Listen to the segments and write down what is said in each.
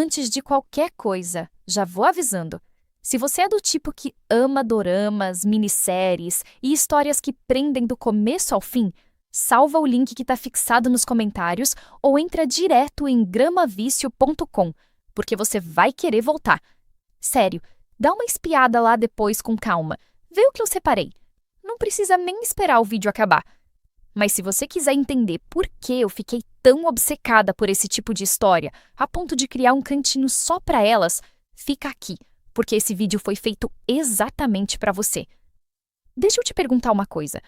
Antes de qualquer coisa, já vou avisando. Se você é do tipo que ama doramas, minisséries e histórias que prendem do começo ao fim, salva o link que está fixado nos comentários ou entra direto em gramavicio.com, porque você vai querer voltar. Sério, dá uma espiada lá depois com calma. Vê o que eu separei. Não precisa nem esperar o vídeo acabar. Mas se você quiser entender por que eu fiquei tão obcecada por esse tipo de história, a ponto de criar um cantinho só para elas, fica aqui, porque esse vídeo foi feito exatamente para você. Deixa eu te perguntar uma coisa.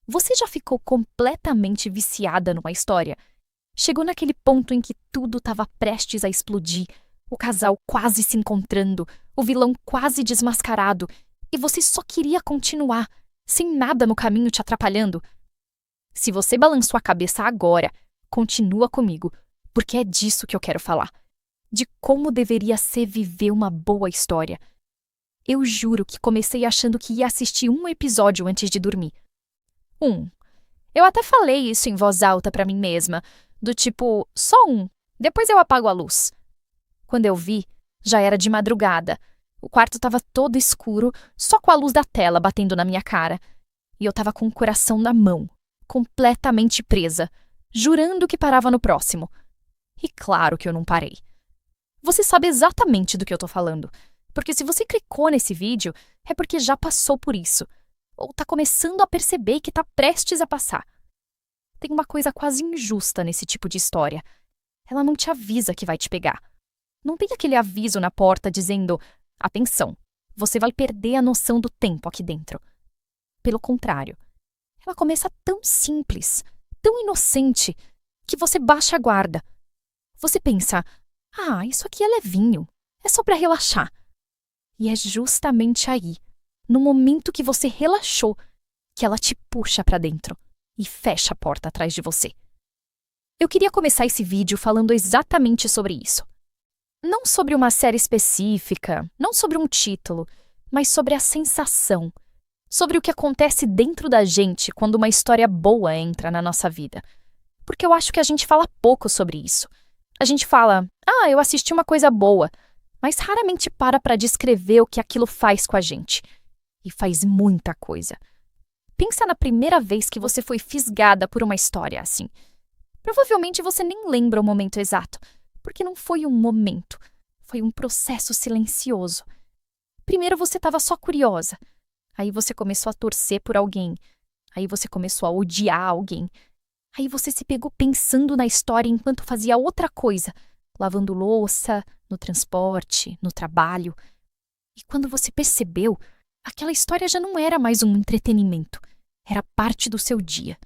Você já ficou completamente viciada numa história? Chegou naquele ponto em que tudo estava prestes a explodir, o casal quase se encontrando, o vilão quase desmascarado, e você só queria continuar, sem nada no caminho te atrapalhando? Se você balançou a cabeça agora, continua comigo, porque é disso que eu quero falar. De como deveria ser viver uma boa história. Eu juro que comecei achando que ia assistir um episódio antes de dormir. Eu até falei isso em voz alta pra mim mesma, do tipo, só um, depois eu apago a luz. Quando eu vi, já era de madrugada. O quarto estava todo escuro, só com a luz da tela batendo na minha cara. E eu estava com o coração na mão, completamente presa, jurando que parava no próximo. E claro que eu não parei. Você sabe exatamente do que eu tô falando, porque se você clicou nesse vídeo, é porque já passou por isso, ou tá começando a perceber que tá prestes a passar. Tem uma coisa quase injusta nesse tipo de história. Ela não te avisa que vai te pegar. Não tem aquele aviso na porta dizendo, atenção, você vai perder a noção do tempo aqui dentro. Pelo contrário. Ela começa tão simples, tão inocente, que você baixa a guarda. Você pensa, isso aqui é levinho, é só para relaxar. E é justamente aí, no momento que você relaxou, que ela te puxa para dentro e fecha a porta atrás de você. Eu queria começar esse vídeo falando exatamente sobre isso. Não sobre uma série específica, não sobre um título, mas sobre a sensação. Sobre o que acontece dentro da gente quando uma história boa entra na nossa vida. Porque eu acho que a gente fala pouco sobre isso. A gente fala, eu assisti uma coisa boa, mas raramente para descrever o que aquilo faz com a gente. E faz muita coisa. Pensa na primeira vez que você foi fisgada por uma história assim. Provavelmente você nem lembra o momento exato, porque não foi um momento, foi um processo silencioso. Primeiro você estava só curiosa. Aí você começou a torcer por alguém. Aí você começou a odiar alguém. Aí você se pegou pensando na história enquanto fazia outra coisa, lavando louça, no transporte, no trabalho. E quando você percebeu, aquela história já não era mais um entretenimento. Era parte do seu dia.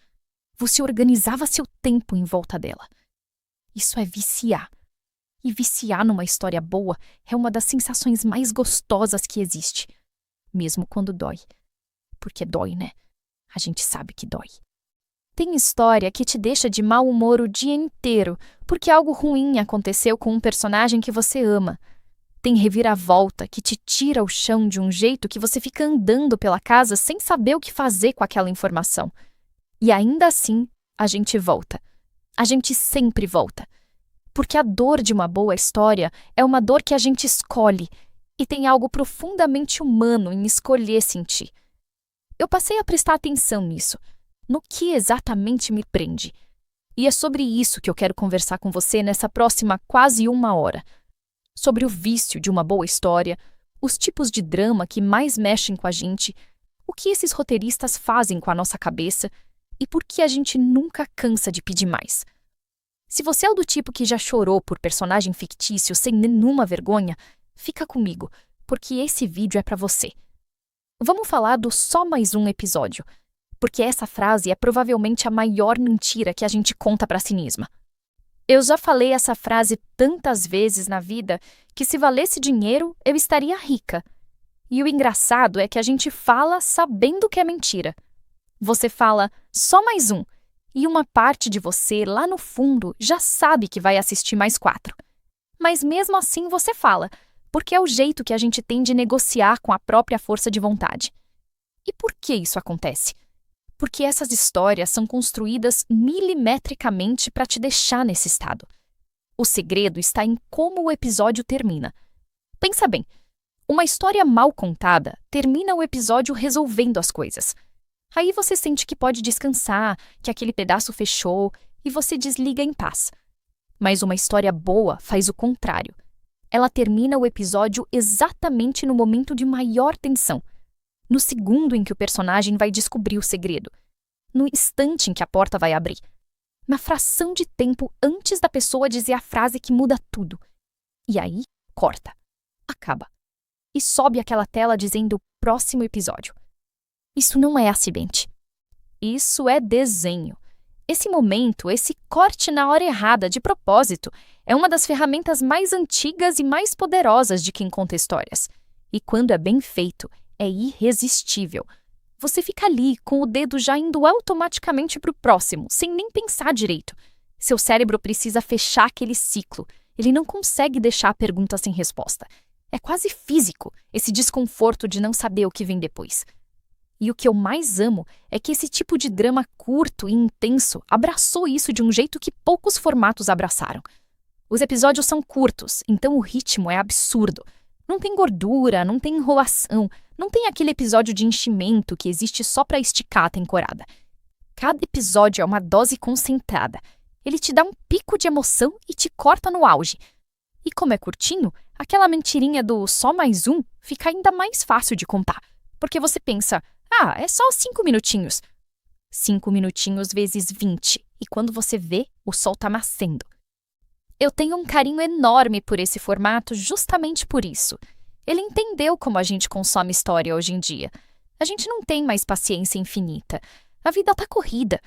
Você organizava seu tempo em volta dela. Isso é viciar. E viciar numa história boa é uma das sensações mais gostosas que existe. Mesmo quando dói. Porque dói, né? A gente sabe que dói. Tem história que te deixa de mau humor o dia inteiro porque algo ruim aconteceu com um personagem que você ama. Tem reviravolta que te tira o chão de um jeito que você fica andando pela casa sem saber o que fazer com aquela informação. E ainda assim, a gente volta. A gente sempre volta. Porque a dor de uma boa história é uma dor que a gente escolhe. E tem algo profundamente humano em escolher sentir. Eu passei a prestar atenção nisso, no que exatamente me prende. E é sobre isso que eu quero conversar com você nessa próxima quase 1 hora. Sobre o vício de uma boa história, os tipos de drama que mais mexem com a gente, o que esses roteiristas fazem com a nossa cabeça e por que a gente nunca cansa de pedir mais. Se você é do tipo que já chorou por personagem fictício sem nenhuma vergonha, fica comigo, porque esse vídeo é para você. Vamos falar do só mais um episódio, porque essa frase é provavelmente a maior mentira que a gente conta para si mesma. Eu já falei essa frase tantas vezes na vida que se valesse dinheiro, eu estaria rica. E o engraçado é que a gente fala sabendo que é mentira. Você fala só mais um, e uma parte de você lá no fundo já sabe que vai assistir mais 4. Mas mesmo assim você fala, porque é o jeito que a gente tem de negociar com a própria força de vontade. E por que isso acontece? Porque essas histórias são construídas milimetricamente para te deixar nesse estado. O segredo está em como o episódio termina. Pensa bem, uma história mal contada termina o episódio resolvendo as coisas. Aí você sente que pode descansar, que aquele pedaço fechou e você desliga em paz. Mas uma história boa faz o contrário. Ela termina o episódio exatamente no momento de maior tensão, no segundo em que o personagem vai descobrir o segredo, no instante em que a porta vai abrir, na fração de tempo antes da pessoa dizer a frase que muda tudo. E aí, corta, acaba, e sobe aquela tela dizendo próximo episódio. Isso não é acidente. Isso é desenho. Esse momento, esse corte na hora errada, de propósito, é uma das ferramentas mais antigas e mais poderosas de quem conta histórias. E quando é bem feito, é irresistível. Você fica ali, com o dedo já indo automaticamente para o próximo, sem nem pensar direito. Seu cérebro precisa fechar aquele ciclo. Ele não consegue deixar a pergunta sem resposta. É quase físico, esse desconforto de não saber o que vem depois. E o que eu mais amo é que esse tipo de drama curto e intenso abraçou isso de um jeito que poucos formatos abraçaram. Os episódios são curtos, então o ritmo é absurdo. Não tem gordura, não tem enrolação, não tem aquele episódio de enchimento que existe só para esticar a temporada. Cada episódio é uma dose concentrada. Ele te dá um pico de emoção e te corta no auge. E como é curtinho, aquela mentirinha do só mais um fica ainda mais fácil de contar. Porque você pensa, é só 5 minutinhos. 5 minutinhos vezes 20, e quando você vê, o sol tá nascendo. Eu tenho um carinho enorme por esse formato justamente por isso. Ele entendeu como a gente consome história hoje em dia. A gente não tem mais paciência infinita. A vida tá corrida.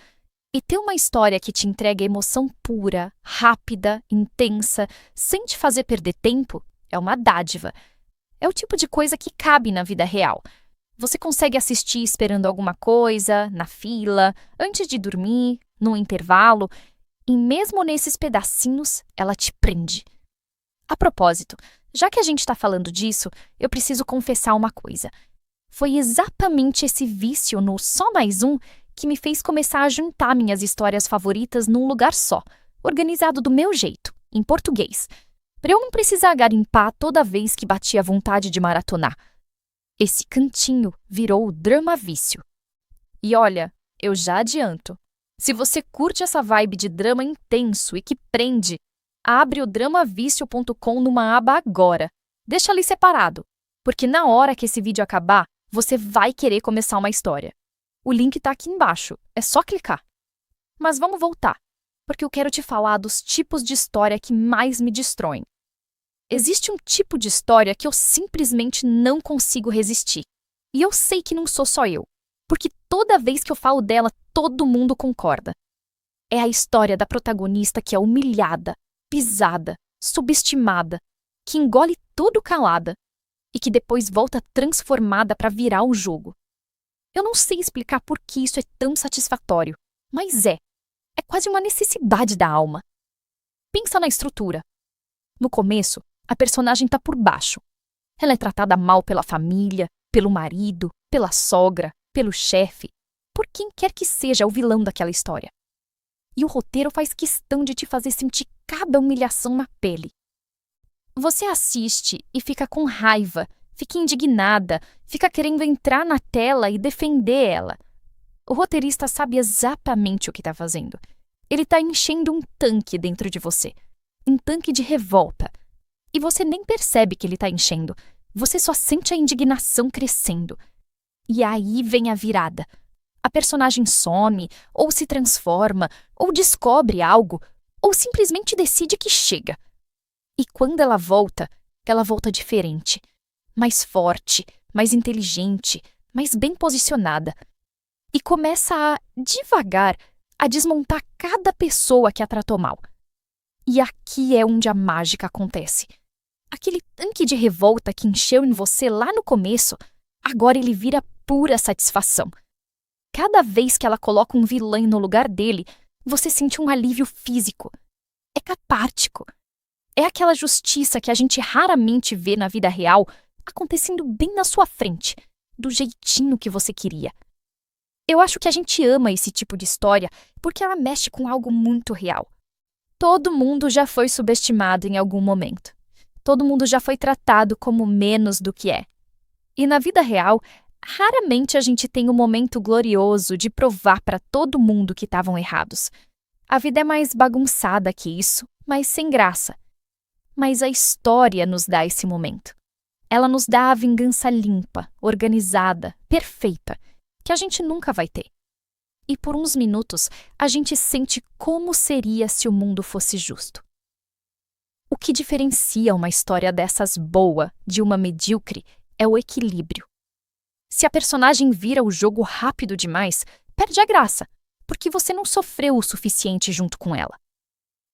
E ter uma história que te entrega emoção pura, rápida, intensa, sem te fazer perder tempo, é uma dádiva. É o tipo de coisa que cabe na vida real. Você consegue assistir esperando alguma coisa, na fila, antes de dormir, no intervalo, e mesmo nesses pedacinhos, ela te prende. A propósito, já que a gente está falando disso, eu preciso confessar uma coisa. Foi exatamente esse vício no só mais um que me fez começar a juntar minhas histórias favoritas num lugar só, organizado do meu jeito, em português, para eu não precisar garimpar toda vez que batia vontade de maratonar. Esse cantinho virou o Drama Vício. E olha, eu já adianto. Se você curte essa vibe de drama intenso e que prende, abre o dramavício.com numa aba agora. Deixa ali separado, porque na hora que esse vídeo acabar, você vai querer começar uma história. O link tá aqui embaixo, é só clicar. Mas vamos voltar, porque eu quero te falar dos tipos de história que mais me destroem. Existe um tipo de história que eu simplesmente não consigo resistir. E eu sei que não sou só eu, porque toda vez que eu falo dela, todo mundo concorda. É a história da protagonista que é humilhada, pisada, subestimada, que engole tudo calada e que depois volta transformada para virar o jogo. Eu não sei explicar por que isso é tão satisfatório, mas é quase uma necessidade da alma. Pensa na estrutura. No começo, a personagem está por baixo. Ela é tratada mal pela família, pelo marido, pela sogra, pelo chefe, por quem quer que seja o vilão daquela história. E o roteiro faz questão de te fazer sentir cada humilhação na pele. Você assiste e fica com raiva, fica indignada, fica querendo entrar na tela e defender ela. O roteirista sabe exatamente o que está fazendo. Ele está enchendo um tanque dentro de você. Um tanque de revolta. E você nem percebe que ele está enchendo. Você só sente a indignação crescendo. E aí vem a virada. A personagem some, ou se transforma, ou descobre algo, ou simplesmente decide que chega. E quando ela volta diferente. Mais forte, mais inteligente, mais bem posicionada. E começa a, devagar, a desmontar cada pessoa que a tratou mal. E aqui é onde a mágica acontece. Aquele tanque de revolta que encheu em você lá no começo, agora ele vira pura satisfação. Cada vez que ela coloca um vilão no lugar dele, você sente um alívio físico. É catártico. É aquela justiça que a gente raramente vê na vida real acontecendo bem na sua frente, do jeitinho que você queria. Eu acho que a gente ama esse tipo de história porque ela mexe com algo muito real. Todo mundo já foi subestimado em algum momento. Todo mundo já foi tratado como menos do que é. E na vida real, raramente a gente tem um momento glorioso de provar para todo mundo que estavam errados. A vida é mais bagunçada que isso, mas sem graça. Mas a história nos dá esse momento. Ela nos dá a vingança limpa, organizada, perfeita, que a gente nunca vai ter. E por uns minutos, a gente sente como seria se o mundo fosse justo. O que diferencia uma história dessas boa de uma medíocre é o equilíbrio. Se a personagem vira o jogo rápido demais, perde a graça, porque você não sofreu o suficiente junto com ela.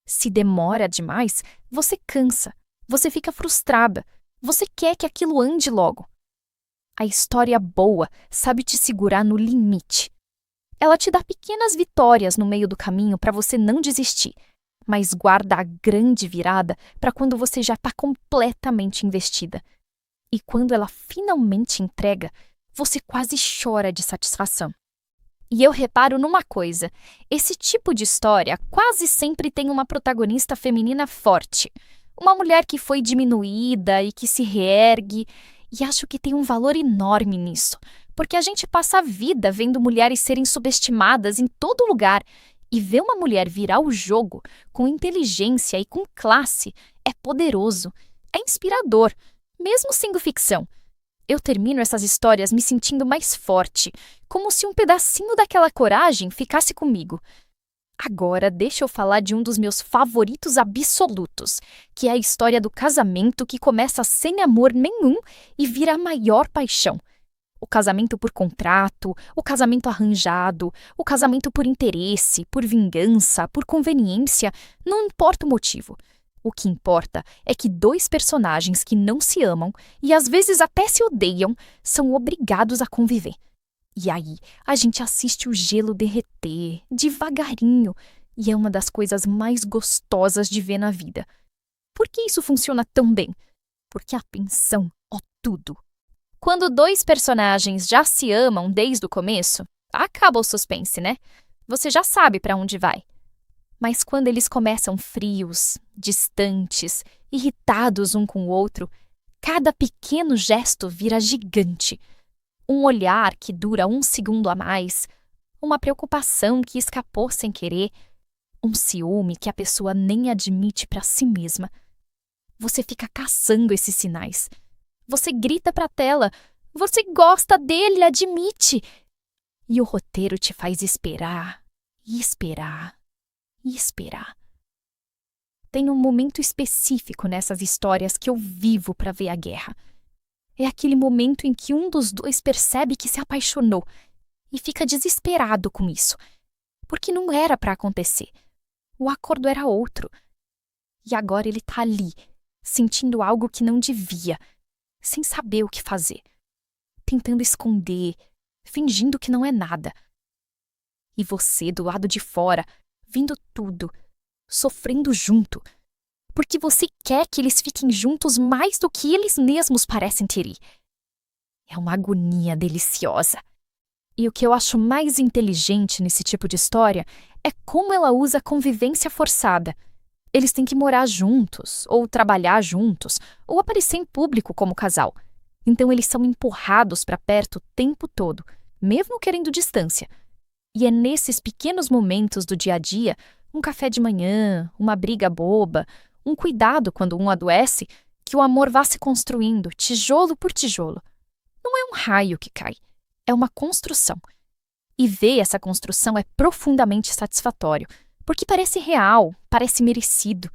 Se demora demais, você cansa, você fica frustrada, você quer que aquilo ande logo. A história boa sabe te segurar no limite. Ela te dá pequenas vitórias no meio do caminho para você não desistir, mas guarda a grande virada para quando você já está completamente investida. E quando ela finalmente entrega, você quase chora de satisfação. E eu reparo numa coisa: esse tipo de história quase sempre tem uma protagonista feminina forte. Uma mulher que foi diminuída e que se reergue. E acho que tem um valor enorme nisso, porque a gente passa a vida vendo mulheres serem subestimadas em todo lugar. E ver uma mulher virar o jogo com inteligência e com classe é poderoso, é inspirador, mesmo sendo ficção. Eu termino essas histórias me sentindo mais forte, como se um pedacinho daquela coragem ficasse comigo. Agora, deixa eu falar de um dos meus favoritos absolutos, que é a história do casamento que começa sem amor nenhum e vira a maior paixão. O casamento por contrato, o casamento arranjado, o casamento por interesse, por vingança, por conveniência, não importa o motivo. O que importa é que dois personagens que não se amam e às vezes até se odeiam são obrigados a conviver. E aí a gente assiste o gelo derreter, devagarinho, e é uma das coisas mais gostosas de ver na vida. Por que isso funciona tão bem? Porque a atenção é tudo. Quando dois personagens já se amam desde o começo, acaba o suspense, né? Você já sabe para onde vai. Mas quando eles começam frios, distantes, irritados um com o outro, cada pequeno gesto vira gigante. Um olhar que dura 1 segundo a mais, uma preocupação que escapou sem querer, um ciúme que a pessoa nem admite para si mesma. Você fica caçando esses sinais. Você grita para a tela, você gosta dele, admite. E o roteiro te faz esperar, e esperar, e esperar. Tem um momento específico nessas histórias que eu vivo para ver a guerra. É aquele momento em que um dos dois percebe que se apaixonou e fica desesperado com isso, porque não era para acontecer. O acordo era outro. E agora ele tá ali, sentindo algo que não devia, sem saber o que fazer, tentando esconder, fingindo que não é nada. E você, do lado de fora, vendo tudo, sofrendo junto, porque você quer que eles fiquem juntos mais do que eles mesmos parecem ter. É uma agonia deliciosa. E o que eu acho mais inteligente nesse tipo de história é como ela usa a convivência forçada. Eles têm que morar juntos, ou trabalhar juntos, ou aparecer em público como casal. Então eles são empurrados para perto o tempo todo, mesmo querendo distância. E é nesses pequenos momentos do dia a dia, um café de manhã, uma briga boba, um cuidado quando um adoece, que o amor vá se construindo, tijolo por tijolo. Não é um raio que cai, é uma construção. E ver essa construção é profundamente satisfatório, porque parece real, parece merecido.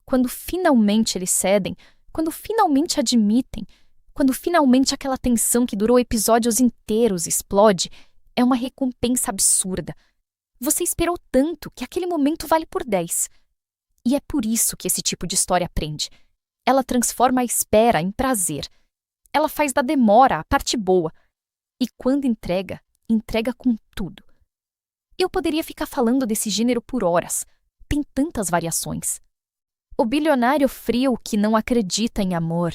Quando finalmente eles cedem, quando finalmente admitem, quando finalmente aquela tensão que durou episódios inteiros explode, é uma recompensa absurda. Você esperou tanto que aquele momento vale por 10. E é por isso que esse tipo de história prende. Ela transforma a espera em prazer. Ela faz da demora a parte boa. E quando entrega, entrega com tudo. Eu poderia ficar falando desse gênero por horas. Tem tantas variações. O bilionário frio que não acredita em amor.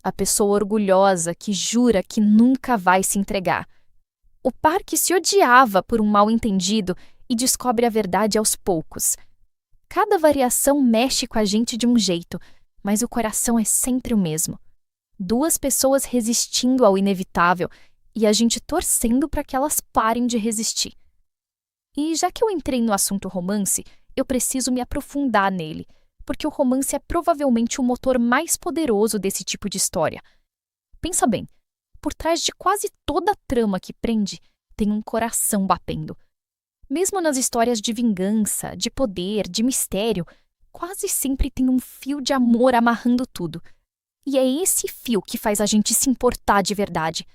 A pessoa orgulhosa que jura que nunca vai se entregar. O par que se odiava por um mal-entendido e descobre a verdade aos poucos. Cada variação mexe com a gente de um jeito, mas o coração é sempre o mesmo. Duas pessoas resistindo ao inevitável e a gente torcendo para que elas parem de resistir. E já que eu entrei no assunto romance, eu preciso me aprofundar nele, porque o romance é provavelmente o motor mais poderoso desse tipo de história. Pensa bem, por trás de quase toda a trama que prende, tem um coração batendo. Mesmo nas histórias de vingança, de poder, de mistério, quase sempre tem um fio de amor amarrando tudo. E é esse fio que faz a gente se importar de verdade.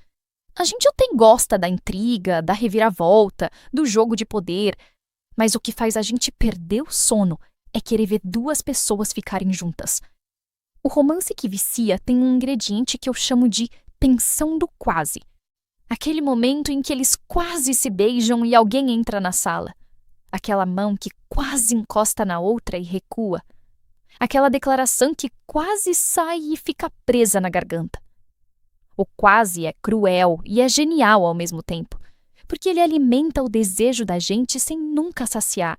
A gente até gosta da intriga, da reviravolta, do jogo de poder, mas o que faz a gente perder o sono é querer ver duas pessoas ficarem juntas. O romance que vicia tem um ingrediente que eu chamo de tensão do quase. Aquele momento em que eles quase se beijam e alguém entra na sala. Aquela mão que quase encosta na outra e recua. Aquela declaração que quase sai e fica presa na garganta. O quase é cruel e é genial ao mesmo tempo, porque ele alimenta o desejo da gente sem nunca saciar.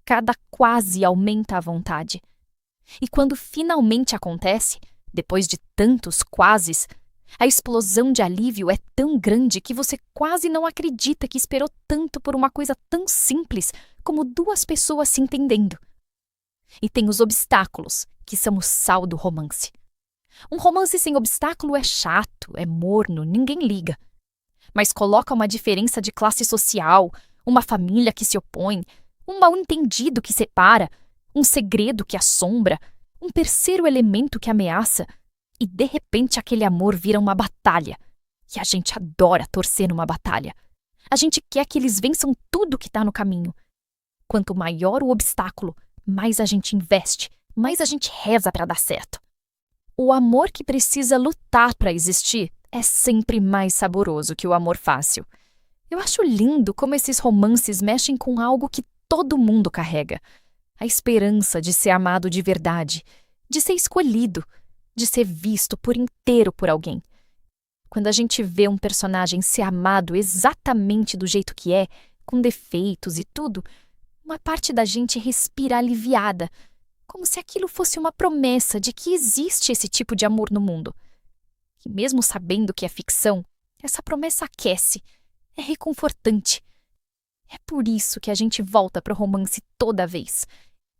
Cada quase aumenta a vontade. E quando finalmente acontece, depois de tantos quases, a explosão de alívio é tão grande que você quase não acredita que esperou tanto por uma coisa tão simples como duas pessoas se entendendo. E tem os obstáculos, que são o sal do romance. Um romance sem obstáculo é chato, é morno, ninguém liga. Mas coloca uma diferença de classe social, uma família que se opõe, um mal-entendido que separa, um segredo que assombra, um terceiro elemento que ameaça, e de repente aquele amor vira uma batalha. E a gente adora torcer numa batalha. A gente quer que eles vençam tudo que está no caminho. Quanto maior o obstáculo, mais a gente investe, mais a gente reza para dar certo. O amor que precisa lutar para existir é sempre mais saboroso que o amor fácil. Eu acho lindo como esses romances mexem com algo que todo mundo carrega. A esperança de ser amado de verdade, de ser escolhido, de ser visto por inteiro por alguém. Quando a gente vê um personagem ser amado exatamente do jeito que é, com defeitos e tudo, uma parte da gente respira aliviada, como se aquilo fosse uma promessa de que existe esse tipo de amor no mundo. E mesmo sabendo que é ficção, essa promessa aquece, é reconfortante. É por isso que a gente volta para o romance toda vez.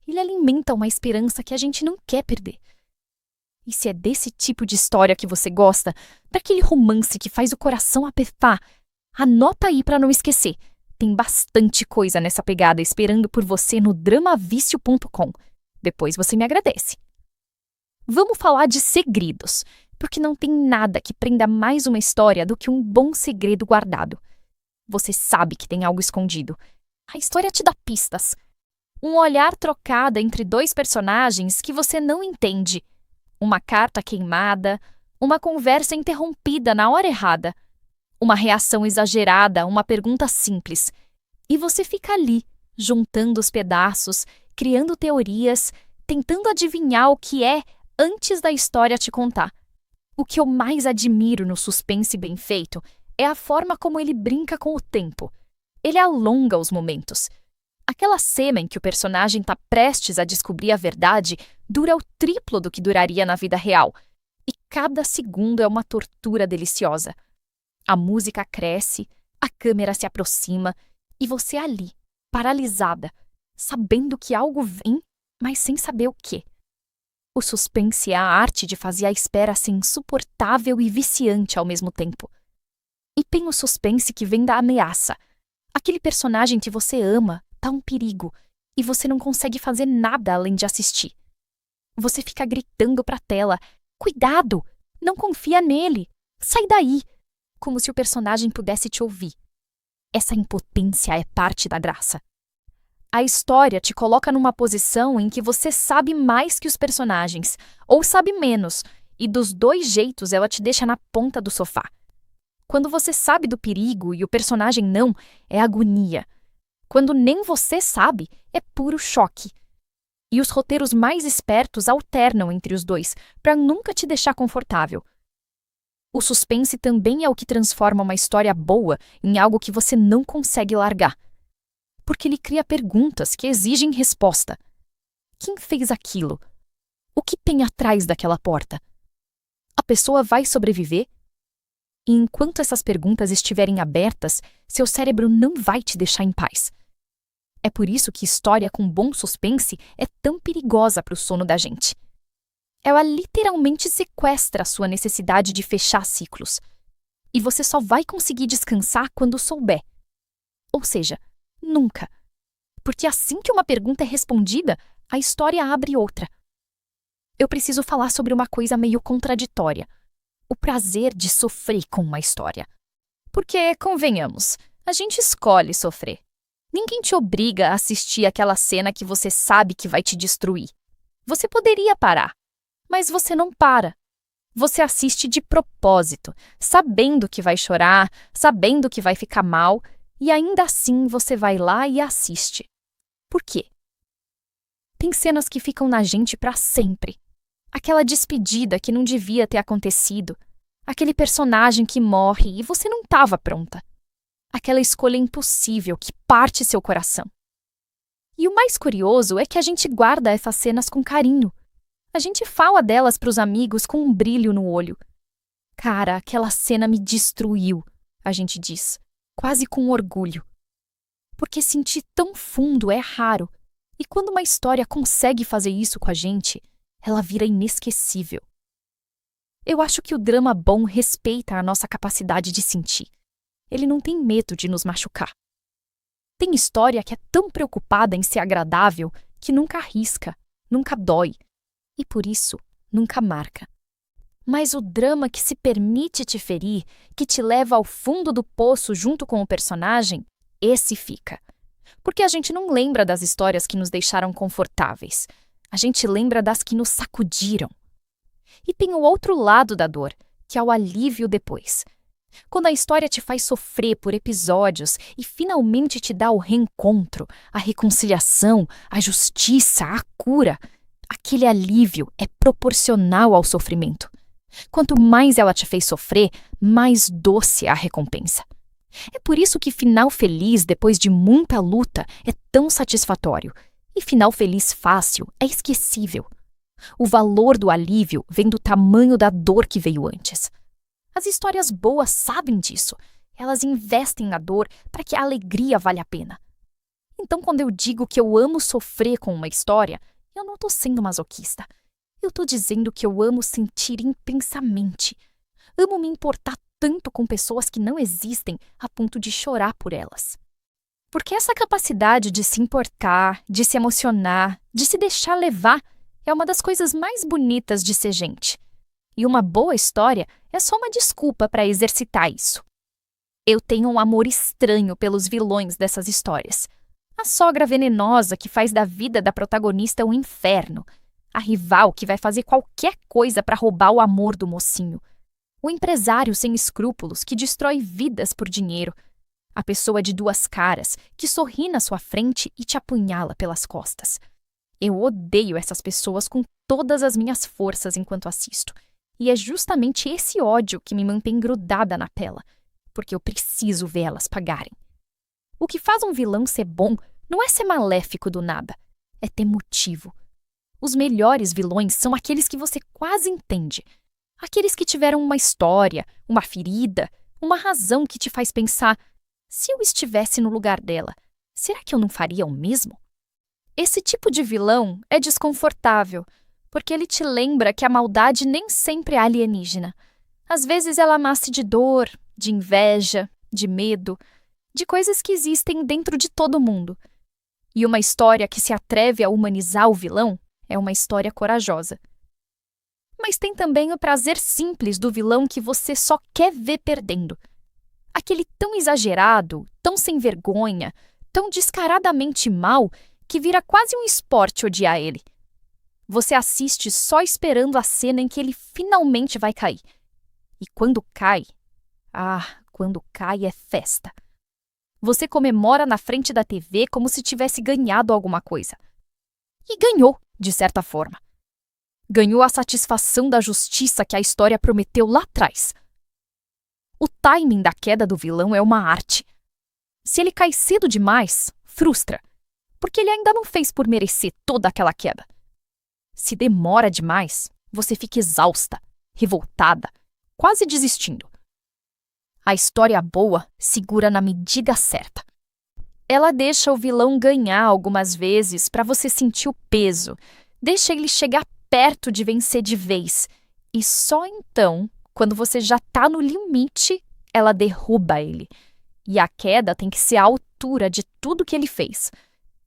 Ele alimenta uma esperança que a gente não quer perder. E se é desse tipo de história que você gosta, daquele romance que faz o coração apertar, anota aí para não esquecer. Tem bastante coisa nessa pegada esperando por você no dramavicio.com. Depois você me agradece. Vamos falar de segredos, porque não tem nada que prenda mais uma história do que um bom segredo guardado. Você sabe que tem algo escondido. A história te dá pistas. Um olhar trocado entre dois personagens que você não entende. Uma carta queimada, uma conversa interrompida na hora errada, uma reação exagerada a uma pergunta simples. E você fica ali, juntando os pedaços, criando teorias, tentando adivinhar o que é antes da história te contar. O que eu mais admiro no suspense bem feito é a forma como ele brinca com o tempo. Ele alonga os momentos. Aquela cena em que o personagem está prestes a descobrir a verdade dura o triplo do que duraria na vida real. E cada segundo é uma tortura deliciosa. A música cresce, a câmera se aproxima e você ali, paralisada, sabendo que algo vem, mas sem saber o quê. O suspense é a arte de fazer a espera ser insuportável e viciante ao mesmo tempo. E tem o suspense que vem da ameaça. Aquele personagem que você ama tá um perigo e você não consegue fazer nada além de assistir. Você fica gritando pra tela: "Cuidado! Não confia nele! Sai daí!" Como se o personagem pudesse te ouvir. Essa impotência é parte da graça. A história te coloca numa posição em que você sabe mais que os personagens, ou sabe menos, e dos dois jeitos ela te deixa na ponta do sofá. Quando você sabe do perigo e o personagem não, é agonia. Quando nem você sabe, é puro choque. E os roteiros mais espertos alternam entre os dois, para nunca te deixar confortável. O suspense também é o que transforma uma história boa em algo que você não consegue largar. Porque ele cria perguntas que exigem resposta. Quem fez aquilo? O que tem atrás daquela porta? A pessoa vai sobreviver? E enquanto essas perguntas estiverem abertas, seu cérebro não vai te deixar em paz. É por isso que história com bom suspense é tão perigosa para o sono da gente. Ela literalmente sequestra a sua necessidade de fechar ciclos. E você só vai conseguir descansar quando souber. Ou seja, nunca. Porque assim que uma pergunta é respondida, a história abre outra. Eu preciso falar sobre uma coisa meio contraditória. O prazer de sofrer com uma história. Porque, convenhamos, a gente escolhe sofrer. Ninguém te obriga a assistir aquela cena que você sabe que vai te destruir. Você poderia parar, mas você não para. Você assiste de propósito, sabendo que vai chorar, sabendo que vai ficar mal, e ainda assim você vai lá e assiste. Por quê? Tem cenas que ficam na gente para sempre. Aquela despedida que não devia ter acontecido. Aquele personagem que morre e você não estava pronta. Aquela escolha impossível que parte seu coração. E o mais curioso é que a gente guarda essas cenas com carinho. A gente fala delas para os amigos com um brilho no olho. Cara, aquela cena me destruiu, a gente diz, quase com orgulho. Porque sentir tão fundo é raro. E quando uma história consegue fazer isso com a gente, ela vira inesquecível. Eu acho que o drama bom respeita a nossa capacidade de sentir. Ele não tem medo de nos machucar. Tem história que é tão preocupada em ser agradável que nunca arrisca, nunca dói e, por isso, nunca marca. Mas o drama que se permite te ferir, que te leva ao fundo do poço junto com o personagem, esse fica. Porque a gente não lembra das histórias que nos deixaram confortáveis. A gente lembra das que nos sacudiram. E tem o outro lado da dor, que é o alívio depois. Quando a história te faz sofrer por episódios e finalmente te dá o reencontro, a reconciliação, a justiça, a cura, aquele alívio é proporcional ao sofrimento. Quanto mais ela te fez sofrer, mais doce é a recompensa. É por isso que final feliz depois de muita luta é tão satisfatório. E final feliz fácil é esquecível. O valor do alívio vem do tamanho da dor que veio antes. As histórias boas sabem disso. Elas investem na dor para que a alegria valha a pena. Então, quando eu digo que eu amo sofrer com uma história, eu não estou sendo masoquista. Eu estou dizendo que eu amo sentir intensamente. Amo me importar tanto com pessoas que não existem a ponto de chorar por elas. Porque essa capacidade de se importar, de se emocionar, de se deixar levar, é uma das coisas mais bonitas de ser gente. E uma boa história é só uma desculpa para exercitar isso. Eu tenho um amor estranho pelos vilões dessas histórias. A sogra venenosa que faz da vida da protagonista um inferno. A rival que vai fazer qualquer coisa para roubar o amor do mocinho. O empresário sem escrúpulos que destrói vidas por dinheiro. A pessoa de duas caras que sorri na sua frente e te apunhala pelas costas. Eu odeio essas pessoas com todas as minhas forças enquanto assisto. E é justamente esse ódio que me mantém grudada na tela, porque eu preciso vê-las pagarem. O que faz um vilão ser bom não é ser maléfico do nada, é ter motivo. Os melhores vilões são aqueles que você quase entende. Aqueles que tiveram uma história, uma ferida, uma razão que te faz pensar: se eu estivesse no lugar dela, será que eu não faria o mesmo? Esse tipo de vilão é desconfortável, porque ele te lembra que a maldade nem sempre é alienígena. Às vezes ela nasce de dor, de inveja, de medo, de coisas que existem dentro de todo mundo. E uma história que se atreve a humanizar o vilão é uma história corajosa. Mas tem também o prazer simples do vilão que você só quer ver perdendo. Aquele tão exagerado, tão sem vergonha, tão descaradamente mal, que vira quase um esporte odiar ele. Você assiste só esperando a cena em que ele finalmente vai cair. E quando cai é festa. Você comemora na frente da TV como se tivesse ganhado alguma coisa. E ganhou, de certa forma. Ganhou a satisfação da justiça que a história prometeu lá atrás. O timing da queda do vilão é uma arte. Se ele cai cedo demais, frustra, porque ele ainda não fez por merecer toda aquela queda. Se demora demais, você fica exausta, revoltada, quase desistindo. A história boa segura na medida certa. Ela deixa o vilão ganhar algumas vezes para você sentir o peso, deixa ele chegar perto de vencer de vez. E só então, quando você já está no limite, ela derruba ele. E a queda tem que ser à altura de tudo que ele fez.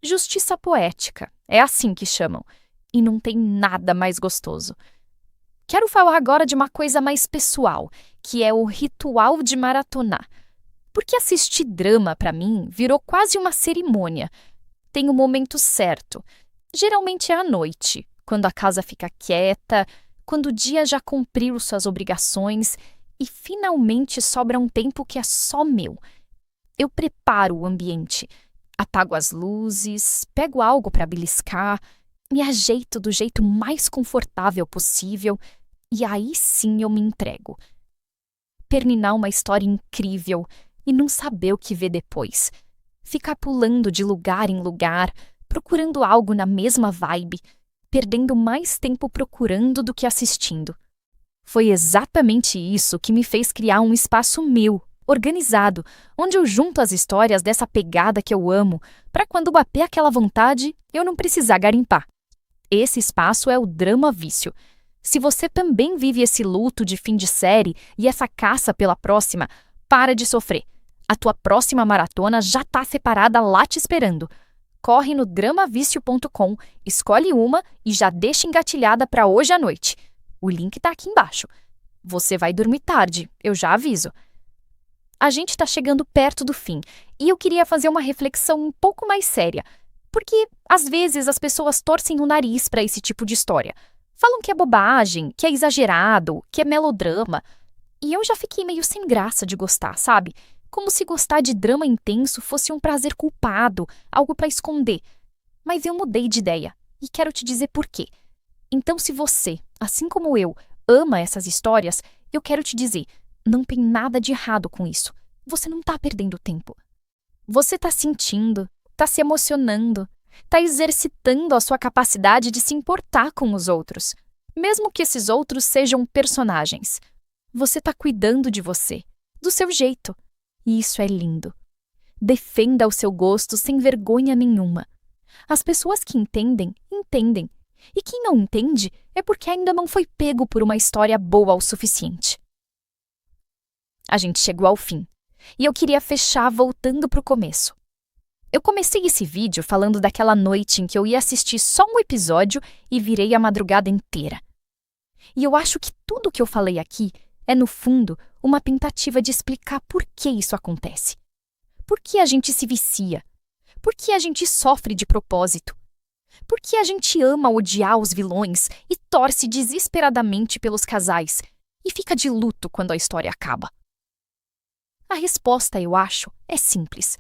Justiça poética, é assim que chamam. E não tem nada mais gostoso. Quero falar agora de uma coisa mais pessoal, que é o ritual de maratonar. Porque assistir drama, para mim, virou quase uma cerimônia. Tem o momento certo. Geralmente é à noite, quando a casa fica quieta, quando o dia já cumpriu suas obrigações e finalmente sobra um tempo que é só meu. Eu preparo o ambiente, apago as luzes, pego algo para beliscar, me ajeito do jeito mais confortável possível e aí sim eu me entrego. Terminar uma história incrível e não saber o que ver depois. Ficar pulando de lugar em lugar, procurando algo na mesma vibe, perdendo mais tempo procurando do que assistindo. Foi exatamente isso que me fez criar um espaço meu, organizado, onde eu junto as histórias dessa pegada que eu amo, para quando bater aquela vontade, eu não precisar garimpar. Esse espaço é o Drama Vício. Se você também vive esse luto de fim de série e essa caça pela próxima, para de sofrer. A tua próxima maratona já está separada lá te esperando. Corre no dramavicio.com, escolhe uma e já deixa engatilhada para hoje à noite. O link está aqui embaixo. Você vai dormir tarde, eu já aviso. A gente está chegando perto do fim e eu queria fazer uma reflexão um pouco mais séria, porque às vezes as pessoas torcem o nariz para esse tipo de história. Falam que é bobagem, que é exagerado, que é melodrama. E eu já fiquei meio sem graça de gostar, sabe? Como se gostar de drama intenso fosse um prazer culpado, algo para esconder. Mas eu mudei de ideia e quero te dizer por quê. Então, se você, assim como eu, ama essas histórias, eu quero te dizer, não tem nada de errado com isso. Você não está perdendo tempo. Você está sentindo, está se emocionando, está exercitando a sua capacidade de se importar com os outros, mesmo que esses outros sejam personagens. Você está cuidando de você, do seu jeito. E isso é lindo. Defenda o seu gosto sem vergonha nenhuma. As pessoas que entendem, entendem. E quem não entende é porque ainda não foi pego por uma história boa o suficiente. A gente chegou ao fim. E eu queria fechar voltando para o começo. Eu comecei esse vídeo falando daquela noite em que eu ia assistir só um episódio e virei a madrugada inteira. E eu acho que tudo que eu falei aqui é, no fundo, uma tentativa de explicar por que isso acontece. Por que a gente se vicia? Por que a gente sofre de propósito? Por que a gente ama odiar os vilões e torce desesperadamente pelos casais e fica de luto quando a história acaba? A resposta, eu acho, é simples.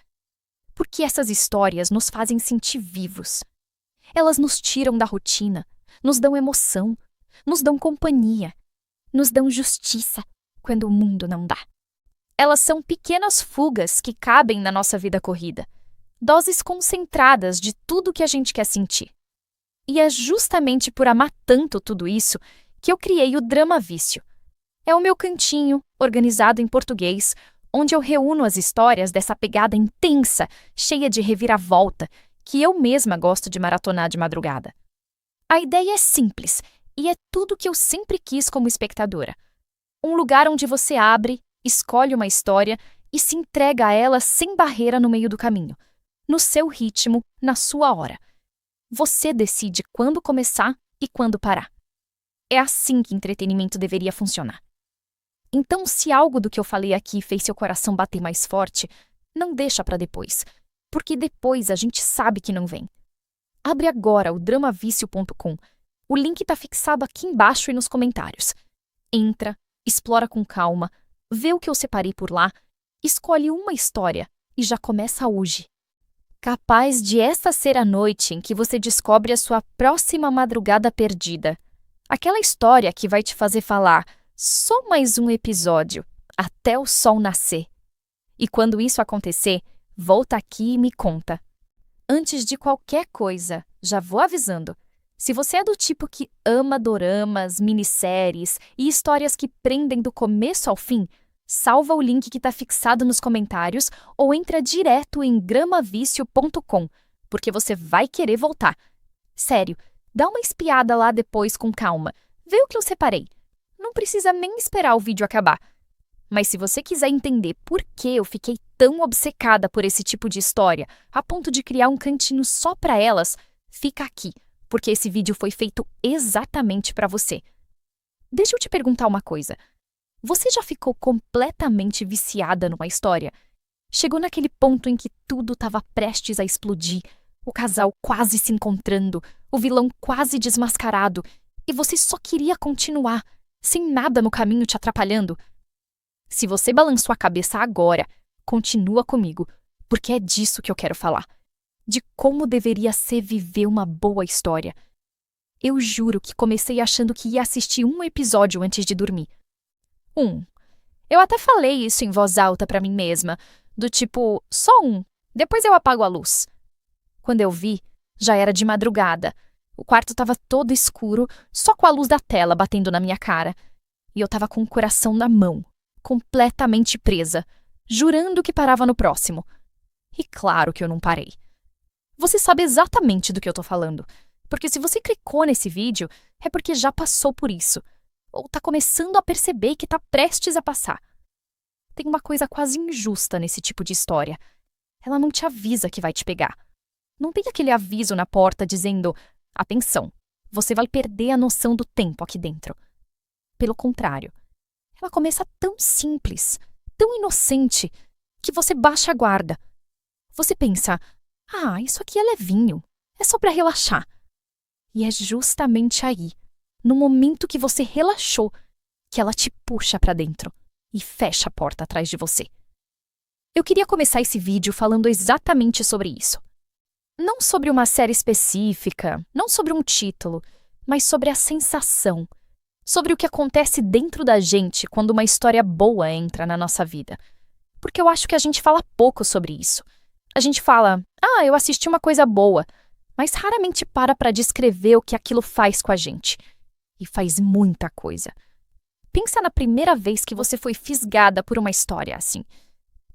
Porque essas histórias nos fazem sentir vivos. Elas nos tiram da rotina, nos dão emoção, nos dão companhia, nos dão justiça quando o mundo não dá. Elas são pequenas fugas que cabem na nossa vida corrida, doses concentradas de tudo que a gente quer sentir. E é justamente por amar tanto tudo isso que eu criei o Drama Vício. É o meu cantinho, organizado em português, onde eu reúno as histórias dessa pegada intensa, cheia de reviravolta, que eu mesma gosto de maratonar de madrugada. A ideia é simples e é tudo que eu sempre quis como espectadora. Um lugar onde você abre, escolhe uma história e se entrega a ela sem barreira no meio do caminho, no seu ritmo, na sua hora. Você decide quando começar e quando parar. É assim que entretenimento deveria funcionar. Então, se algo do que eu falei aqui fez seu coração bater mais forte, não deixa para depois, porque depois a gente sabe que não vem. Abre agora o dramavicio.com. O link está fixado aqui embaixo e nos comentários. Entra, explora com calma, vê o que eu separei por lá, escolhe uma história e já começa hoje. Capaz de essa ser a noite em que você descobre a sua próxima madrugada perdida. Aquela história que vai te fazer falar só mais um episódio, até o sol nascer. E quando isso acontecer, volta aqui e me conta. Antes de qualquer coisa, já vou avisando, Se você é do tipo que ama doramas, minisséries e histórias que prendem do começo ao fim, salva o link que está fixado nos comentários ou entra direto em gramavicio.com, porque você vai querer voltar. Sério, dá uma espiada lá depois com calma. Vê o que eu separei. Não precisa nem esperar o vídeo acabar. Mas se você quiser entender por que eu fiquei tão obcecada por esse tipo de história, a ponto de criar um cantinho só para elas, fica aqui, porque esse vídeo foi feito exatamente para você. Deixa eu te perguntar uma coisa. Você já ficou completamente viciada numa história? Chegou naquele ponto em que tudo estava prestes a explodir, o casal quase se encontrando, o vilão quase desmascarado, e você só queria continuar, sem nada no caminho te atrapalhando? Se você balançou a cabeça agora, continua comigo, porque é disso que eu quero falar. De como deveria ser viver uma boa história. Eu juro que comecei achando que ia assistir um episódio antes de dormir. Eu até falei isso em voz alta pra mim mesma, do tipo, só um, depois eu apago a luz. Quando eu vi, já era de madrugada. O quarto estava todo escuro, só com a luz da tela batendo na minha cara. E eu estava com o coração na mão, completamente presa, jurando que parava no próximo. E claro que eu não parei. Você sabe exatamente do que eu tô falando, porque se você clicou nesse vídeo, é porque já passou por isso, ou tá começando a perceber que tá prestes a passar. Tem uma coisa quase injusta nesse tipo de história. Ela não te avisa que vai te pegar. Não tem aquele aviso na porta dizendo: atenção, você vai perder a noção do tempo aqui dentro. Pelo contrário, ela começa tão simples, tão inocente, que você baixa a guarda. Você pensa: isso aqui é levinho, é só pra relaxar. E é justamente aí, no momento que você relaxou, que ela te puxa pra dentro e fecha a porta atrás de você. Eu queria começar esse vídeo falando exatamente sobre isso. Não sobre uma série específica, não sobre um título, mas sobre a sensação, sobre o que acontece dentro da gente quando uma história boa entra na nossa vida. Porque eu acho que a gente fala pouco sobre isso. A gente fala: eu assisti uma coisa boa, mas raramente para descrever o que aquilo faz com a gente. E faz muita coisa. Pensa na primeira vez que você foi fisgada por uma história assim.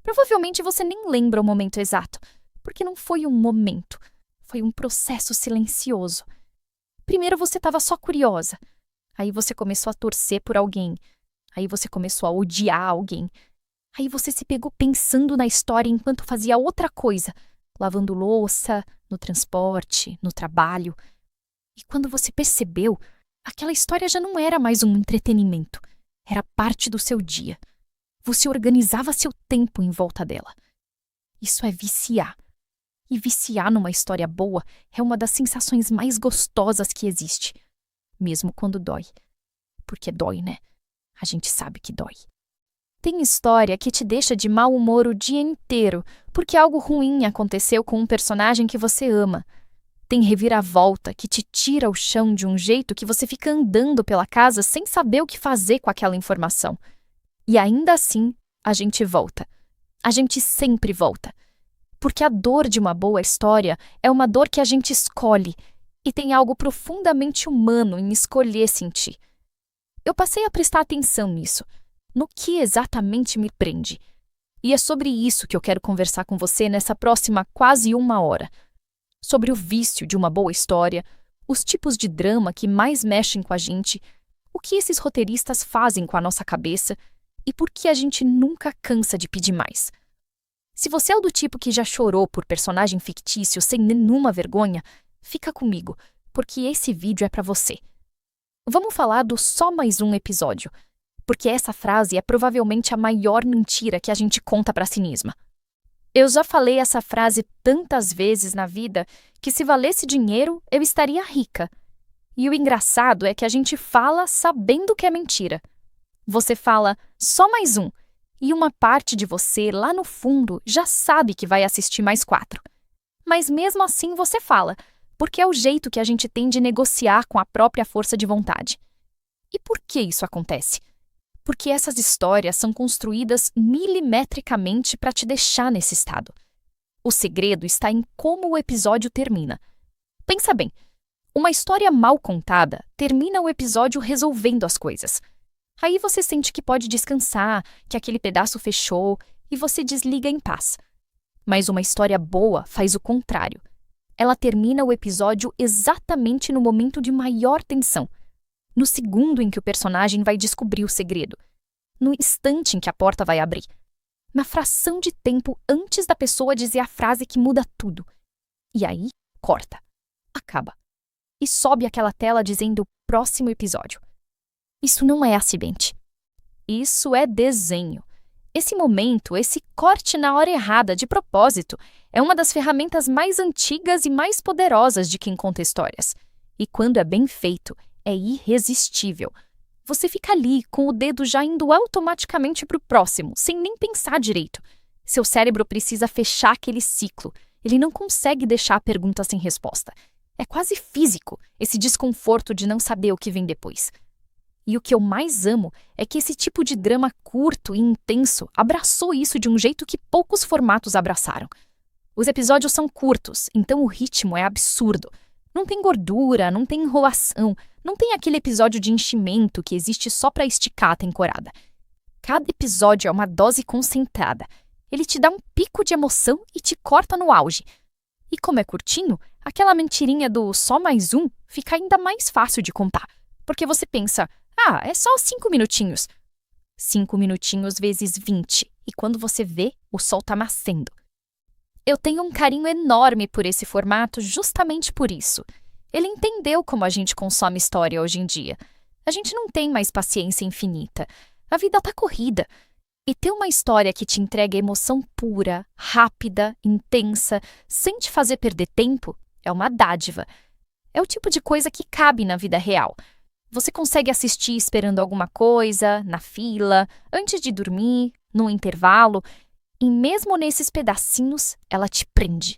Provavelmente você nem lembra o momento exato, porque não foi um momento, foi um processo silencioso. Primeiro você estava só curiosa, aí você começou a torcer por alguém, aí você começou a odiar alguém, aí você se pegou pensando na história enquanto fazia outra coisa, lavando louça, no transporte, no trabalho. E quando você percebeu, aquela história já não era mais um entretenimento, era parte do seu dia. Você organizava seu tempo em volta dela. Isso é viciar. E viciar numa história boa é uma das sensações mais gostosas que existe. Mesmo quando dói. Porque dói, né? A gente sabe que dói. Tem história que te deixa de mau humor o dia inteiro porque algo ruim aconteceu com um personagem que você ama. Tem reviravolta que te tira o chão de um jeito que você fica andando pela casa sem saber o que fazer com aquela informação. E ainda assim, a gente volta. A gente sempre volta. Porque a dor de uma boa história é uma dor que a gente escolhe, e tem algo profundamente humano em escolher sentir. Eu passei a prestar atenção nisso, no que exatamente me prende. E é sobre isso que eu quero conversar com você nessa próxima quase 1 hora. Sobre o vício de uma boa história, os tipos de drama que mais mexem com a gente, o que esses roteiristas fazem com a nossa cabeça e por que a gente nunca cansa de pedir mais. Se você é do tipo que já chorou por personagem fictício sem nenhuma vergonha, fica comigo, porque esse vídeo é pra você. Vamos falar do só mais um episódio, porque essa frase é provavelmente a maior mentira que a gente conta pra si mesma. Eu já falei essa frase tantas vezes na vida que se valesse dinheiro, eu estaria rica. E o engraçado é que a gente fala sabendo que é mentira. Você fala só mais um, e uma parte de você, lá no fundo, já sabe que vai assistir mais 4. Mas mesmo assim você fala, porque é o jeito que a gente tem de negociar com a própria força de vontade. E por que isso acontece? Porque essas histórias são construídas milimetricamente para te deixar nesse estado. O segredo está em como o episódio termina. Pensa bem, Uma história mal contada termina o episódio resolvendo as coisas. Aí você sente que pode descansar, que aquele pedaço fechou e você desliga em paz. Mas uma história boa faz o contrário. Ela termina o episódio exatamente no momento de maior tensão, no segundo em que o personagem vai descobrir o segredo, no instante em que a porta vai abrir, na fração de tempo antes da pessoa dizer a frase que muda tudo. E aí, corta, acaba, e sobe aquela tela dizendo próximo episódio. Isso não é acidente. Isso é desenho. Esse momento, esse corte na hora errada, de propósito, é uma das ferramentas mais antigas e mais poderosas de quem conta histórias. E quando é bem feito, é irresistível. Você fica ali, com o dedo já indo automaticamente para o próximo, sem nem pensar direito. Seu cérebro precisa fechar aquele ciclo. Ele não consegue deixar a pergunta sem resposta. É quase físico, esse desconforto de não saber o que vem depois. E o que eu mais amo é que esse tipo de drama curto e intenso abraçou isso de um jeito que poucos formatos abraçaram. Os episódios são curtos, então o ritmo é absurdo. Não tem gordura, não tem enrolação, não tem aquele episódio de enchimento que existe só para esticar a temporada. Cada episódio é uma dose concentrada. Ele te dá um pico de emoção e te corta no auge. E como é curtinho, aquela mentirinha do só mais um fica ainda mais fácil de contar. Porque você pensa, é só 5 minutinhos. 5 minutinhos vezes 20, e quando você vê, o sol tá nascendo. Eu tenho um carinho enorme por esse formato justamente por isso. Ele entendeu como a gente consome história hoje em dia. A gente não tem mais paciência infinita. A vida tá corrida. E ter uma história que te entrega emoção pura, rápida, intensa, sem te fazer perder tempo, é uma dádiva. É o tipo de coisa que cabe na vida real. Você consegue assistir esperando alguma coisa, na fila, antes de dormir, no intervalo, e mesmo nesses pedacinhos, ela te prende.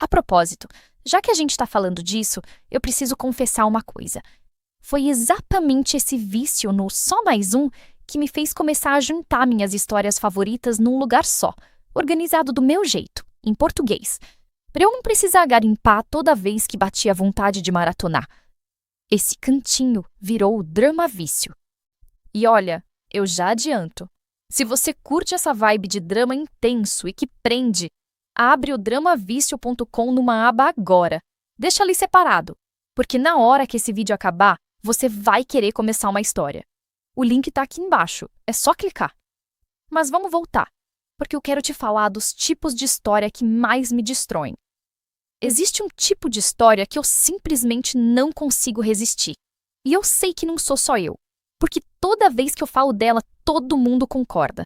A propósito, já que a gente está falando disso, eu preciso confessar uma coisa. Foi exatamente esse vício no só mais um que me fez começar a juntar minhas histórias favoritas num lugar só, organizado do meu jeito, em português, para eu não precisar garimpar toda vez que batia vontade de maratonar. Esse cantinho virou o Drama Vício. E olha, eu já adianto. Se você curte essa vibe de drama intenso e que prende, abre o dramavício.com numa aba agora. Deixa ali separado, porque na hora que esse vídeo acabar, você vai querer começar uma história. O link tá aqui embaixo, é só clicar. Mas vamos voltar, porque eu quero te falar dos tipos de história que mais me destroem. Existe um tipo de história que eu simplesmente não consigo resistir. E eu sei que não sou só eu, porque toda vez que eu falo dela, todo mundo concorda.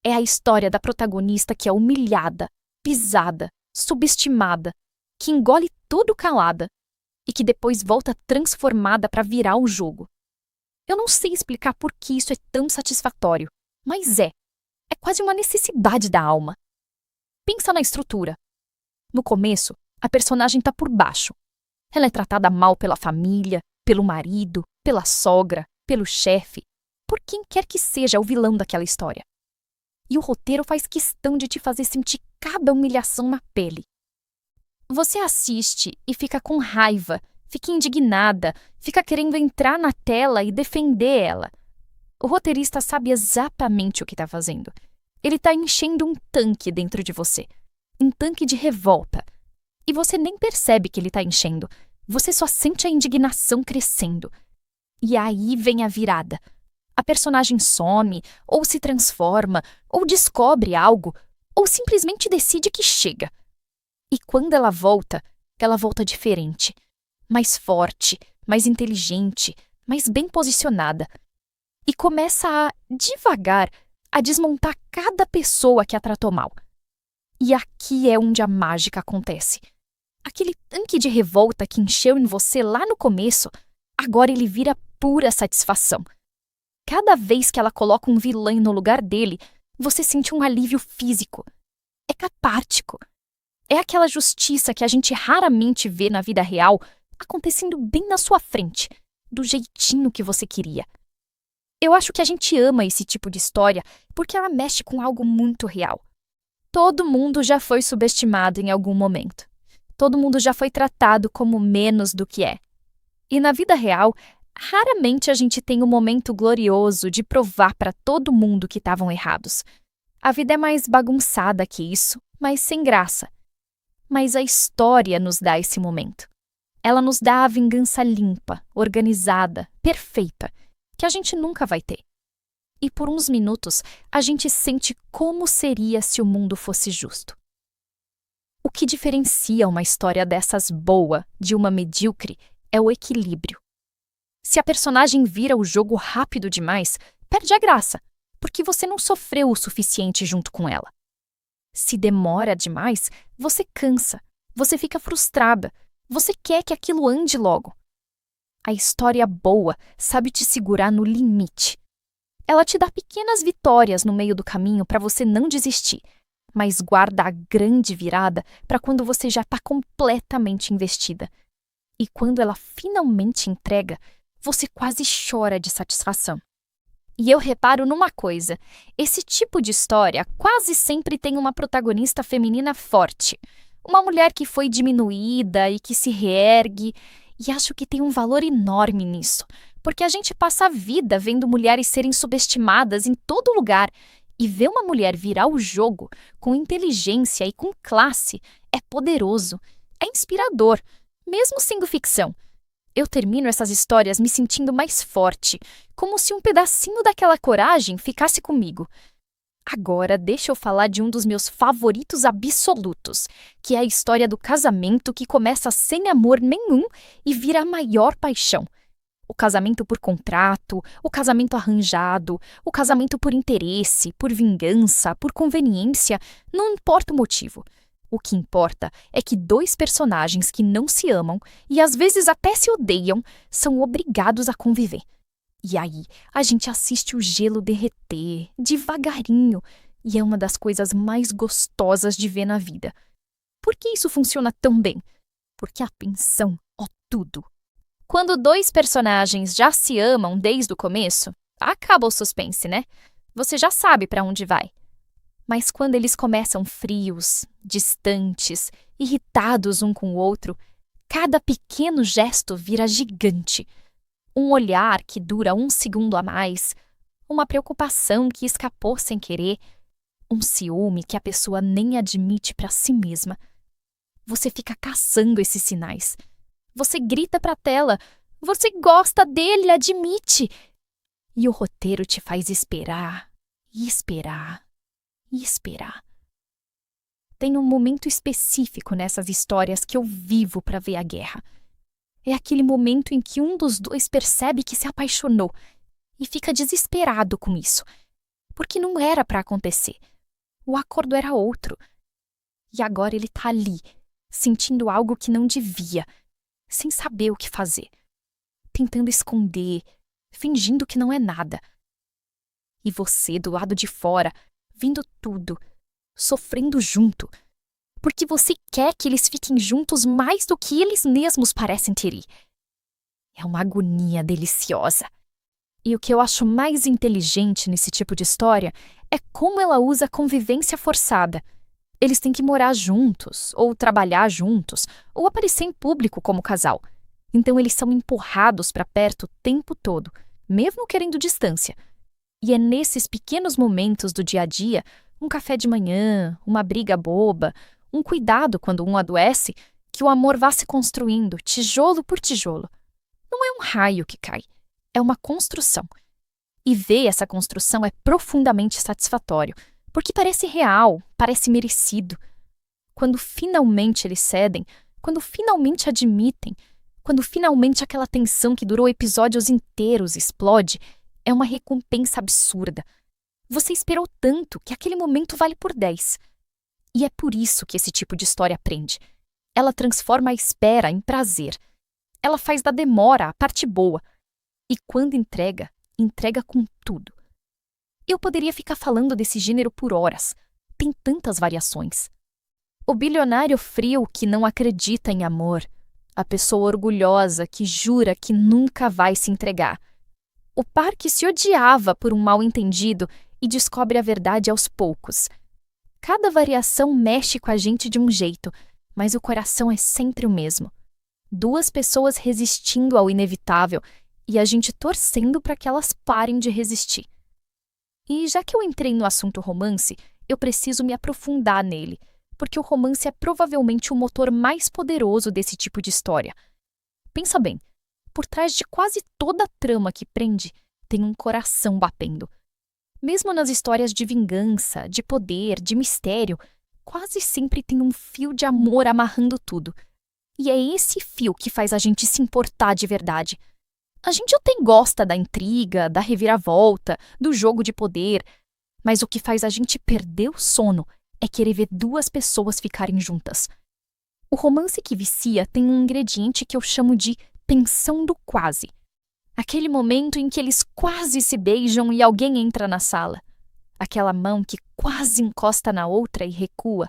É a história da protagonista que é humilhada, pisada, subestimada, que engole tudo calada e que depois volta transformada para virar o jogo. Eu não sei explicar por que isso é tão satisfatório, mas é. É quase uma necessidade da alma. Pensa na estrutura. No começo, a personagem está por baixo. Ela é tratada mal pela família, pelo marido, pela sogra, pelo chefe, por quem quer que seja o vilão daquela história. E o roteiro faz questão de te fazer sentir cada humilhação na pele. Você assiste e fica com raiva, fica indignada, fica querendo entrar na tela e defender ela. O roteirista sabe exatamente o que está fazendo. Ele está enchendo um tanque dentro de você. Um tanque de revolta. E você nem percebe que ele está enchendo. Você só sente a indignação crescendo. E aí vem a virada. A personagem some, ou se transforma, ou descobre algo, ou simplesmente decide que chega. E quando ela volta diferente. Mais forte, mais inteligente, mais bem posicionada. E começa a, devagar, a desmontar cada pessoa que a tratou mal. E aqui é onde a mágica acontece. Aquele tanque de revolta que encheu em você lá no começo, agora ele vira pura satisfação. Cada vez que ela coloca um vilão no lugar dele, você sente um alívio físico. É catártico. É aquela justiça que a gente raramente vê na vida real acontecendo bem na sua frente, do jeitinho que você queria. Eu acho que a gente ama esse tipo de história porque ela mexe com algo muito real. Todo mundo já foi subestimado em algum momento. Todo mundo já foi tratado como menos do que é. E na vida real, raramente a gente tem um momento glorioso de provar para todo mundo que estavam errados. A vida é mais bagunçada que isso, mas sem graça. Mas a história nos dá esse momento. Ela nos dá a vingança limpa, organizada, perfeita, que a gente nunca vai ter. E por uns minutos, a gente sente como seria se o mundo fosse justo. O que diferencia uma história dessas boa de uma medíocre é o equilíbrio. Se a personagem vira o jogo rápido demais, perde a graça, porque você não sofreu o suficiente junto com ela. Se demora demais, você cansa, você fica frustrada, você quer que aquilo ande logo. A história boa sabe te segurar no limite. Ela te dá pequenas vitórias no meio do caminho para você não desistir, mas guarda a grande virada para quando você já está completamente investida. E quando ela finalmente entrega, você quase chora de satisfação. E eu reparo numa coisa: esse tipo de história quase sempre tem uma protagonista feminina forte. Uma mulher que foi diminuída e que se reergue. E acho que tem um valor enorme nisso, porque a gente passa a vida vendo mulheres serem subestimadas em todo lugar. E ver uma mulher virar o jogo com inteligência e com classe é poderoso, é inspirador, mesmo sendo ficção. Eu termino essas histórias me sentindo mais forte, como se um pedacinho daquela coragem ficasse comigo. Agora, deixa eu falar de um dos meus favoritos absolutos, que é a história do casamento que começa sem amor nenhum e vira a maior paixão. O casamento por contrato, o casamento arranjado, o casamento por interesse, por vingança, por conveniência, não importa o motivo. O que importa é que dois personagens que não se amam e às vezes até se odeiam são obrigados a conviver. E aí, a gente assiste o gelo derreter, devagarinho, e é uma das coisas mais gostosas de ver na vida. Por que isso funciona tão bem? Porque a tensão, ó tudo. Quando dois personagens já se amam desde o começo, acaba o suspense, né? Você já sabe para onde vai. Mas quando eles começam frios, distantes, irritados um com o outro, cada pequeno gesto vira gigante. Um olhar que dura 1 segundo a mais, uma preocupação que escapou sem querer, um ciúme que a pessoa nem admite para si mesma. Você fica caçando esses sinais. Você grita para a tela, você gosta dele, admite. E o roteiro te faz esperar, e esperar, e esperar. Tem um momento específico nessas histórias que eu vivo para ver a guerra. É aquele momento em que um dos dois percebe que se apaixonou e fica desesperado com isso, porque não era para acontecer. O acordo era outro. E agora ele tá ali, sentindo algo que não devia, sem saber o que fazer, tentando esconder, fingindo que não é nada. E você, do lado de fora, vendo tudo, sofrendo junto, porque você quer que eles fiquem juntos mais do que eles mesmos parecem querer. É uma agonia deliciosa. E o que eu acho mais inteligente nesse tipo de história é como ela usa a convivência forçada. Eles têm que morar juntos, ou trabalhar juntos, ou aparecer em público como casal. Então eles são empurrados para perto o tempo todo, mesmo querendo distância. E é nesses pequenos momentos do dia a dia, um café de manhã, uma briga boba, um cuidado quando um adoece, que o amor vá se construindo, tijolo por tijolo. Não é um raio que cai, é uma construção. E ver essa construção é profundamente satisfatório, porque parece real, parece merecido. Quando finalmente eles cedem, quando finalmente admitem, quando finalmente aquela tensão que durou episódios inteiros explode, é uma recompensa absurda. Você esperou tanto que aquele momento vale por 10. E é por isso que esse tipo de história prende. Ela transforma a espera em prazer. Ela faz da demora a parte boa. E quando entrega, entrega com tudo. Eu poderia ficar falando desse gênero por horas. Tem tantas variações. O bilionário frio que não acredita em amor. A pessoa orgulhosa que jura que nunca vai se entregar. O par que se odiava por um mal-entendido e descobre a verdade aos poucos. Cada variação mexe com a gente de um jeito, mas o coração é sempre o mesmo. Duas pessoas resistindo ao inevitável e a gente torcendo para que elas parem de resistir. E já que eu entrei no assunto romance, eu preciso me aprofundar nele, porque o romance é provavelmente o motor mais poderoso desse tipo de história. Pensa bem, por trás de quase toda a trama que prende, tem um coração batendo. Mesmo nas histórias de vingança, de poder, de mistério, quase sempre tem um fio de amor amarrando tudo. E é esse fio que faz a gente se importar de verdade. A gente até gosta da intriga, da reviravolta, do jogo de poder, mas o que faz a gente perder o sono é querer ver duas pessoas ficarem juntas. O romance que vicia tem um ingrediente que eu chamo de tensão do quase. Aquele momento em que eles quase se beijam e alguém entra na sala. Aquela mão que quase encosta na outra e recua.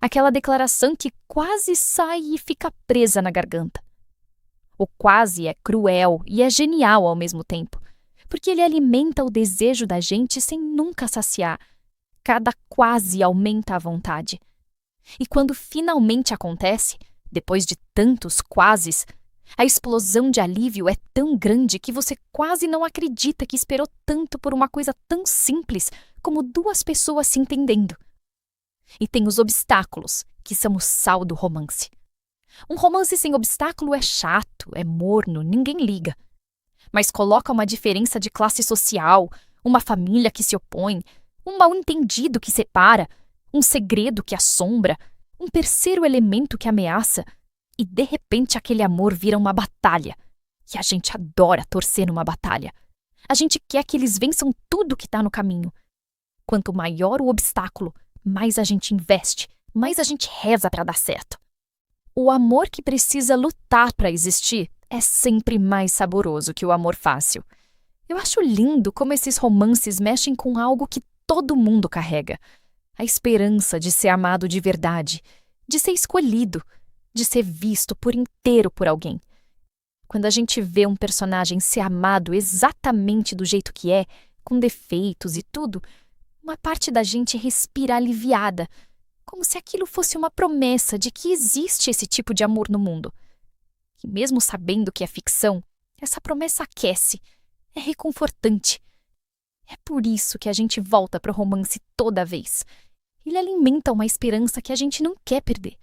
Aquela declaração que quase sai e fica presa na garganta. O quase é cruel e é genial ao mesmo tempo, porque ele alimenta o desejo da gente sem nunca saciar. Cada quase aumenta a vontade. E quando finalmente acontece, depois de tantos quases, a explosão de alívio é tão grande que você quase não acredita que esperou tanto por uma coisa tão simples como duas pessoas se entendendo. E tem os obstáculos, que são o sal do romance. Um romance sem obstáculo é chato, é morno, ninguém liga. Mas coloca uma diferença de classe social, uma família que se opõe, um mal-entendido que separa, um segredo que assombra, um terceiro elemento que ameaça, e de repente aquele amor vira uma batalha. E a gente adora torcer numa batalha. A gente quer que eles vençam tudo que está no caminho. Quanto maior o obstáculo, mais a gente investe, mais a gente reza para dar certo. O amor que precisa lutar para existir é sempre mais saboroso que o amor fácil. Eu acho lindo como esses romances mexem com algo que todo mundo carrega. A esperança de ser amado de verdade, de ser escolhido, de ser visto por inteiro por alguém. Quando a gente vê um personagem ser amado exatamente do jeito que é, com defeitos e tudo, uma parte da gente respira aliviada, como se aquilo fosse uma promessa de que existe esse tipo de amor no mundo. E mesmo sabendo que é ficção, essa promessa aquece, é reconfortante. É por isso que a gente volta para o romance toda vez. Ele alimenta uma esperança que a gente não quer perder.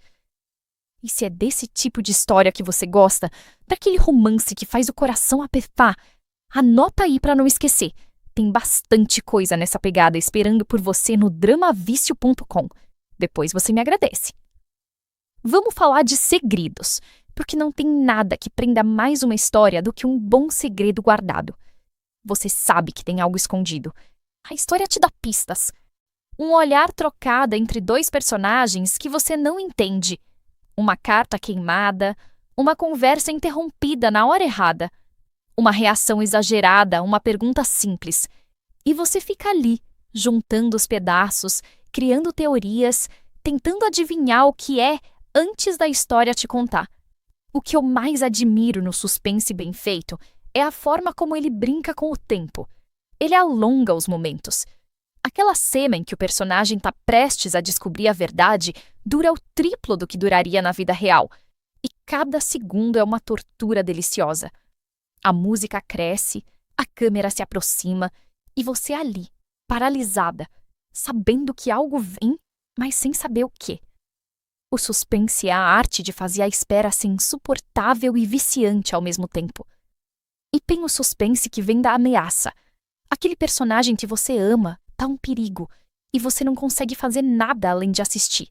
E se é desse tipo de história que você gosta, daquele romance que faz o coração apertar, anota aí para não esquecer. Tem bastante coisa nessa pegada esperando por você no dramavicio.com. Depois você me agradece. Vamos falar de segredos, porque não tem nada que prenda mais uma história do que um bom segredo guardado. Você sabe que tem algo escondido. A história te dá pistas. Um olhar trocado entre dois personagens que você não entende. Uma carta queimada, uma conversa interrompida na hora errada. Uma reação exagerada a uma pergunta simples. E você fica ali, juntando os pedaços, criando teorias, tentando adivinhar o que é antes da história te contar. O que eu mais admiro no suspense bem feito é a forma como ele brinca com o tempo. Ele alonga os momentos. Aquela cena em que o personagem está prestes a descobrir a verdade dura o triplo do que duraria na vida real. E cada segundo é uma tortura deliciosa. A música cresce, a câmera se aproxima e você ali, paralisada, sabendo que algo vem, mas sem saber o quê. O suspense é a arte de fazer a espera ser insuportável e viciante ao mesmo tempo. E tem o suspense que vem da ameaça. Aquele personagem que você ama tá um perigo e você não consegue fazer nada além de assistir.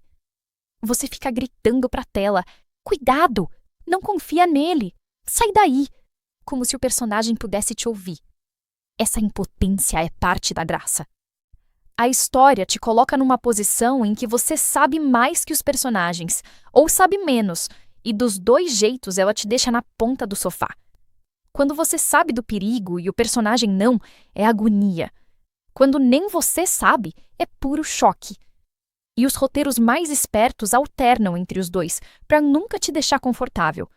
Você fica gritando pra tela: "Cuidado! Não confia nele! Sai daí!" Como se o personagem pudesse te ouvir. Essa impotência é parte da graça. A história te coloca numa posição em que você sabe mais que os personagens, ou sabe menos, e dos dois jeitos ela te deixa na ponta do sofá. Quando você sabe do perigo e o personagem não, é agonia. Quando nem você sabe, é puro choque. E os roteiros mais espertos alternam entre os dois, para nunca te deixar confortável.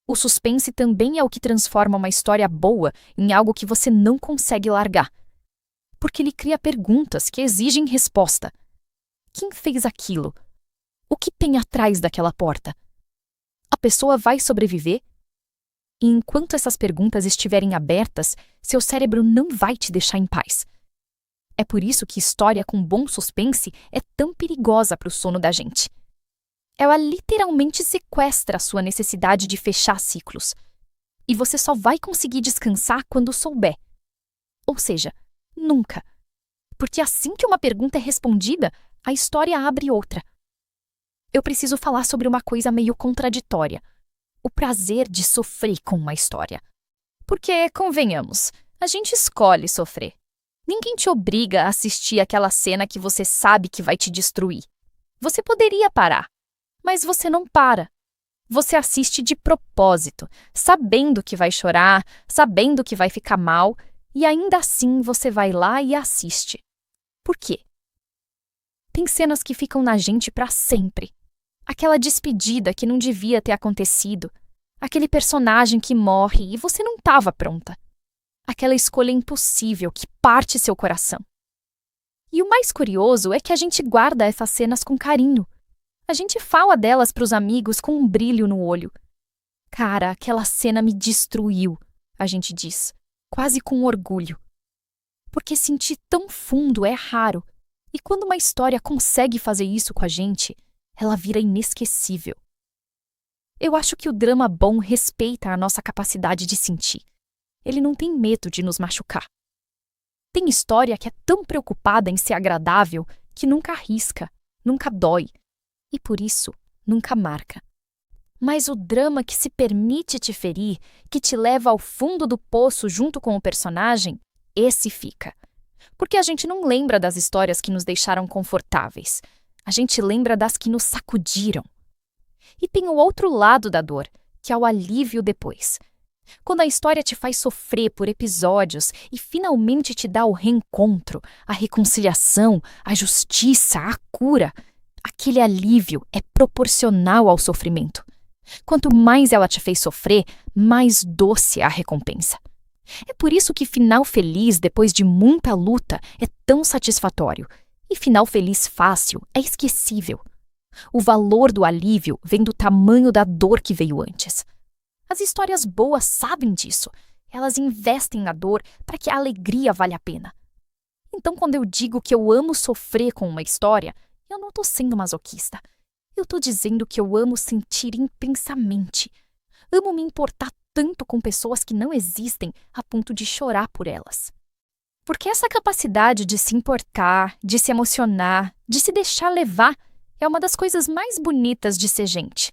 O suspense também é o que transforma uma história boa em algo que você não consegue largar. Porque ele cria perguntas que exigem resposta. Quem fez aquilo? O que tem atrás daquela porta? A pessoa vai sobreviver? E enquanto essas perguntas estiverem abertas, seu cérebro não vai te deixar em paz. É por isso que história com bom suspense é tão perigosa para o sono da gente. Ela literalmente sequestra a sua necessidade de fechar ciclos. E você só vai conseguir descansar quando souber. Ou seja, nunca. Porque assim que uma pergunta é respondida, a história abre outra. Eu preciso falar sobre uma coisa meio contraditória. O prazer de sofrer com uma história. Porque, convenhamos, a gente escolhe sofrer. Ninguém te obriga a assistir aquela cena que você sabe que vai te destruir. Você poderia parar, mas você não para. Você assiste de propósito, sabendo que vai chorar, sabendo que vai ficar mal, e ainda assim você vai lá e assiste. Por quê? Tem cenas que ficam na gente para sempre. Aquela despedida que não devia ter acontecido. Aquele personagem que morre e você não estava pronta. Aquela escolha impossível que parte seu coração. E o mais curioso é que a gente guarda essas cenas com carinho. A gente fala delas para os amigos com um brilho no olho. Cara, aquela cena me destruiu, a gente diz, quase com orgulho. Porque sentir tão fundo é raro. E quando uma história consegue fazer isso com a gente, ela vira inesquecível. Eu acho que o drama bom respeita a nossa capacidade de sentir. Ele não tem medo de nos machucar. Tem história que é tão preocupada em ser agradável que nunca arrisca, nunca dói e, por isso, nunca marca. Mas o drama que se permite te ferir, que te leva ao fundo do poço junto com o personagem, esse fica. Porque a gente não lembra das histórias que nos deixaram confortáveis. A gente lembra das que nos sacudiram. E tem o outro lado da dor, que é o alívio depois. Quando a história te faz sofrer por episódios e finalmente te dá o reencontro, a reconciliação, a justiça, a cura, aquele alívio é proporcional ao sofrimento. Quanto mais ela te fez sofrer, mais doce é a recompensa. É por isso que final feliz depois de muita luta é tão satisfatório e final feliz fácil é esquecível. O valor do alívio vem do tamanho da dor que veio antes. As histórias boas sabem disso. Elas investem na dor para que a alegria valha a pena. Então, quando eu digo que eu amo sofrer com uma história, eu não estou sendo masoquista. Eu estou dizendo que eu amo sentir intensamente. Amo me importar tanto com pessoas que não existem a ponto de chorar por elas. Porque essa capacidade de se importar, de se emocionar, de se deixar levar, é uma das coisas mais bonitas de ser gente.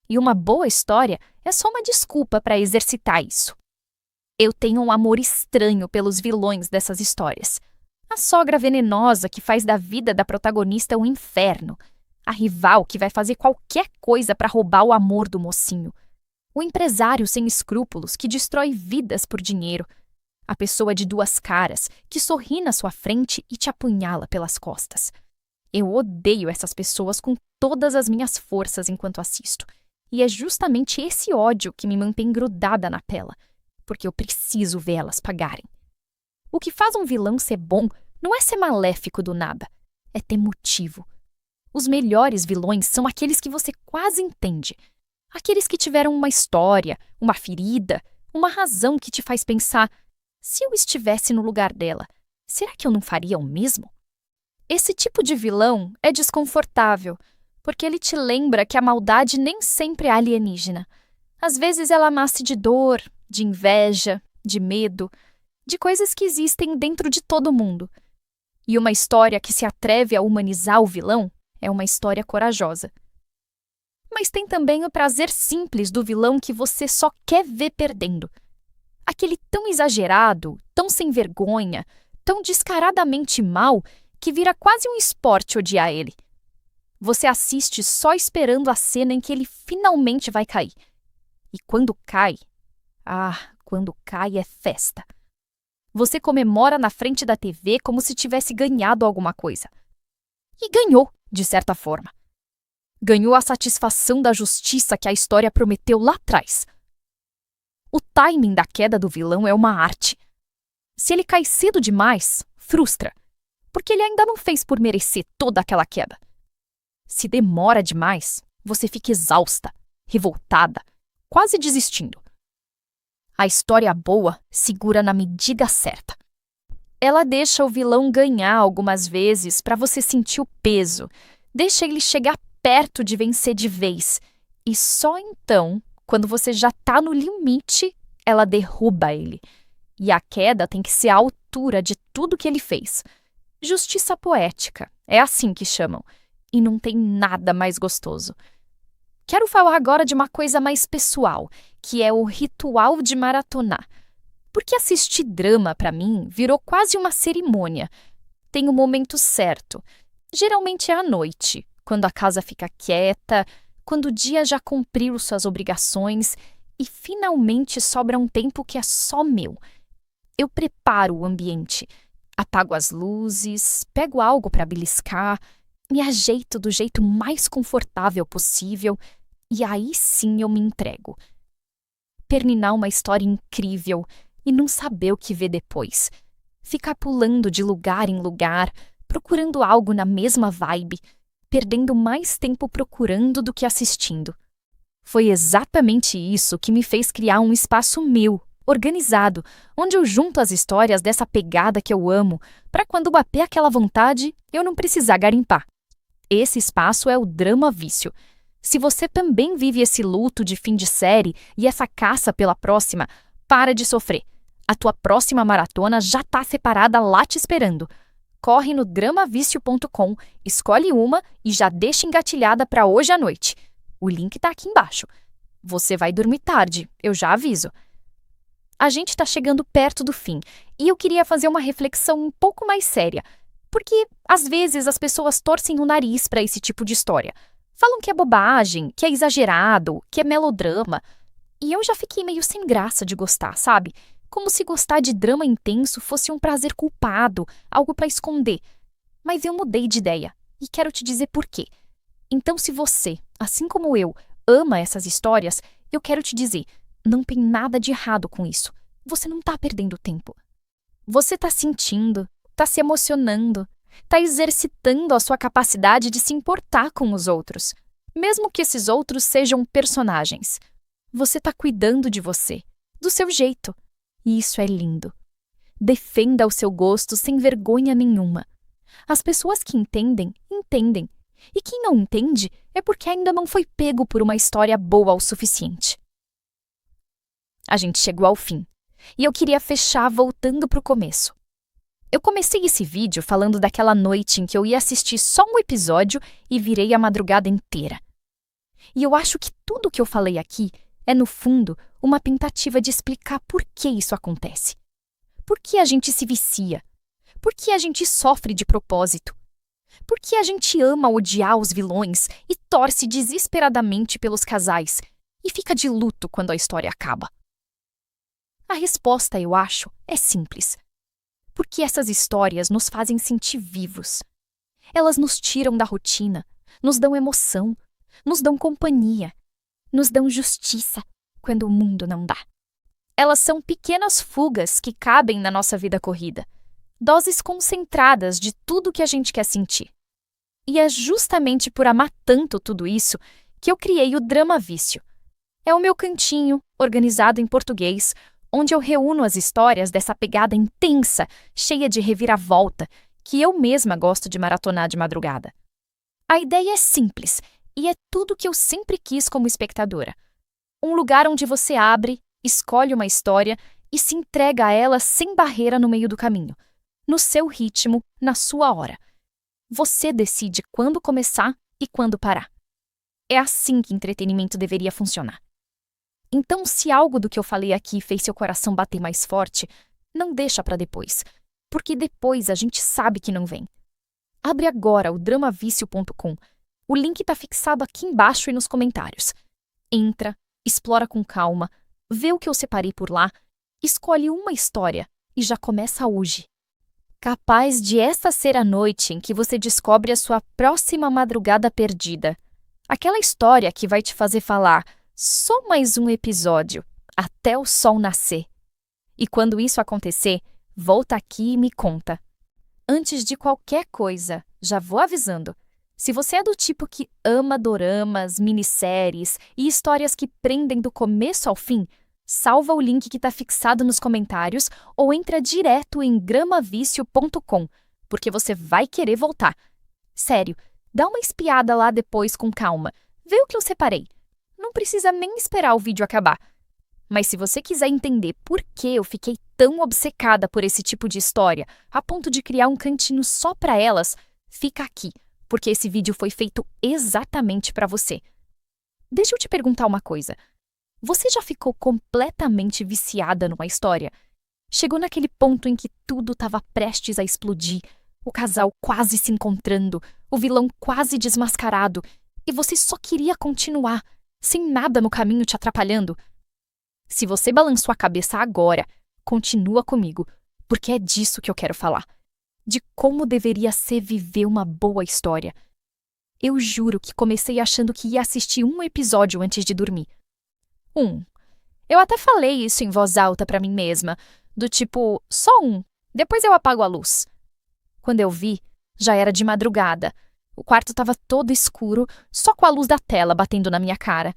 E uma boa história é só uma desculpa para exercitar isso. Eu tenho um amor estranho pelos vilões dessas histórias. A sogra venenosa que faz da vida da protagonista um inferno. A rival que vai fazer qualquer coisa para roubar o amor do mocinho. O empresário sem escrúpulos que destrói vidas por dinheiro. A pessoa de duas caras que sorri na sua frente e te apunhala pelas costas. Eu odeio essas pessoas com todas as minhas forças enquanto assisto. E é justamente esse ódio que me mantém grudada na tela, porque eu preciso vê-las pagarem. O que faz um vilão ser bom não é ser maléfico do nada, é ter motivo. Os melhores vilões são aqueles que você quase entende. Aqueles que tiveram uma história, uma ferida, uma razão que te faz pensar: se eu estivesse no lugar dela, será que eu não faria o mesmo? Esse tipo de vilão é desconfortável, porque ele te lembra que a maldade nem sempre é alienígena. Às vezes ela nasce de dor, de inveja, de medo, de coisas que existem dentro de todo mundo. E uma história que se atreve a humanizar o vilão é uma história corajosa. Mas tem também o prazer simples do vilão que você só quer ver perdendo. Aquele tão exagerado, tão sem vergonha, tão descaradamente mau, que vira quase um esporte odiar ele. Você assiste só esperando a cena em que ele finalmente vai cair. E quando cai, quando cai é festa. Você comemora na frente da TV como se tivesse ganhado alguma coisa. E ganhou, de certa forma. Ganhou a satisfação da justiça que a história prometeu lá atrás. O timing da queda do vilão é uma arte. Se ele cai cedo demais, frustra, porque ele ainda não fez por merecer toda aquela queda. Se demora demais, você fica exausta, revoltada, quase desistindo. A história boa segura na medida certa. Ela deixa o vilão ganhar algumas vezes para você sentir o peso, deixa ele chegar perto de vencer de vez. E só então, quando você já está no limite, ela derruba ele. E a queda tem que ser à altura de tudo que ele fez. Justiça poética, é assim que chamam. E não tem nada mais gostoso. Quero falar agora de uma coisa mais pessoal, que é o ritual de maratonar. Porque assistir drama, para mim, virou quase uma cerimônia. Tem o momento certo. Geralmente é à noite, quando a casa fica quieta, quando o dia já cumpriu suas obrigações e finalmente sobra um tempo que é só meu. Eu preparo o ambiente, apago as luzes, pego algo para beliscar, me ajeito do jeito mais confortável possível e aí sim eu me entrego. Terminar uma história incrível e não saber o que ver depois. Ficar pulando de lugar em lugar, procurando algo na mesma vibe, perdendo mais tempo procurando do que assistindo. Foi exatamente isso que me fez criar um espaço meu, organizado, onde eu junto as histórias dessa pegada que eu amo, para quando bater aquela vontade, eu não precisar garimpar. Esse espaço é o Drama Vício. Se você também vive esse luto de fim de série e essa caça pela próxima, para de sofrer. A tua próxima maratona já está separada lá te esperando. Corre no dramavicio.com, escolhe uma e já deixa engatilhada para hoje à noite. O link está aqui embaixo. Você vai dormir tarde, eu já aviso. A gente está chegando perto do fim e eu queria fazer uma reflexão um pouco mais séria, porque às vezes as pessoas torcem o nariz para esse tipo de história. Falam que é bobagem, que é exagerado, que é melodrama. E eu já fiquei meio sem graça de gostar, sabe? Como se gostar de drama intenso fosse um prazer culpado, algo para esconder. Mas eu mudei de ideia e quero te dizer por quê. Então, se você, assim como eu, ama essas histórias, eu quero te dizer, não tem nada de errado com isso. Você não está perdendo tempo. Você está sentindo, está se emocionando, está exercitando a sua capacidade de se importar com os outros, mesmo que esses outros sejam personagens. Você está cuidando de você, do seu jeito. E isso é lindo. Defenda o seu gosto sem vergonha nenhuma. As pessoas que entendem, entendem. E quem não entende é porque ainda não foi pego por uma história boa o suficiente. A gente chegou ao fim. E eu queria fechar voltando para o começo. Eu comecei esse vídeo falando daquela noite em que eu ia assistir só um episódio e virei a madrugada inteira. E eu acho que tudo que eu falei aqui é, no fundo, uma tentativa de explicar por que isso acontece. Por que a gente se vicia? Por que a gente sofre de propósito? Por que a gente ama odiar os vilões e torce desesperadamente pelos casais e fica de luto quando a história acaba? A resposta, eu acho, é simples. Porque essas histórias nos fazem sentir vivos. Elas nos tiram da rotina, nos dão emoção, nos dão companhia, nos dão justiça quando o mundo não dá. Elas são pequenas fugas que cabem na nossa vida corrida, doses concentradas de tudo que a gente quer sentir. E é justamente por amar tanto tudo isso que eu criei o Drama Vício. É o meu cantinho, organizado em português, onde eu reúno as histórias dessa pegada intensa, cheia de reviravolta, que eu mesma gosto de maratonar de madrugada. A ideia é simples e é tudo que eu sempre quis como espectadora. Um lugar onde você abre, escolhe uma história e se entrega a ela sem barreira no meio do caminho, no seu ritmo, na sua hora. Você decide quando começar e quando parar. É assim que entretenimento deveria funcionar. Então, se algo do que eu falei aqui fez seu coração bater mais forte, não deixa para depois, porque depois a gente sabe que não vem. Abre agora o dramavicio.com. O link está fixado aqui embaixo e nos comentários. Entra, explora com calma, vê o que eu separei por lá, escolhe uma história e já começa hoje. Capaz de essa ser a noite em que você descobre a sua próxima madrugada perdida. Aquela história que vai te fazer falar só mais um episódio, até o sol nascer. E quando isso acontecer, volta aqui e me conta. Antes de qualquer coisa, já vou avisando. Se você é do tipo que ama doramas, minisséries e histórias que prendem do começo ao fim, salva o link que está fixado nos comentários ou entra direto em gramavicio.com, porque você vai querer voltar. Sério, dá uma espiada lá depois com calma, vê o que eu separei. Não precisa nem esperar o vídeo acabar. Mas se você quiser entender por que eu fiquei tão obcecada por esse tipo de história, a ponto de criar um cantinho só para elas, fica aqui, porque esse vídeo foi feito exatamente para você. Deixa eu te perguntar uma coisa. Você já ficou completamente viciada numa história? Chegou naquele ponto em que tudo estava prestes a explodir, o casal quase se encontrando, o vilão quase desmascarado, e você só queria continuar, sem nada no caminho te atrapalhando? Se você balançou a cabeça agora, continua comigo, porque é disso que eu quero falar. De como deveria ser viver uma boa história. Eu juro que comecei achando que ia assistir um episódio antes de dormir. Eu até falei isso em voz alta pra mim mesma, do tipo, só um, depois eu apago a luz. Quando eu vi, já era de madrugada. O quarto estava todo escuro, só com a luz da tela batendo na minha cara.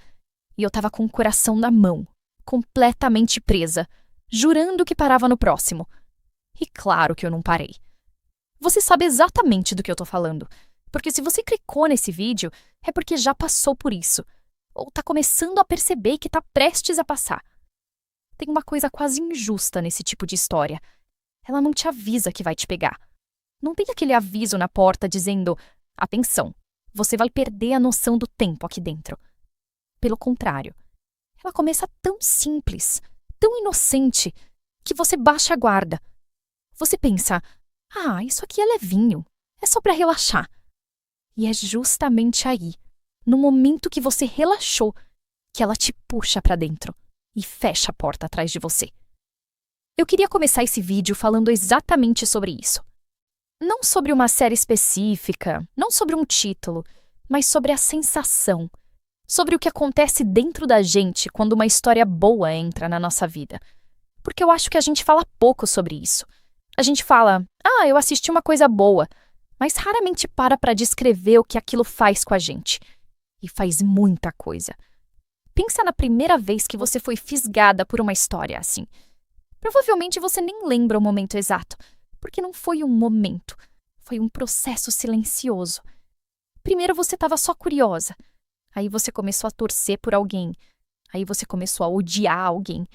E eu estava com o coração na mão, completamente presa, jurando que parava no próximo. E claro que eu não parei. Você sabe exatamente do que eu tô falando, porque se você clicou nesse vídeo, é porque já passou por isso, ou tá começando a perceber que tá prestes a passar. Tem uma coisa quase injusta nesse tipo de história. Ela não te avisa que vai te pegar. Não tem aquele aviso na porta dizendo, atenção, você vai perder a noção do tempo aqui dentro. Pelo contrário, ela começa tão simples, tão inocente, que você baixa a guarda. Você pensa, isso aqui é levinho, é só pra relaxar. E é justamente aí, no momento que você relaxou, que ela te puxa pra dentro e fecha a porta atrás de você. Eu queria começar esse vídeo falando exatamente sobre isso. Não sobre uma série específica, não sobre um título, mas sobre a sensação, sobre o que acontece dentro da gente quando uma história boa entra na nossa vida. Porque eu acho que a gente fala pouco sobre isso. A gente fala, eu assisti uma coisa boa, mas raramente para descrever o que aquilo faz com a gente. E faz muita coisa. Pensa na primeira vez que você foi fisgada por uma história assim. Provavelmente você nem lembra o momento exato, porque não foi um momento, foi um processo silencioso. Primeiro você estava só curiosa, aí você começou a torcer por alguém, aí você começou a odiar alguém,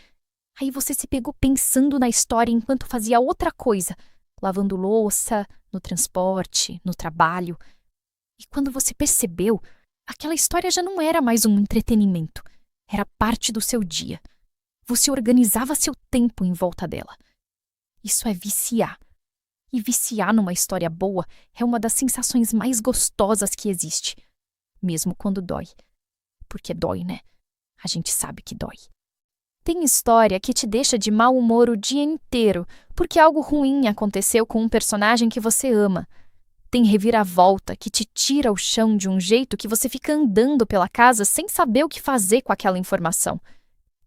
aí você se pegou pensando na história enquanto fazia outra coisa, lavando louça, no transporte, no trabalho. E quando você percebeu, aquela história já não era mais um entretenimento, era parte do seu dia. Você organizava seu tempo em volta dela. Isso é viciar. E viciar numa história boa é uma das sensações mais gostosas que existe. Mesmo quando dói. Porque dói, né? A gente sabe que dói. Tem história que te deixa de mau humor o dia inteiro, porque algo ruim aconteceu com um personagem que você ama. Tem reviravolta que te tira o chão de um jeito que você fica andando pela casa sem saber o que fazer com aquela informação.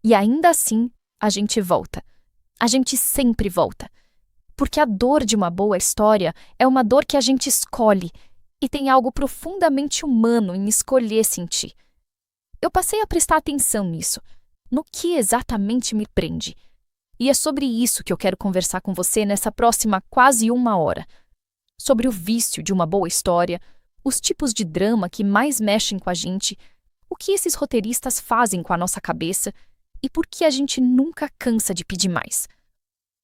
E ainda assim, a gente volta. A gente sempre volta. Porque a dor de uma boa história é uma dor que a gente escolhe, e tem algo profundamente humano em escolher sentir. Eu passei a prestar atenção nisso, no que exatamente me prende. E é sobre isso que eu quero conversar com você nessa próxima quase 1 hora. Sobre o vício de uma boa história, os tipos de drama que mais mexem com a gente, o que esses roteiristas fazem com a nossa cabeça e por que a gente nunca cansa de pedir mais.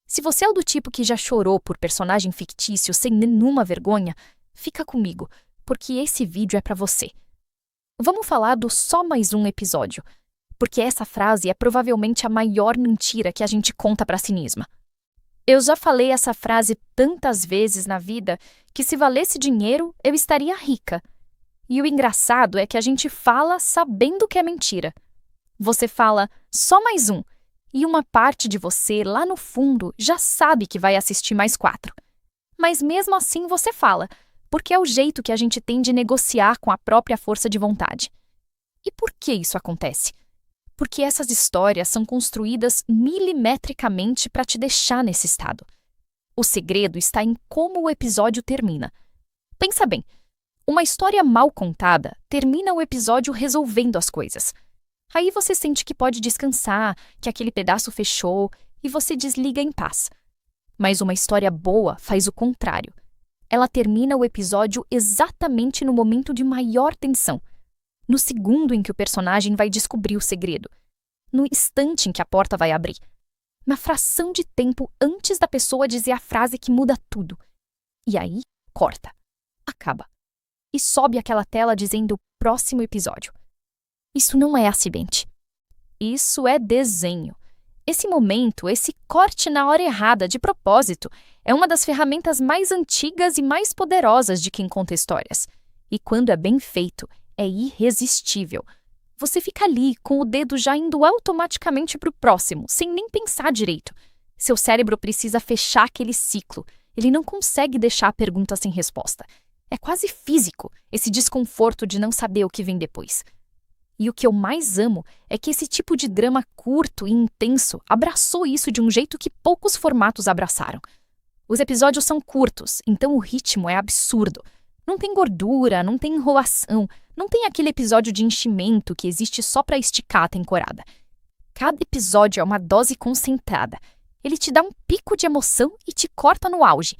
Se você é do tipo que já chorou por personagem fictício sem nenhuma vergonha, fica comigo, porque esse vídeo é pra você. Vamos falar do só mais um episódio, porque essa frase é provavelmente a maior mentira que a gente conta pra si mesma. Eu já falei essa frase tantas vezes na vida que se valesse dinheiro, eu estaria rica. E o engraçado é que a gente fala sabendo que é mentira. Você fala só mais um, e uma parte de você, lá no fundo, já sabe que vai assistir mais 4. Mas mesmo assim você fala, porque é o jeito que a gente tem de negociar com a própria força de vontade. E por que isso acontece? Porque essas histórias são construídas milimetricamente para te deixar nesse estado. O segredo está em como o episódio termina. Pensa bem, Uma história mal contada termina o episódio resolvendo as coisas. Aí você sente que pode descansar, que aquele pedaço fechou e você desliga em paz. Mas uma história boa faz o contrário. Ela termina o episódio exatamente no momento de maior tensão, no segundo em que o personagem vai descobrir o segredo, no instante em que a porta vai abrir, na fração de tempo antes da pessoa dizer a frase que muda tudo. E aí, corta, acaba. E sobe aquela tela dizendo próximo episódio. Isso não é acidente. Isso é desenho. Esse momento, esse corte na hora errada, de propósito, é uma das ferramentas mais antigas e mais poderosas de quem conta histórias. E quando é bem feito, é irresistível. Você fica ali, com o dedo já indo automaticamente para o próximo, sem nem pensar direito. Seu cérebro precisa fechar aquele ciclo. Ele não consegue deixar a pergunta sem resposta. É quase físico, esse desconforto de não saber o que vem depois. E o que eu mais amo é que esse tipo de drama curto e intenso abraçou isso de um jeito que poucos formatos abraçaram. Os episódios são curtos, então o ritmo é absurdo. Não tem gordura, não tem enrolação, não tem aquele episódio de enchimento que existe só para esticar a temporada. Cada episódio é uma dose concentrada. Ele te dá um pico de emoção e te corta no auge.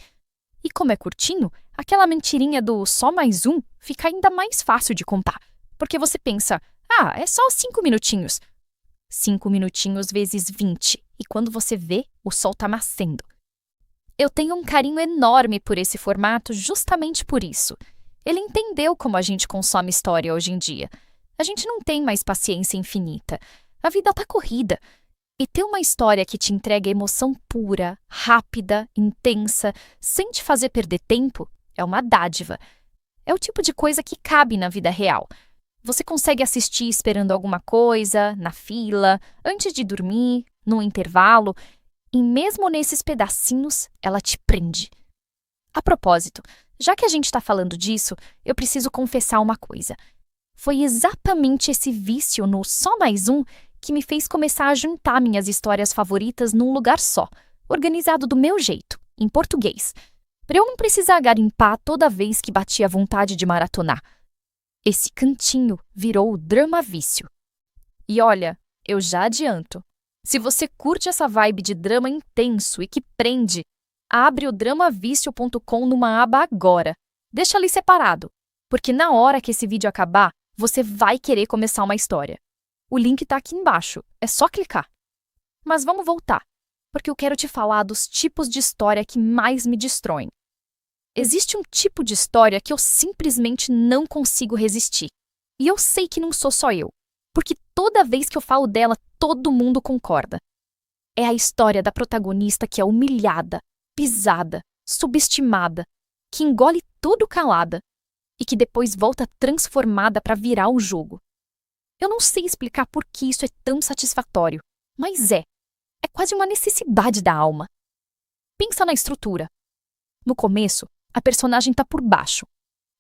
E como é curtinho, aquela mentirinha do só mais um fica ainda mais fácil de contar. Porque você pensa, é só 5 minutinhos. 5 minutinhos vezes 20, e quando você vê, o sol tá nascendo. Eu tenho um carinho enorme por esse formato justamente por isso. Ele entendeu como a gente consome história hoje em dia. A gente não tem mais paciência infinita. A vida tá corrida. E ter uma história que te entrega emoção pura, rápida, intensa, sem te fazer perder tempo, é uma dádiva. É o tipo de coisa que cabe na vida real. Você consegue assistir esperando alguma coisa, na fila, antes de dormir, no intervalo, e mesmo nesses pedacinhos, ela te prende. A propósito, já que a gente está falando disso, eu preciso confessar uma coisa. Foi exatamente esse vício no só mais um que me fez começar a juntar minhas histórias favoritas num lugar só, organizado do meu jeito, em português, para eu não precisar garimpar toda vez que batia a vontade de maratonar. Esse cantinho virou o Drama Vício. E olha, eu já adianto. Se você curte essa vibe de drama intenso e que prende, abre o dramavício.com numa aba agora. Deixa ali separado, porque na hora que esse vídeo acabar, você vai querer começar uma história. O link tá aqui embaixo, é só clicar. Mas vamos voltar, porque eu quero te falar dos tipos de história que mais me destroem. Existe um tipo de história que eu simplesmente não consigo resistir. E eu sei que não sou só eu, porque toda vez que eu falo dela, todo mundo concorda. É a história da protagonista que é humilhada, pisada, subestimada, que engole tudo calada e que depois volta transformada para virar o jogo. Eu não sei explicar por que isso é tão satisfatório, mas é quase uma necessidade da alma. Pensa na estrutura. No começo, a personagem está por baixo.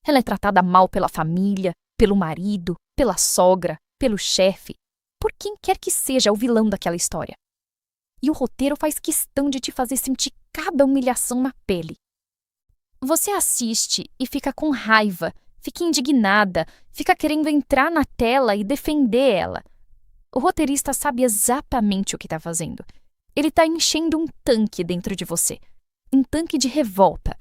Ela é tratada mal pela família, pelo marido, pela sogra, pelo chefe, por quem quer que seja o vilão daquela história. E o roteiro faz questão de te fazer sentir cada humilhação na pele. Você assiste e fica com raiva, fica indignada, fica querendo entrar na tela e defender ela. O roteirista sabe exatamente o que está fazendo. Ele está enchendo um tanque dentro de você. Um tanque de revolta.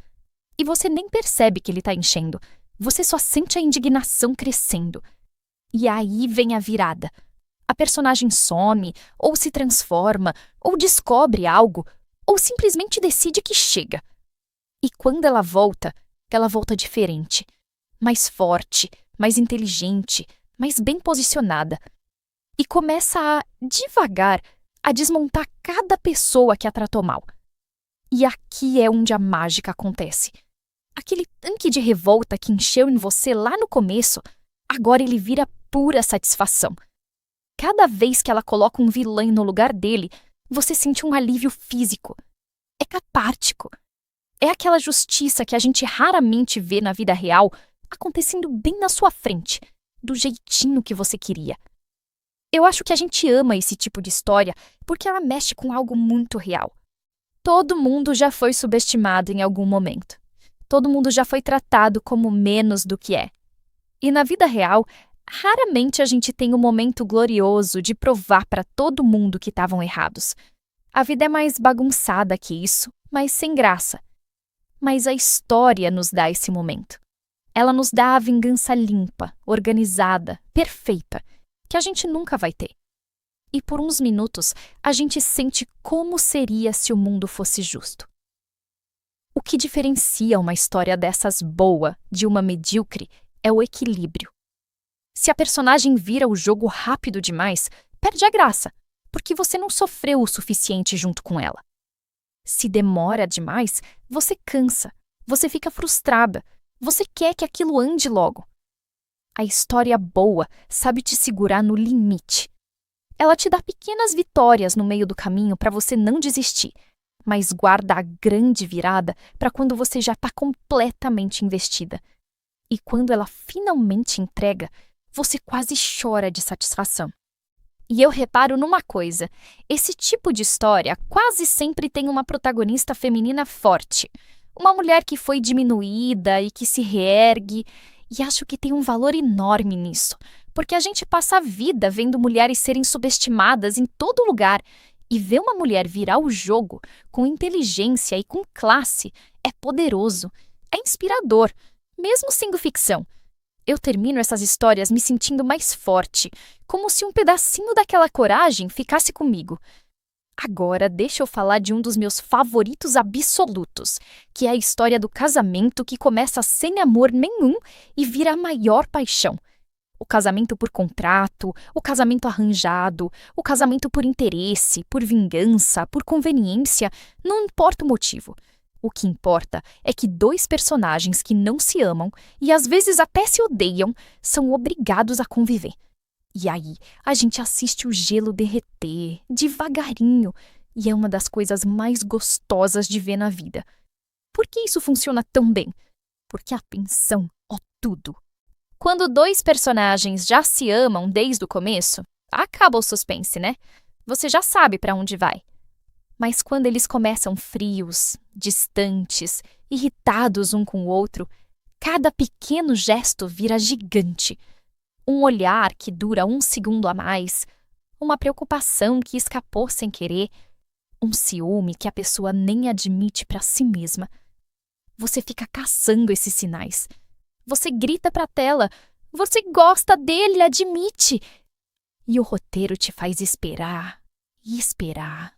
E você nem percebe que ele está enchendo. Você só sente a indignação crescendo. E aí vem a virada. A personagem some, ou se transforma, ou descobre algo, ou simplesmente decide que chega. E quando ela volta diferente. Mais forte, mais inteligente, mais bem posicionada. E começa a, devagar, a desmontar cada pessoa que a tratou mal. E aqui é onde a mágica acontece. Aquele tanque de revolta que encheu em você lá no começo, agora ele vira pura satisfação. Cada vez que ela coloca um vilão no lugar dele, você sente um alívio físico. É catártico. É aquela justiça que a gente raramente vê na vida real acontecendo bem na sua frente, do jeitinho que você queria. Eu acho que a gente ama esse tipo de história porque ela mexe com algo muito real. Todo mundo já foi subestimado em algum momento. Todo mundo já foi tratado como menos do que é. E na vida real, raramente a gente tem o momento glorioso de provar para todo mundo que estavam errados. A vida é mais bagunçada que isso, mas sem graça. Mas a história nos dá esse momento. Ela nos dá a vingança limpa, organizada, perfeita, que a gente nunca vai ter. E por uns minutos, a gente sente como seria se o mundo fosse justo. O que diferencia uma história dessas boa de uma medíocre é o equilíbrio. Se a personagem vira o jogo rápido demais, perde a graça, porque você não sofreu o suficiente junto com ela. Se demora demais, você cansa, você fica frustrada, você quer que aquilo ande logo. A história boa sabe te segurar no limite. Ela te dá pequenas vitórias no meio do caminho para você não desistir, mas guarda a grande virada para quando você já está completamente investida. E quando ela finalmente entrega, você quase chora de satisfação. E eu reparo numa coisa: esse tipo de história quase sempre tem uma protagonista feminina forte. Uma mulher que foi diminuída e que se reergue. E acho que tem um valor enorme nisso, porque a gente passa a vida vendo mulheres serem subestimadas em todo lugar. E ver uma mulher virar o jogo com inteligência e com classe é poderoso, é inspirador, mesmo sendo ficção. Eu termino essas histórias me sentindo mais forte, como se um pedacinho daquela coragem ficasse comigo. Agora, deixa eu falar de um dos meus favoritos absolutos, que é a história do casamento que começa sem amor nenhum e vira a maior paixão. O casamento por contrato, o casamento arranjado, o casamento por interesse, por vingança, por conveniência, não importa o motivo. O que importa é que dois personagens que não se amam e às vezes até se odeiam são obrigados a conviver. E aí, a gente assiste o gelo derreter, devagarinho, e é uma das coisas mais gostosas de ver na vida. Por que isso funciona tão bem? Porque a tensão é tudo. Quando dois personagens já se amam desde o começo, acaba o suspense, né? Você já sabe para onde vai. Mas quando eles começam frios, distantes, irritados um com o outro, cada pequeno gesto vira gigante. Um olhar que dura 1 segundo a mais, uma preocupação que escapou sem querer, um ciúme que a pessoa nem admite para si mesma. Você fica caçando esses sinais. Você grita para a tela, você gosta dele, admite. E o roteiro te faz esperar, e esperar,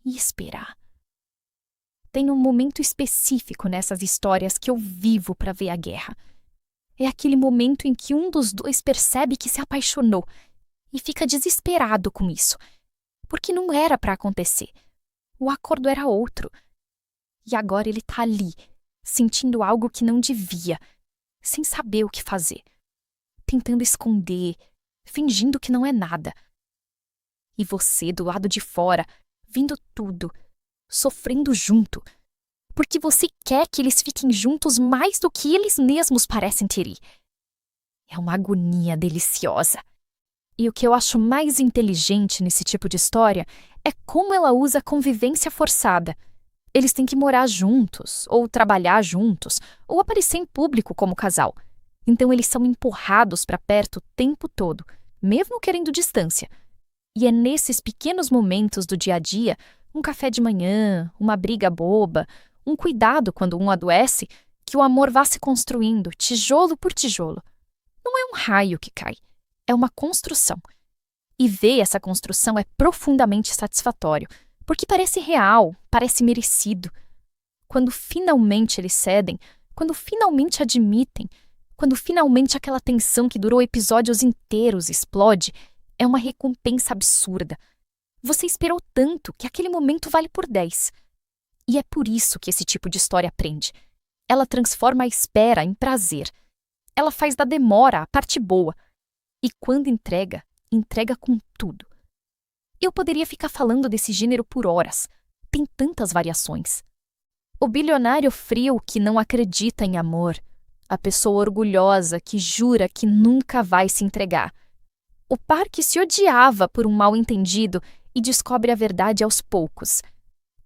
e esperar. Tem um momento específico nessas histórias que eu vivo para ver a guerra. É aquele momento em que um dos dois percebe que se apaixonou e fica desesperado com isso, porque não era para acontecer. O acordo era outro. E agora ele tá ali, sentindo algo que não devia, sem saber o que fazer, tentando esconder, fingindo que não é nada. E você, do lado de fora, vendo tudo, sofrendo junto, porque você quer que eles fiquem juntos mais do que eles mesmos parecem querer. É uma agonia deliciosa. E o que eu acho mais inteligente nesse tipo de história é como ela usa a convivência forçada. Eles têm que morar juntos, ou trabalhar juntos, ou aparecer em público como casal. Então eles são empurrados para perto o tempo todo, mesmo querendo distância. E é nesses pequenos momentos do dia a dia, um café de manhã, uma briga boba, um cuidado quando um adoece, que o amor vá se construindo, tijolo por tijolo. Não é um raio que cai, é uma construção. E ver essa construção é profundamente satisfatório, porque parece real, parece merecido. Quando finalmente eles cedem, quando finalmente admitem, quando finalmente aquela tensão que durou episódios inteiros explode, é uma recompensa absurda. Você esperou tanto que aquele momento vale por 10. E é por isso que esse tipo de história prende. Ela transforma a espera em prazer. Ela faz da demora a parte boa. E quando entrega, entrega com tudo. Eu poderia ficar falando desse gênero por horas. Tem tantas variações. O bilionário frio que não acredita em amor. A pessoa orgulhosa que jura que nunca vai se entregar. O par que se odiava por um mal-entendido e descobre a verdade aos poucos.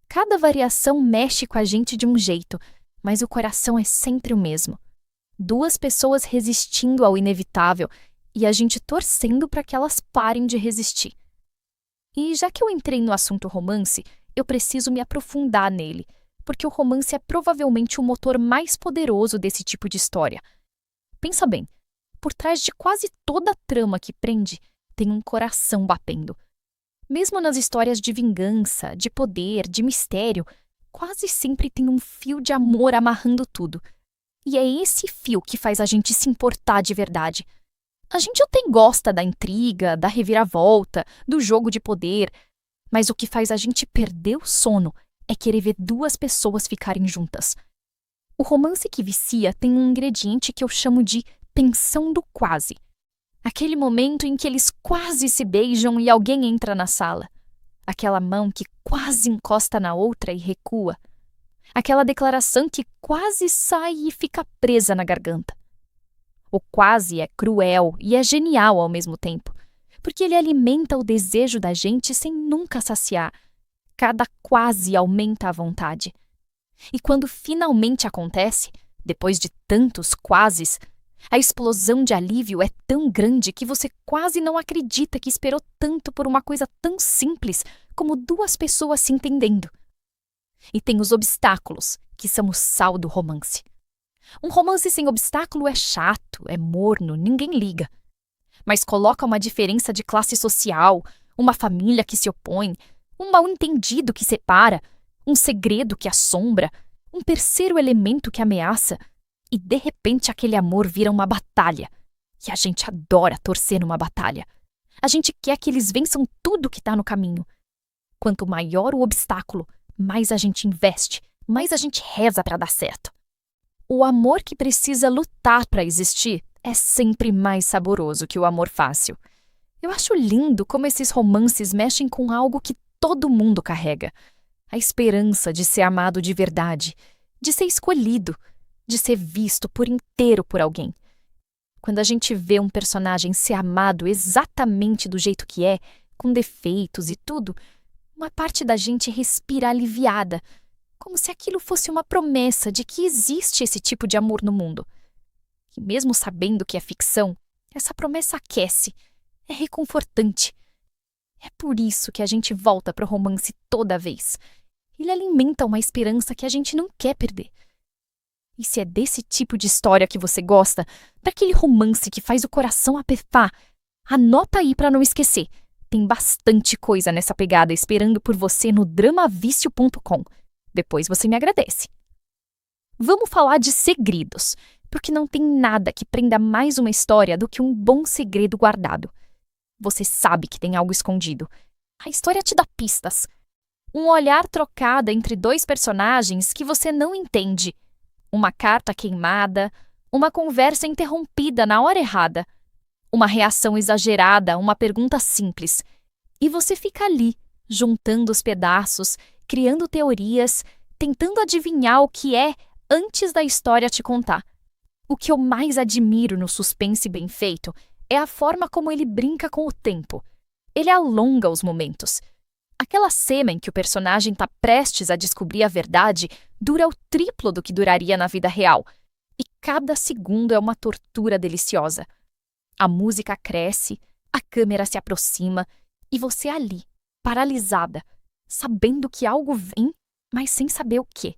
Cada variação mexe com a gente de um jeito, mas o coração é sempre o mesmo. Duas pessoas resistindo ao inevitável e a gente torcendo para que elas parem de resistir. E já que eu entrei no assunto romance, eu preciso me aprofundar nele, porque o romance é provavelmente o motor mais poderoso desse tipo de história. Pensa bem, por trás de quase toda a trama que prende, tem um coração batendo. Mesmo nas histórias de vingança, de poder, de mistério, quase sempre tem um fio de amor amarrando tudo. E é esse fio que faz a gente se importar de verdade. A gente até gosta da intriga, da reviravolta, do jogo de poder, mas o que faz a gente perder o sono é querer ver duas pessoas ficarem juntas. O romance que vicia tem um ingrediente que eu chamo de tensão do quase. Aquele momento em que eles quase se beijam e alguém entra na sala. Aquela mão que quase encosta na outra e recua. Aquela declaração que quase sai e fica presa na garganta. O quase é cruel e é genial ao mesmo tempo, porque ele alimenta o desejo da gente sem nunca saciar. Cada quase aumenta a vontade. E quando finalmente acontece, depois de tantos quases, a explosão de alívio é tão grande que você quase não acredita que esperou tanto por uma coisa tão simples como duas pessoas se entendendo. E tem os obstáculos, que são o sal do romance. Um romance sem obstáculo é chato, é morno, ninguém liga. Mas coloca uma diferença de classe social, uma família que se opõe, um mal-entendido que separa, um segredo que assombra, um terceiro elemento que ameaça, e de repente aquele amor vira uma batalha. E a gente adora torcer numa batalha. A gente quer que eles vençam tudo que está no caminho. Quanto maior o obstáculo, mais a gente investe, mais a gente reza para dar certo. O amor que precisa lutar para existir é sempre mais saboroso que o amor fácil. Eu acho lindo como esses romances mexem com algo que todo mundo carrega. A esperança de ser amado de verdade, de ser escolhido, de ser visto por inteiro por alguém. Quando a gente vê um personagem ser amado exatamente do jeito que é, com defeitos e tudo, uma parte da gente respira aliviada, como se aquilo fosse uma promessa de que existe esse tipo de amor no mundo. E mesmo sabendo que é ficção, essa promessa aquece, é reconfortante. É por isso que a gente volta para o romance toda vez. Ele alimenta uma esperança que a gente não quer perder. E se é desse tipo de história que você gosta, daquele romance que faz o coração apertar, anota aí para não esquecer. Tem bastante coisa nessa pegada esperando por você no dramavicio.com. Depois você me agradece. Vamos falar de segredos, porque não tem nada que prenda mais uma história do que um bom segredo guardado. Você sabe que tem algo escondido. A história te dá pistas. Um olhar trocado entre dois personagens que você não entende. Uma carta queimada, uma conversa interrompida na hora errada, uma reação exagerada a uma pergunta simples. E você fica ali, juntando os pedaços, criando teorias, tentando adivinhar o que é antes da história te contar. O que eu mais admiro no suspense bem feito é a forma como ele brinca com o tempo. Ele alonga os momentos. Aquela cena em que o personagem está prestes a descobrir a verdade dura o triplo do que duraria na vida real. E cada segundo é uma tortura deliciosa. A música cresce, a câmera se aproxima e você ali, paralisada, sabendo que algo vem, mas sem saber o quê.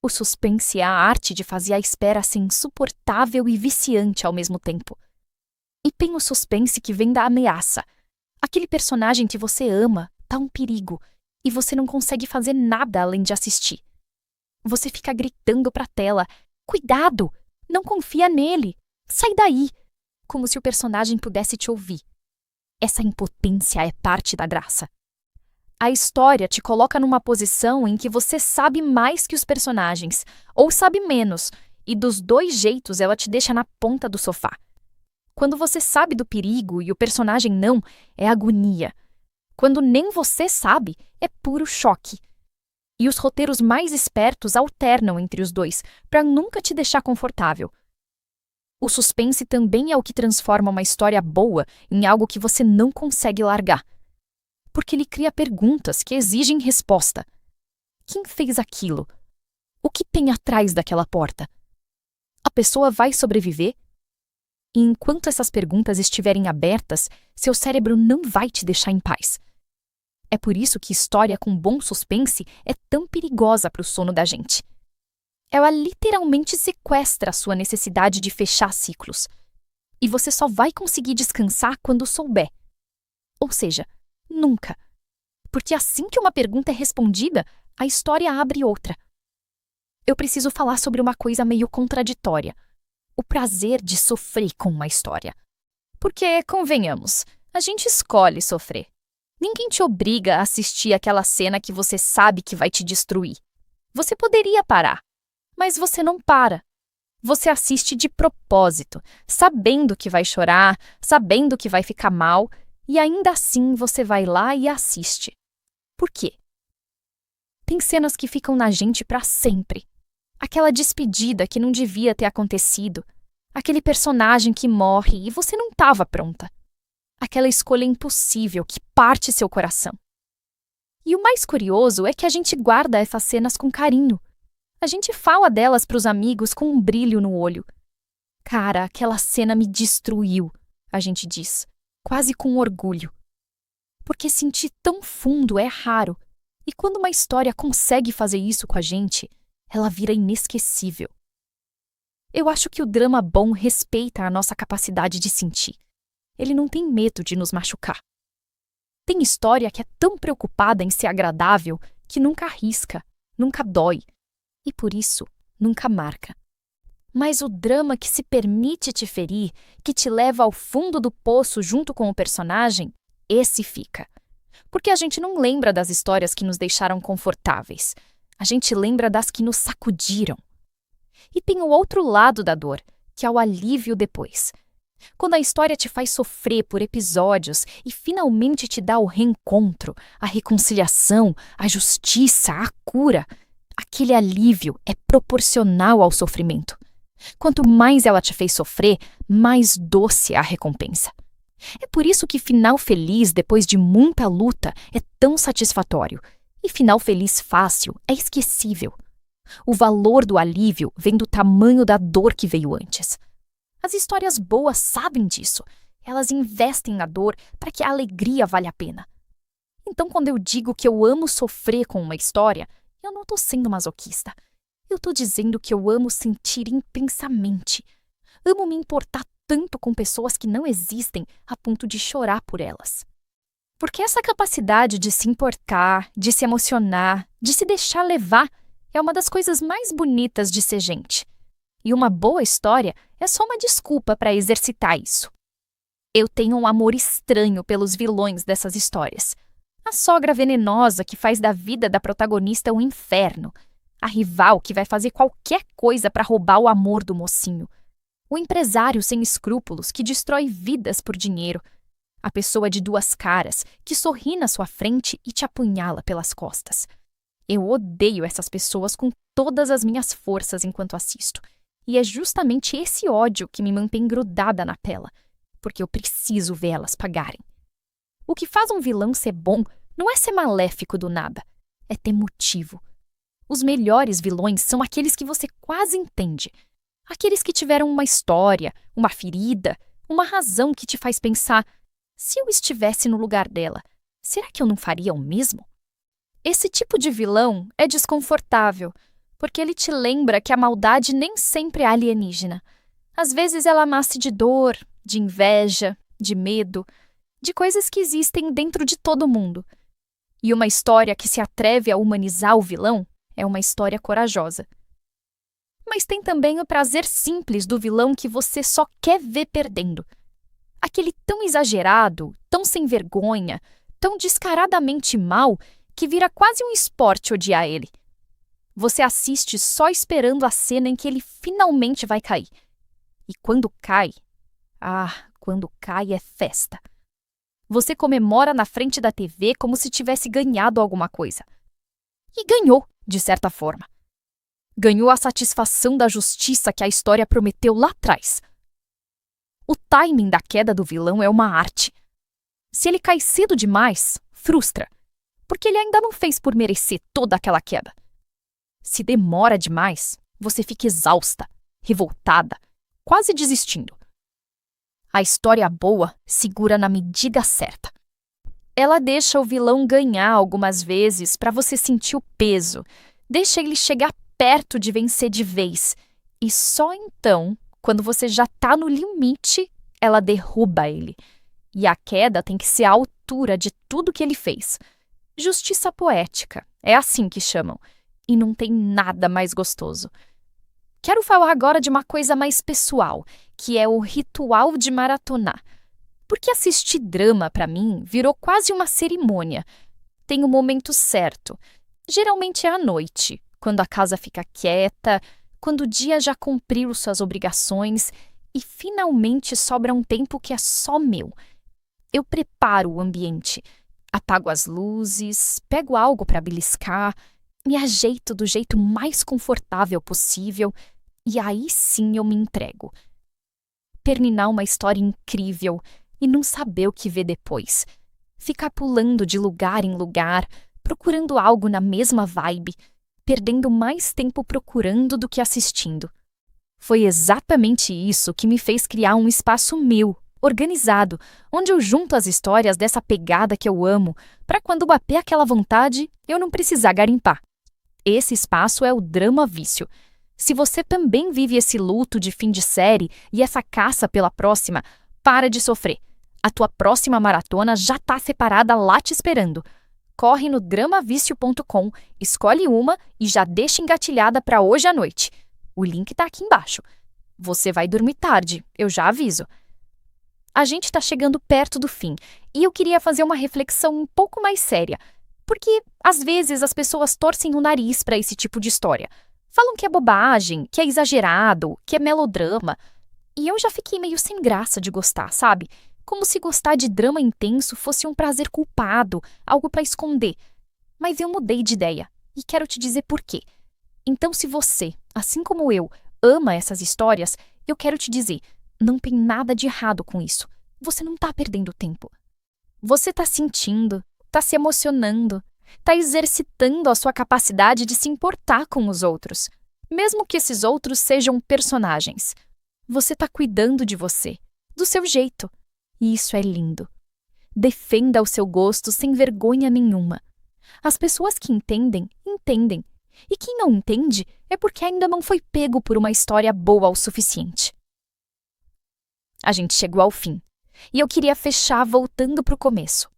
O suspense é a arte de fazer a espera ser insuportável e viciante ao mesmo tempo. E tem o suspense que vem da ameaça. Aquele personagem que você ama tá um perigo e você não consegue fazer nada além de assistir. Você fica gritando pra tela: "Cuidado! Não confia nele! Sai daí!" Como se o personagem pudesse te ouvir. Essa impotência é parte da graça. A história te coloca numa posição em que você sabe mais que os personagens, ou sabe menos, e dos dois jeitos ela te deixa na ponta do sofá. Quando você sabe do perigo e o personagem não, é agonia. Quando nem você sabe, é puro choque. E os roteiros mais espertos alternam entre os dois, para nunca te deixar confortável. O suspense também é o que transforma uma história boa em algo que você não consegue largar. Porque ele cria perguntas que exigem resposta. Quem fez aquilo? O que tem atrás daquela porta? A pessoa vai sobreviver? E enquanto essas perguntas estiverem abertas, seu cérebro não vai te deixar em paz. É por isso que história com bom suspense é tão perigosa para o sono da gente. Ela literalmente sequestra a sua necessidade de fechar ciclos. E você só vai conseguir descansar quando souber. Ou seja, nunca. Porque assim que uma pergunta é respondida, a história abre outra. Eu preciso falar sobre uma coisa meio contraditória. O prazer de sofrer com uma história. Porque, convenhamos, a gente escolhe sofrer. Ninguém te obriga a assistir aquela cena que você sabe que vai te destruir. Você poderia parar, mas você não para. Você assiste de propósito, sabendo que vai chorar, sabendo que vai ficar mal, e ainda assim você vai lá e assiste. Por quê? Tem cenas que ficam na gente para sempre. Aquela despedida que não devia ter acontecido. Aquele personagem que morre e você não estava pronta. Aquela escolha impossível que parte seu coração. E o mais curioso é que a gente guarda essas cenas com carinho. A gente fala delas para os amigos com um brilho no olho. Cara, aquela cena me destruiu, a gente diz, quase com orgulho. Porque sentir tão fundo é raro. E quando uma história consegue fazer isso com a gente, ela vira inesquecível. Eu acho que o drama bom respeita a nossa capacidade de sentir. Ele não tem medo de nos machucar. Tem história que é tão preocupada em ser agradável que nunca arrisca, nunca dói. E por isso, nunca marca. Mas o drama que se permite te ferir, que te leva ao fundo do poço junto com o personagem, esse fica. Porque a gente não lembra das histórias que nos deixaram confortáveis. A gente lembra das que nos sacudiram. E tem o outro lado da dor, que é o alívio depois. Quando a história te faz sofrer por episódios e finalmente te dá o reencontro, a reconciliação, a justiça, a cura, aquele alívio é proporcional ao sofrimento. Quanto mais ela te fez sofrer, mais doce é a recompensa. É por isso que final feliz depois de muita luta é tão satisfatório. E final feliz fácil é esquecível. O valor do alívio vem do tamanho da dor que veio antes. As histórias boas sabem disso. Elas investem na dor para que a alegria valha a pena. Então, quando eu digo que eu amo sofrer com uma história, eu não estou sendo masoquista. Eu estou dizendo que eu amo sentir intensamente. Amo me importar tanto com pessoas que não existem a ponto de chorar por elas. Porque essa capacidade de se importar, de se emocionar, de se deixar levar, é uma das coisas mais bonitas de ser gente. E uma boa história é só uma desculpa para exercitar isso. Eu tenho um amor estranho pelos vilões dessas histórias. A sogra venenosa que faz da vida da protagonista um inferno. A rival que vai fazer qualquer coisa para roubar o amor do mocinho. O empresário sem escrúpulos que destrói vidas por dinheiro. A pessoa de duas caras que sorri na sua frente e te apunhala pelas costas. Eu odeio essas pessoas com todas as minhas forças enquanto assisto. E é justamente esse ódio que me mantém grudada na tela, porque eu preciso vê-las pagarem. O que faz um vilão ser bom não é ser maléfico do nada, é ter motivo. Os melhores vilões são aqueles que você quase entende. Aqueles que tiveram uma história, uma ferida, uma razão que te faz pensar: se eu estivesse no lugar dela, será que eu não faria o mesmo? Esse tipo de vilão é desconfortável, porque ele te lembra que a maldade nem sempre é alienígena. Às vezes ela nasce de dor, de inveja, de medo, de coisas que existem dentro de todo mundo. E uma história que se atreve a humanizar o vilão é uma história corajosa. Mas tem também o prazer simples do vilão que você só quer ver perdendo. Aquele tão exagerado, tão sem vergonha, tão descaradamente mau, que vira quase um esporte odiar ele. Você assiste só esperando a cena em que ele finalmente vai cair. E quando cai, quando cai é festa. Você comemora na frente da TV como se tivesse ganhado alguma coisa. E ganhou, de certa forma. Ganhou a satisfação da justiça que a história prometeu lá atrás. O timing da queda do vilão é uma arte. Se ele cai cedo demais, frustra, porque ele ainda não fez por merecer toda aquela queda. Se demora demais, você fica exausta, revoltada, quase desistindo. A história boa segura na medida certa. Ela deixa o vilão ganhar algumas vezes para você sentir o peso, deixa ele chegar perto de vencer de vez. E só então, quando você já está no limite, ela derruba ele. E a queda tem que ser à altura de tudo que ele fez. Justiça poética, é assim que chamam. E não tem nada mais gostoso. Quero falar agora de uma coisa mais pessoal, que é o ritual de maratonar. Porque assistir drama, para mim, virou quase uma cerimônia. Tem o momento certo. Geralmente é à noite, quando a casa fica quieta, quando o dia já cumpriu suas obrigações e finalmente sobra um tempo que é só meu. Eu preparo o ambiente, apago as luzes, pego algo para beliscar, me ajeito do jeito mais confortável possível e aí sim eu me entrego. Terminar uma história incrível e não saber o que ver depois. Ficar pulando de lugar em lugar, procurando algo na mesma vibe, perdendo mais tempo procurando do que assistindo. Foi exatamente isso que me fez criar um espaço meu, organizado, onde eu junto as histórias dessa pegada que eu amo, para quando bater aquela vontade, eu não precisar garimpar. Esse espaço é o Drama Vício. Se você também vive esse luto de fim de série e essa caça pela próxima, para de sofrer. A tua próxima maratona já está separada lá te esperando. Corre no dramavicio.com, escolhe uma e já deixa engatilhada para hoje à noite. O link está aqui embaixo. Você vai dormir tarde, eu já aviso. A gente está chegando perto do fim e eu queria fazer uma reflexão um pouco mais séria, porque às vezes as pessoas torcem o nariz para esse tipo de história. Falam que é bobagem, que é exagerado, que é melodrama. E eu já fiquei meio sem graça de gostar, sabe? Como se gostar de drama intenso fosse um prazer culpado, algo para esconder. Mas eu mudei de ideia e quero te dizer por quê. Então, se você, assim como eu, ama essas histórias, eu quero te dizer, não tem nada de errado com isso. Você não está perdendo tempo. Você está sentindo, está se emocionando, está exercitando a sua capacidade de se importar com os outros, mesmo que esses outros sejam personagens. Você está cuidando de você, do seu jeito. E isso é lindo. Defenda o seu gosto sem vergonha nenhuma. As pessoas que entendem, entendem. E quem não entende é porque ainda não foi pego por uma história boa o suficiente. A gente chegou ao fim. E eu queria fechar voltando para o começo.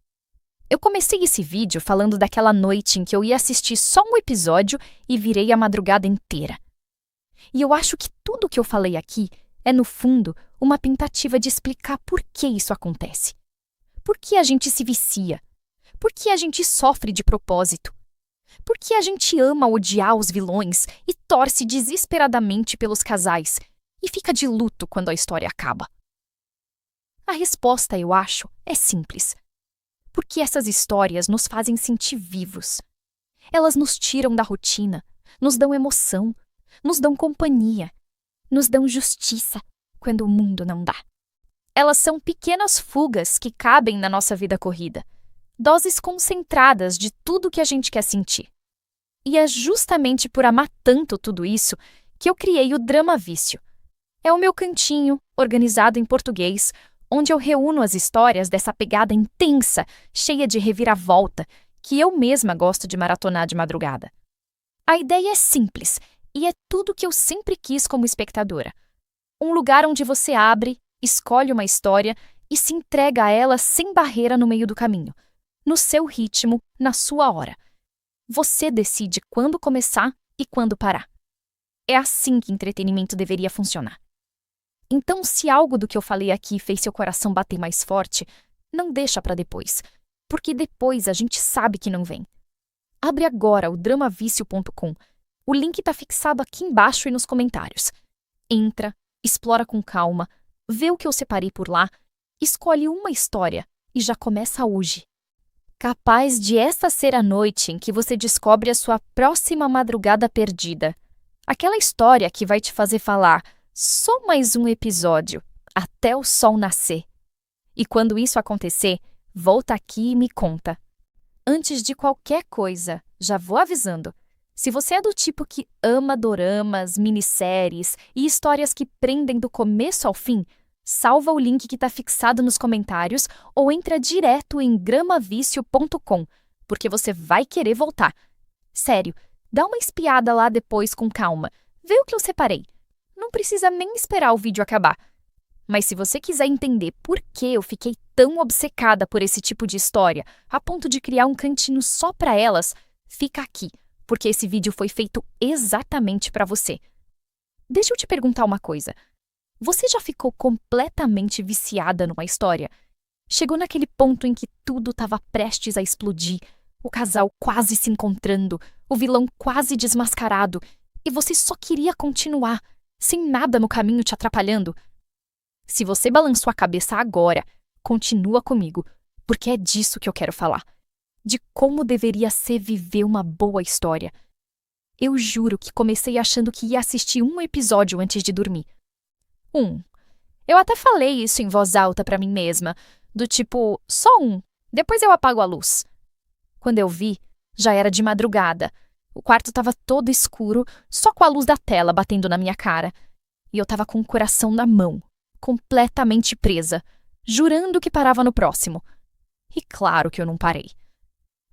Eu comecei esse vídeo falando daquela noite em que eu ia assistir só um episódio e virei a madrugada inteira. E eu acho que tudo que eu falei aqui é, no fundo, uma tentativa de explicar por que isso acontece. Por que a gente se vicia? Por que a gente sofre de propósito? Por que a gente ama odiar os vilões e torce desesperadamente pelos casais e fica de luto quando a história acaba? A resposta, eu acho, é simples. Porque essas histórias nos fazem sentir vivos. Elas nos tiram da rotina, nos dão emoção, nos dão companhia, nos dão justiça quando o mundo não dá. Elas são pequenas fugas que cabem na nossa vida corrida, doses concentradas de tudo que a gente quer sentir. E é justamente por amar tanto tudo isso que eu criei o Drama Vício. É o meu cantinho, organizado em português, onde eu reúno as histórias dessa pegada intensa, cheia de reviravolta, que eu mesma gosto de maratonar de madrugada. A ideia é simples e é tudo que eu sempre quis como espectadora. Um lugar onde você abre, escolhe uma história e se entrega a ela sem barreira no meio do caminho, no seu ritmo, na sua hora. Você decide quando começar e quando parar. É assim que entretenimento deveria funcionar. Então, se algo do que eu falei aqui fez seu coração bater mais forte, não deixa para depois, porque depois a gente sabe que não vem. Abre agora o dramavicio.com. O link está fixado aqui embaixo e nos comentários. Entra, explora com calma, vê o que eu separei por lá, escolhe uma história e já começa hoje. Capaz de esta ser a noite em que você descobre a sua próxima madrugada perdida. Aquela história que vai te fazer falar só mais um episódio, até o sol nascer. E quando isso acontecer, volta aqui e me conta. Antes de qualquer coisa, já vou avisando, Se você é do tipo que ama doramas, minisséries e histórias que prendem do começo ao fim, salva o link que está fixado nos comentários ou entra direto em gramavicio.com, porque você vai querer voltar. Sério, dá uma espiada lá depois com calma. Vê o que eu separei. Não precisa nem esperar o vídeo acabar. Mas se você quiser entender por que eu fiquei tão obcecada por esse tipo de história, a ponto de criar um cantinho só para elas, fica aqui, porque esse vídeo foi feito exatamente para você. Deixa eu te perguntar uma coisa. Você já ficou completamente viciada numa história? Chegou naquele ponto em que tudo estava prestes a explodir, o casal quase se encontrando, o vilão quase desmascarado, e você só queria continuar, sem nada no caminho te atrapalhando? Se você balançou a cabeça agora, continua comigo, porque é disso que eu quero falar. De como deveria ser viver uma boa história. Eu juro que comecei achando que ia assistir um episódio antes de dormir. Eu até falei isso em voz alta pra mim mesma, do tipo, só depois eu apago a luz. Quando eu vi, já era de madrugada. O quarto estava todo escuro, só com a luz da tela batendo na minha cara. E eu estava com o coração na mão, completamente presa, jurando que parava no próximo. E claro que eu não parei.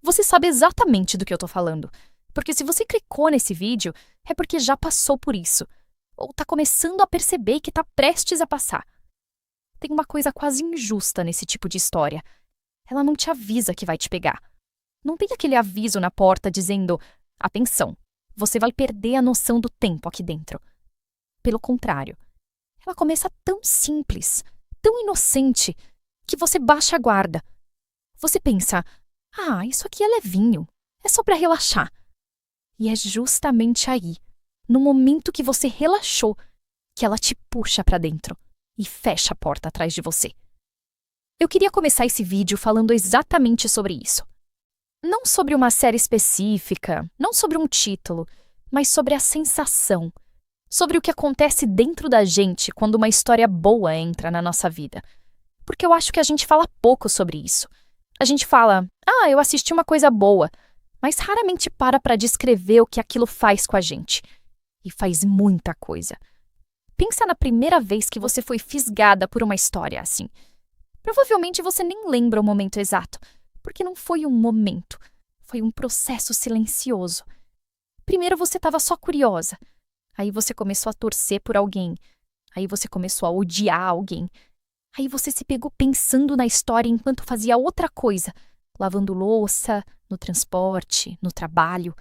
Você sabe exatamente do que eu tô falando, porque se você clicou nesse vídeo, é porque já passou por isso, ou tá começando a perceber que tá prestes a passar. Tem uma coisa quase injusta nesse tipo de história. Ela não te avisa que vai te pegar. Não tem aquele aviso na porta dizendo: atenção, você vai perder a noção do tempo aqui dentro. Pelo contrário, ela começa tão simples, tão inocente, que você baixa a guarda. Você pensa: isso aqui é levinho, é só pra relaxar. E é justamente aí, no momento que você relaxou, que ela te puxa pra dentro e fecha a porta atrás de você. Eu queria começar esse vídeo falando exatamente sobre isso. Não sobre uma série específica, não sobre um título, mas sobre a sensação, sobre o que acontece dentro da gente quando uma história boa entra na nossa vida. Porque eu acho que a gente fala pouco sobre isso. A gente fala: eu assisti uma coisa boa, mas raramente para descrever o que aquilo faz com a gente. E faz muita coisa. Pensa na primeira vez que você foi fisgada por uma história assim. Provavelmente você nem lembra o momento exato, porque não foi um momento, foi um processo silencioso. Primeiro você estava só curiosa, aí você começou a torcer por alguém, aí você começou a odiar alguém, aí você se pegou pensando na história enquanto fazia outra coisa, lavando louça, no transporte, no trabalho.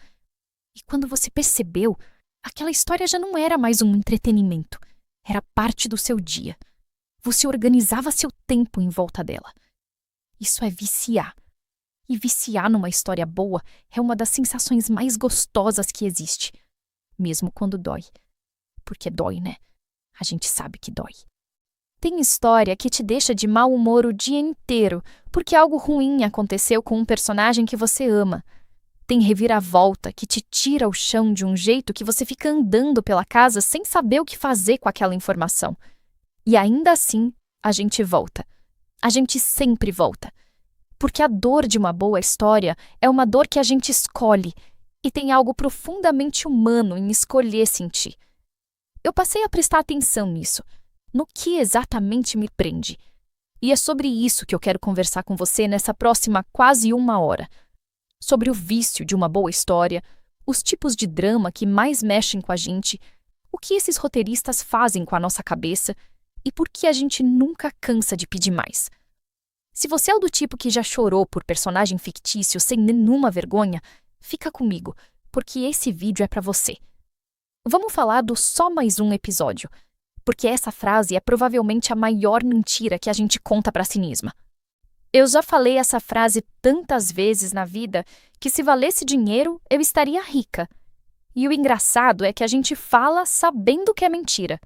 E quando você percebeu, aquela história já não era mais um entretenimento, era parte do seu dia. Você organizava seu tempo em volta dela. Isso é viciar. E viciar numa história boa é uma das sensações mais gostosas que existe. Mesmo quando dói. Porque dói, né? A gente sabe que dói. Tem história que te deixa de mau humor o dia inteiro porque algo ruim aconteceu com um personagem que você ama. Tem reviravolta que te tira o chão de um jeito que você fica andando pela casa sem saber o que fazer com aquela informação. E ainda assim, a gente volta. A gente sempre volta. Porque a dor de uma boa história é uma dor que a gente escolhe, e tem algo profundamente humano em escolher sentir. Eu passei a prestar atenção nisso, no que exatamente me prende. E é sobre isso que eu quero conversar com você nessa próxima quase 1 hora. Sobre o vício de uma boa história, os tipos de drama que mais mexem com a gente, o que esses roteiristas fazem com a nossa cabeça e por que a gente nunca cansa de pedir mais. Se você é do tipo que já chorou por personagem fictício sem nenhuma vergonha, fica comigo, porque esse vídeo é pra você. Vamos falar do só mais um episódio, porque essa frase é provavelmente a maior mentira que a gente conta pra si mesma. Eu já falei essa frase tantas vezes na vida que se valesse dinheiro, eu estaria rica. E o engraçado é que a gente fala sabendo que é mentira.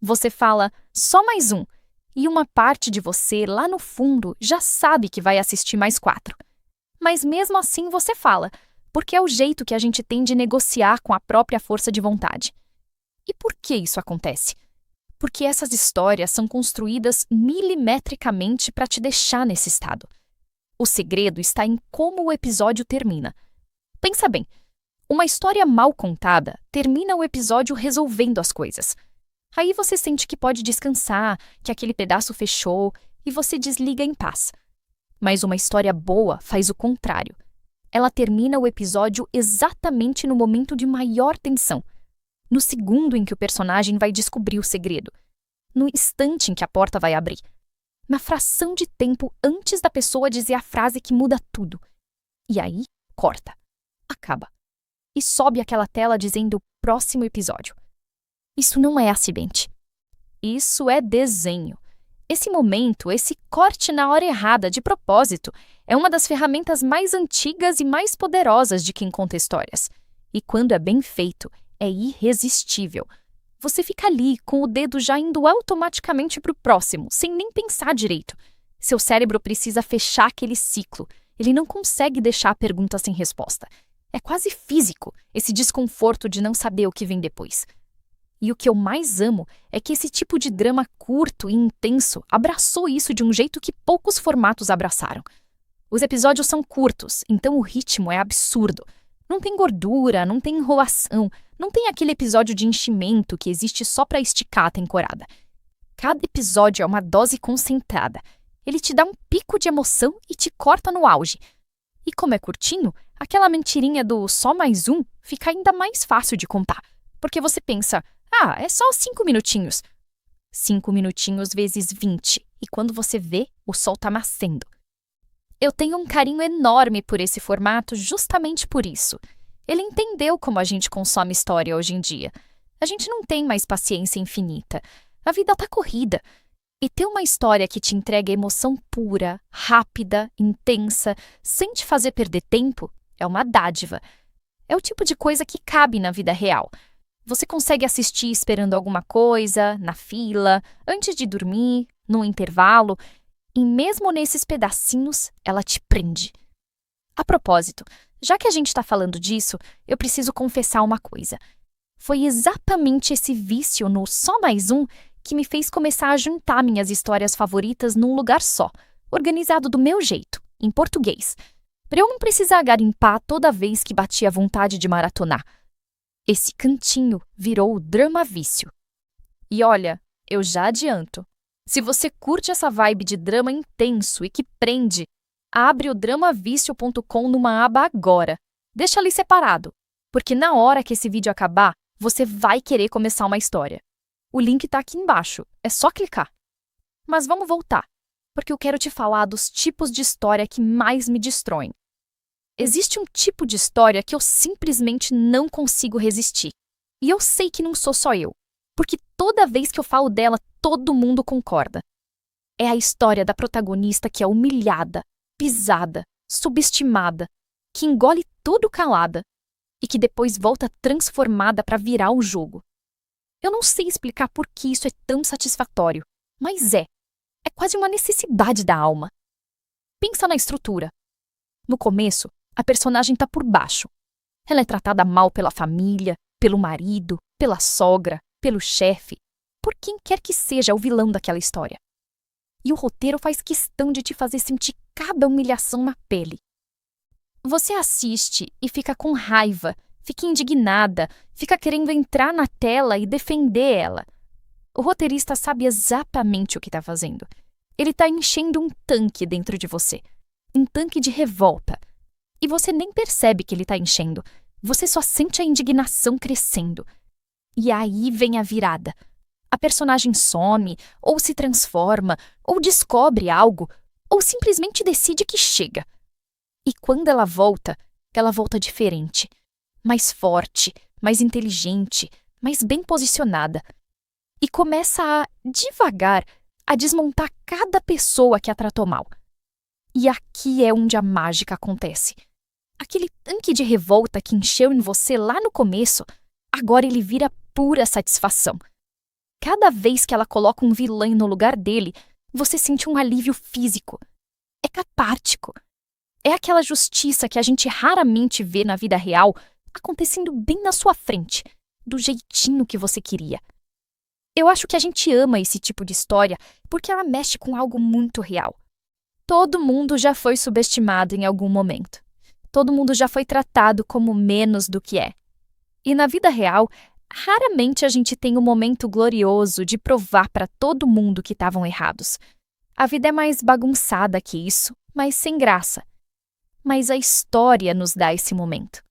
Você fala só mais um, e uma parte de você, lá no fundo, já sabe que vai assistir mais 4. Mas mesmo assim você fala, porque é o jeito que a gente tem de negociar com a própria força de vontade. E por que isso acontece? Porque essas histórias são construídas milimetricamente para te deixar nesse estado. O segredo está em como o episódio termina. Pensa bem, Uma história mal contada termina o episódio resolvendo as coisas. Aí você sente que pode descansar, que aquele pedaço fechou e você desliga em paz. Mas uma história boa faz o contrário. Ela termina o episódio exatamente no momento de maior tensão, no segundo em que o personagem vai descobrir o segredo, no instante em que a porta vai abrir, na fração de tempo antes da pessoa dizer a frase que muda tudo. E aí, corta, acaba, e sobe aquela tela dizendo próximo episódio. Isso não é acidente. Isso é desenho. Esse momento, esse corte na hora errada, de propósito, é uma das ferramentas mais antigas e mais poderosas de quem conta histórias. E quando é bem feito, é irresistível. Você fica ali, com o dedo já indo automaticamente para o próximo, sem nem pensar direito. Seu cérebro precisa fechar aquele ciclo. Ele não consegue deixar a pergunta sem resposta. É quase físico, esse desconforto de não saber o que vem depois. E o que eu mais amo é que esse tipo de drama curto e intenso abraçou isso de um jeito que poucos formatos abraçaram. Os episódios são curtos, então o ritmo é absurdo. Não tem gordura, não tem enrolação, não tem aquele episódio de enchimento que existe só para esticar a temporada. Cada episódio é uma dose concentrada. Ele te dá um pico de emoção e te corta no auge. E como é curtinho, aquela mentirinha do só mais um fica ainda mais fácil de contar. Porque você pensa, é só 5 minutinhos. 5 minutinhos vezes 20, e quando você vê, o sol tá nascendo. Eu tenho um carinho enorme por esse formato justamente por isso. Ele entendeu como a gente consome história hoje em dia. A gente não tem mais paciência infinita. A vida tá corrida. E ter uma história que te entrega emoção pura, rápida, intensa, sem te fazer perder tempo, é uma dádiva. É o tipo de coisa que cabe na vida real. Você consegue assistir esperando alguma coisa, na fila, antes de dormir, no intervalo, e mesmo nesses pedacinhos, ela te prende. A propósito, já que a gente está falando disso, eu preciso confessar uma coisa. Foi exatamente esse vício no só mais um que me fez começar a juntar minhas histórias favoritas num lugar só, organizado do meu jeito, em português, para eu não precisar garimpar toda vez que batia vontade de maratonar. Esse cantinho virou o Drama Vício. E olha, eu já adianto. Se você curte essa vibe de drama intenso e que prende, abre o dramavício.com numa aba agora. Deixa ali separado, porque na hora que esse vídeo acabar, você vai querer começar uma história. O link tá aqui embaixo, é só clicar. Mas vamos voltar, porque eu quero te falar dos tipos de história que mais me destroem. Existe um tipo de história que eu simplesmente não consigo resistir. E eu sei que não sou só eu, porque toda vez que eu falo dela, todo mundo concorda. É a história da protagonista que é humilhada, pisada, subestimada, que engole tudo calada e que depois volta transformada para virar o jogo. Eu não sei explicar por que isso é tão satisfatório, mas é. É quase uma necessidade da alma. Pensa na estrutura. No começo, a personagem está por baixo. Ela é tratada mal pela família, pelo marido, pela sogra, pelo chefe, por quem quer que seja o vilão daquela história. E o roteiro faz questão de te fazer sentir cada humilhação na pele. Você assiste e fica com raiva, fica indignada, fica querendo entrar na tela e defender ela. O roteirista sabe exatamente o que está fazendo. Ele está enchendo um tanque dentro de você. Um tanque de revolta. E você nem percebe que ele está enchendo. Você só sente a indignação crescendo. E aí vem a virada. A personagem some, ou se transforma, ou descobre algo, ou simplesmente decide que chega. E quando ela volta diferente. Mais forte, mais inteligente, mais bem posicionada. E começa a, devagar, a desmontar cada pessoa que a tratou mal. E aqui é onde a mágica acontece. Aquele tanque de revolta que encheu em você lá no começo, agora ele vira pura satisfação. Cada vez que ela coloca um vilão no lugar dele, você sente um alívio físico. É catártico. É aquela justiça que a gente raramente vê na vida real acontecendo bem na sua frente, do jeitinho que você queria. Eu acho que a gente ama esse tipo de história porque ela mexe com algo muito real. Todo mundo já foi subestimado em algum momento. Todo mundo já foi tratado como menos do que é. E na vida real, raramente a gente tem um momento glorioso de provar para todo mundo que estavam errados. A vida é mais bagunçada que isso, mas sem graça. Mas a história nos dá esse momento.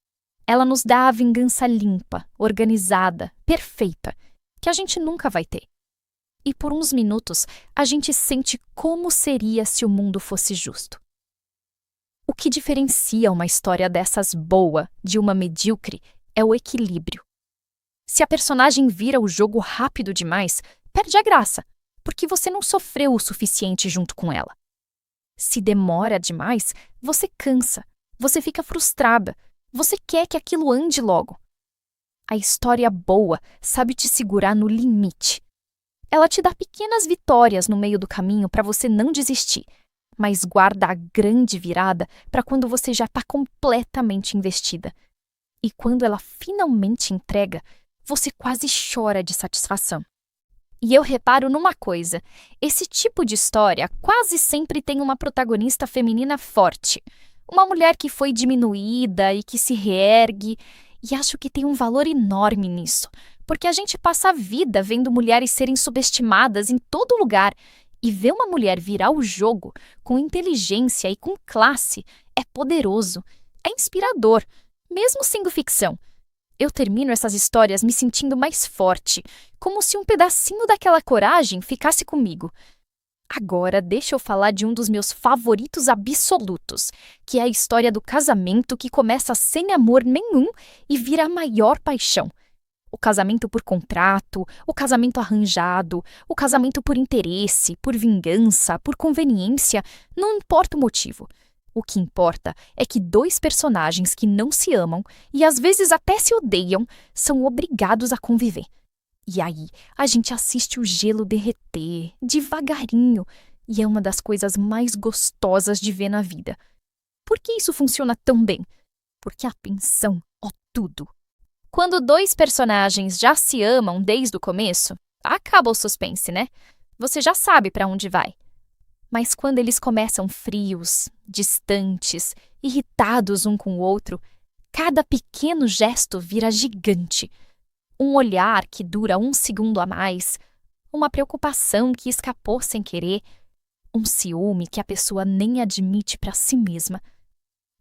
Ela nos dá a vingança limpa, organizada, perfeita, que a gente nunca vai ter. E por uns minutos, a gente sente como seria se o mundo fosse justo. O que diferencia uma história dessas boa de uma medíocre é o equilíbrio. Se a personagem vira o jogo rápido demais, perde a graça, porque você não sofreu o suficiente junto com ela. Se demora demais, você cansa, você fica frustrada, você quer que aquilo ande logo. A história boa sabe te segurar no limite. Ela te dá pequenas vitórias no meio do caminho para você não desistir, mas guarda a grande virada para quando você já está completamente investida. E quando ela finalmente entrega, você quase chora de satisfação. E eu reparo numa coisa: esse tipo de história quase sempre tem uma protagonista feminina forte. Uma mulher que foi diminuída e que se reergue. E acho que tem um valor enorme nisso, porque a gente passa a vida vendo mulheres serem subestimadas em todo lugar. E ver uma mulher virar o jogo com inteligência e com classe é poderoso, é inspirador, mesmo sendo ficção. Eu termino essas histórias me sentindo mais forte, como se um pedacinho daquela coragem ficasse comigo. Agora, deixa eu falar de um dos meus favoritos absolutos, que é a história do casamento que começa sem amor nenhum e vira a maior paixão. O casamento por contrato, o casamento arranjado, o casamento por interesse, por vingança, por conveniência, não importa o motivo. O que importa é que dois personagens que não se amam e às vezes até se odeiam são obrigados a conviver. E aí, a gente assiste o gelo derreter, devagarinho, e é uma das coisas mais gostosas de ver na vida. Por que isso funciona tão bem? Porque a tensão é tudo. Quando dois personagens já se amam desde o começo, acaba o suspense, né? Você já sabe para onde vai. Mas quando eles começam frios, distantes, irritados um com o outro, cada pequeno gesto vira gigante. Um olhar que dura 1 segundo a mais, uma preocupação que escapou sem querer, um ciúme que a pessoa nem admite para si mesma.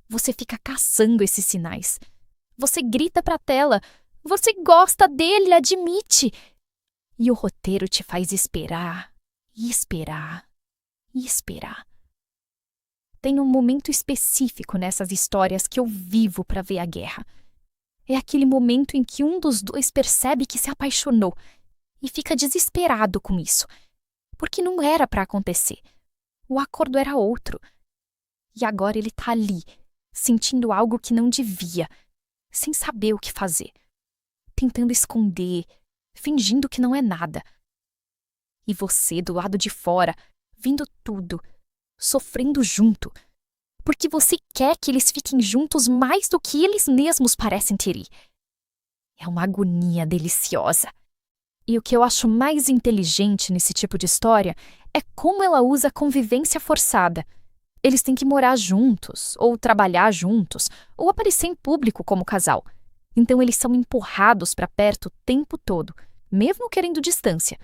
Você fica caçando esses sinais. Você grita para a tela, você gosta dele, admite. E o roteiro te faz esperar, e esperar, e esperar. Tem um momento específico nessas histórias que eu vivo para ver a guerra. É aquele momento em que um dos dois percebe que se apaixonou e fica desesperado com isso, porque não era para acontecer. O acordo era outro. E agora ele tá ali, sentindo algo que não devia, sem saber o que fazer, tentando esconder, fingindo que não é nada. E você, do lado de fora, vendo tudo, sofrendo junto, porque você quer que eles fiquem juntos mais do que eles mesmos parecem querer. É uma agonia deliciosa. E o que eu acho mais inteligente nesse tipo de história é como ela usa a convivência forçada. Eles têm que morar juntos, ou trabalhar juntos, ou aparecer em público como casal. Então eles são empurrados para perto o tempo todo, mesmo querendo distância.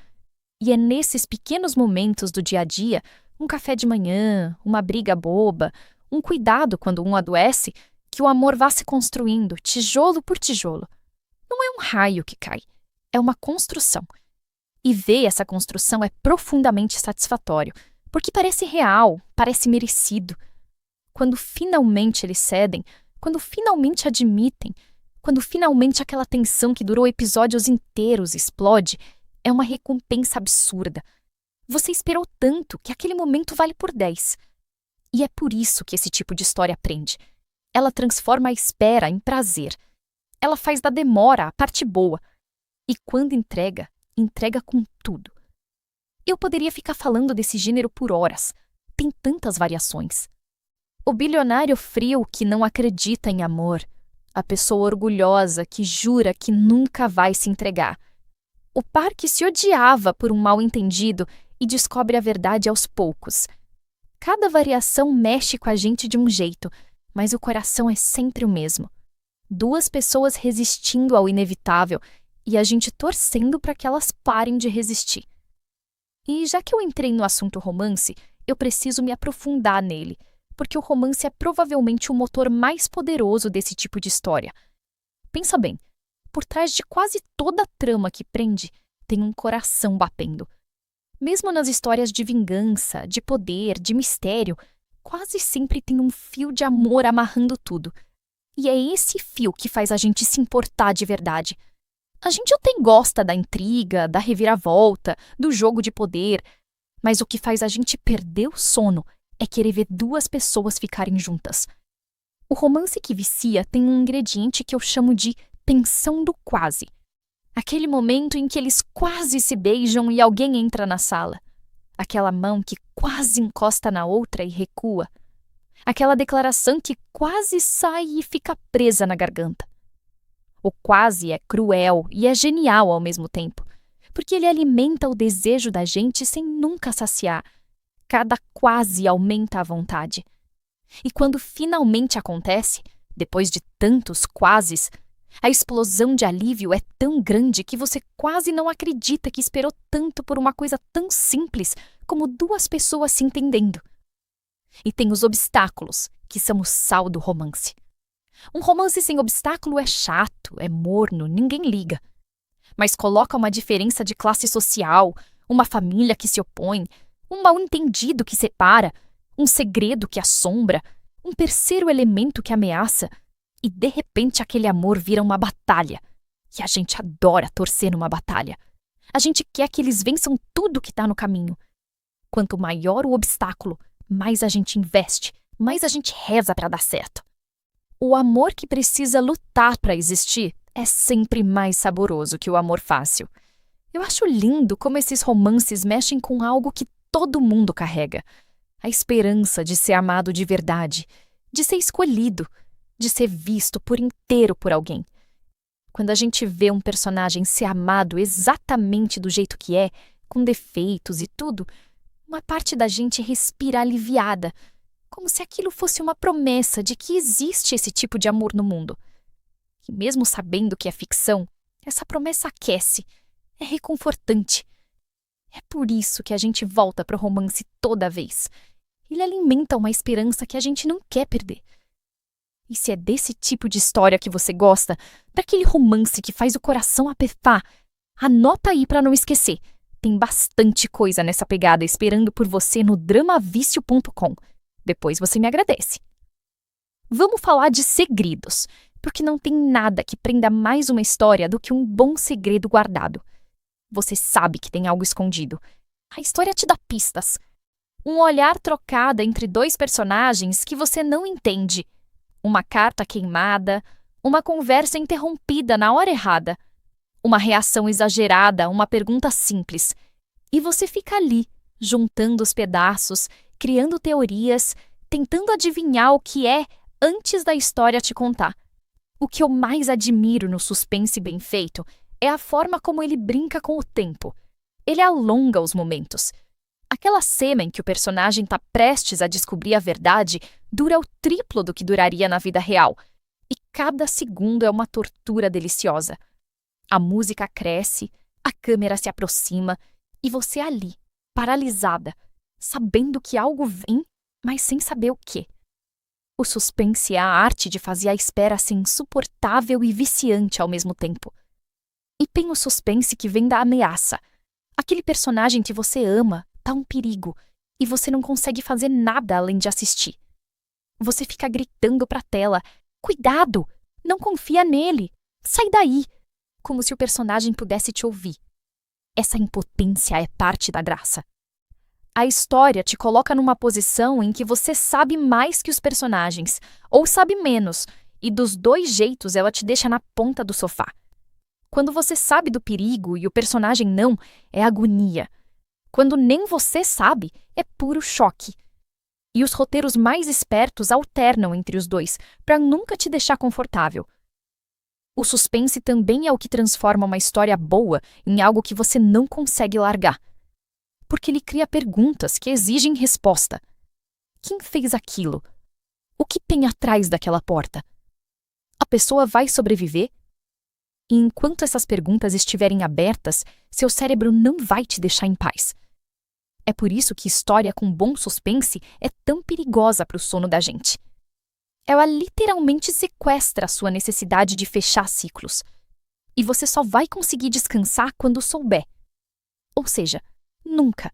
E é nesses pequenos momentos do dia a dia, um café de manhã, uma briga boba, um cuidado quando um adoece, que o amor vá se construindo, tijolo por tijolo. Não é um raio que cai, é uma construção. E ver essa construção é profundamente satisfatório, porque parece real, parece merecido. Quando finalmente eles cedem, quando finalmente admitem, quando finalmente aquela tensão que durou episódios inteiros explode, é uma recompensa absurda. Você esperou tanto que aquele momento vale por 10. E é por isso que esse tipo de história prende. Ela transforma a espera em prazer. Ela faz da demora a parte boa. E quando entrega, entrega com tudo. Eu poderia ficar falando desse gênero por horas. Tem tantas variações. O bilionário frio que não acredita em amor. A pessoa orgulhosa que jura que nunca vai se entregar. O par que se odiava por um mal-entendido e descobre a verdade aos poucos. Cada variação mexe com a gente de um jeito, mas o coração é sempre o mesmo. Duas pessoas resistindo ao inevitável e a gente torcendo para que elas parem de resistir. E já que eu entrei no assunto romance, eu preciso me aprofundar nele, porque o romance é provavelmente o motor mais poderoso desse tipo de história. Pensa bem, por trás de quase toda a trama que prende, tem um coração batendo. Mesmo nas histórias de vingança, de poder, de mistério, quase sempre tem um fio de amor amarrando tudo. E é esse fio que faz a gente se importar de verdade. A gente até gosta da intriga, da reviravolta, do jogo de poder, mas o que faz a gente perder o sono é querer ver duas pessoas ficarem juntas. O romance que vicia tem um ingrediente que eu chamo de tensão do quase. Aquele momento em que eles quase se beijam e alguém entra na sala. Aquela mão que quase encosta na outra e recua. Aquela declaração que quase sai e fica presa na garganta. O quase é cruel e é genial ao mesmo tempo, porque ele alimenta o desejo da gente sem nunca saciar. Cada quase aumenta a vontade. E quando finalmente acontece, depois de tantos quases, a explosão de alívio é tão grande que você quase não acredita que esperou tanto por uma coisa tão simples como duas pessoas se entendendo. E tem os obstáculos, que são o sal do romance. Um romance sem obstáculo é chato, é morno, ninguém liga. Mas coloca uma diferença de classe social, uma família que se opõe, um mal-entendido que separa, um segredo que assombra, um terceiro elemento que ameaça, e de repente aquele amor vira uma batalha. E a gente adora torcer numa batalha. A gente quer que eles vençam tudo que está no caminho. Quanto maior o obstáculo, mais a gente investe, mais a gente reza para dar certo. O amor que precisa lutar para existir é sempre mais saboroso que o amor fácil. Eu acho lindo como esses romances mexem com algo que todo mundo carrega. A esperança de ser amado de verdade, de ser escolhido, de ser visto por inteiro por alguém. Quando a gente vê um personagem ser amado exatamente do jeito que é, com defeitos e tudo, uma parte da gente respira aliviada, como se aquilo fosse uma promessa de que existe esse tipo de amor no mundo. E mesmo sabendo que é ficção, essa promessa aquece, é reconfortante. É por isso que a gente volta para o romance toda vez. Ele alimenta uma esperança que a gente não quer perder. E se é desse tipo de história que você gosta, daquele romance que faz o coração apertar, anota aí para não esquecer. Tem bastante coisa nessa pegada esperando por você no dramavicio.com. Depois você me agradece. Vamos falar de segredos, porque não tem nada que prenda mais uma história do que um bom segredo guardado. Você sabe que tem algo escondido. A história te dá pistas. Um olhar trocado entre dois personagens que você não entende. Uma carta queimada, uma conversa interrompida na hora errada. Uma reação exagerada a uma pergunta simples. E você fica ali, juntando os pedaços, criando teorias, tentando adivinhar o que é antes da história te contar. O que eu mais admiro no suspense bem feito é a forma como ele brinca com o tempo. Ele alonga os momentos. Aquela cena em que o personagem está prestes a descobrir a verdade dura o triplo do que duraria na vida real. E cada segundo é uma tortura deliciosa. A música cresce, a câmera se aproxima e você ali, paralisada, sabendo que algo vem, mas sem saber o quê. O suspense é a arte de fazer a espera ser insuportável e viciante ao mesmo tempo. E tem o suspense que vem da ameaça. Aquele personagem que você ama tá um perigo e você não consegue fazer nada além de assistir. Você fica gritando pra tela: "Cuidado! Não confia nele! Sai daí!" Como se o personagem pudesse te ouvir. Essa impotência é parte da graça. A história te coloca numa posição em que você sabe mais que os personagens, ou sabe menos, e dos dois jeitos ela te deixa na ponta do sofá. Quando você sabe do perigo e o personagem não, é agonia. Quando nem você sabe, é puro choque. E os roteiros mais espertos alternam entre os dois, para nunca te deixar confortável. O suspense também é o que transforma uma história boa em algo que você não consegue largar. Porque ele cria perguntas que exigem resposta. Quem fez aquilo? O que tem atrás daquela porta? A pessoa vai sobreviver? E enquanto essas perguntas estiverem abertas, seu cérebro não vai te deixar em paz. É por isso que história com bom suspense é tão perigosa para o sono da gente. Ela literalmente sequestra a sua necessidade de fechar ciclos. E você só vai conseguir descansar quando souber. Ou seja, nunca.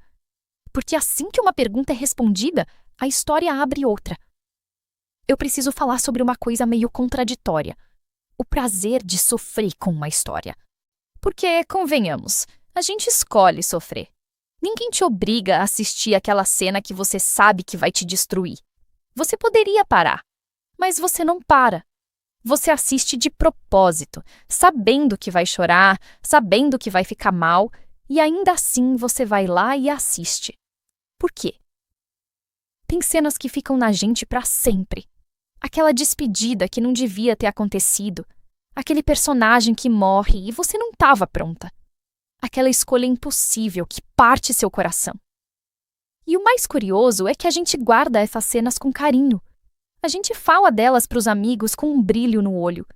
Porque assim que uma pergunta é respondida, a história abre outra. Eu preciso falar sobre uma coisa meio contraditória. O prazer de sofrer com uma história. Porque, convenhamos, a gente escolhe sofrer. Ninguém te obriga a assistir aquela cena que você sabe que vai te destruir. Você poderia parar, mas você não para. Você assiste de propósito, sabendo que vai chorar, sabendo que vai ficar mal, e ainda assim você vai lá e assiste. Por quê? Tem cenas que ficam na gente para sempre. Aquela despedida que não devia ter acontecido. Aquele personagem que morre e você não estava pronta. Aquela escolha impossível que parte seu coração. E o mais curioso é que a gente guarda essas cenas com carinho. A gente fala delas para os amigos com um brilho no olho.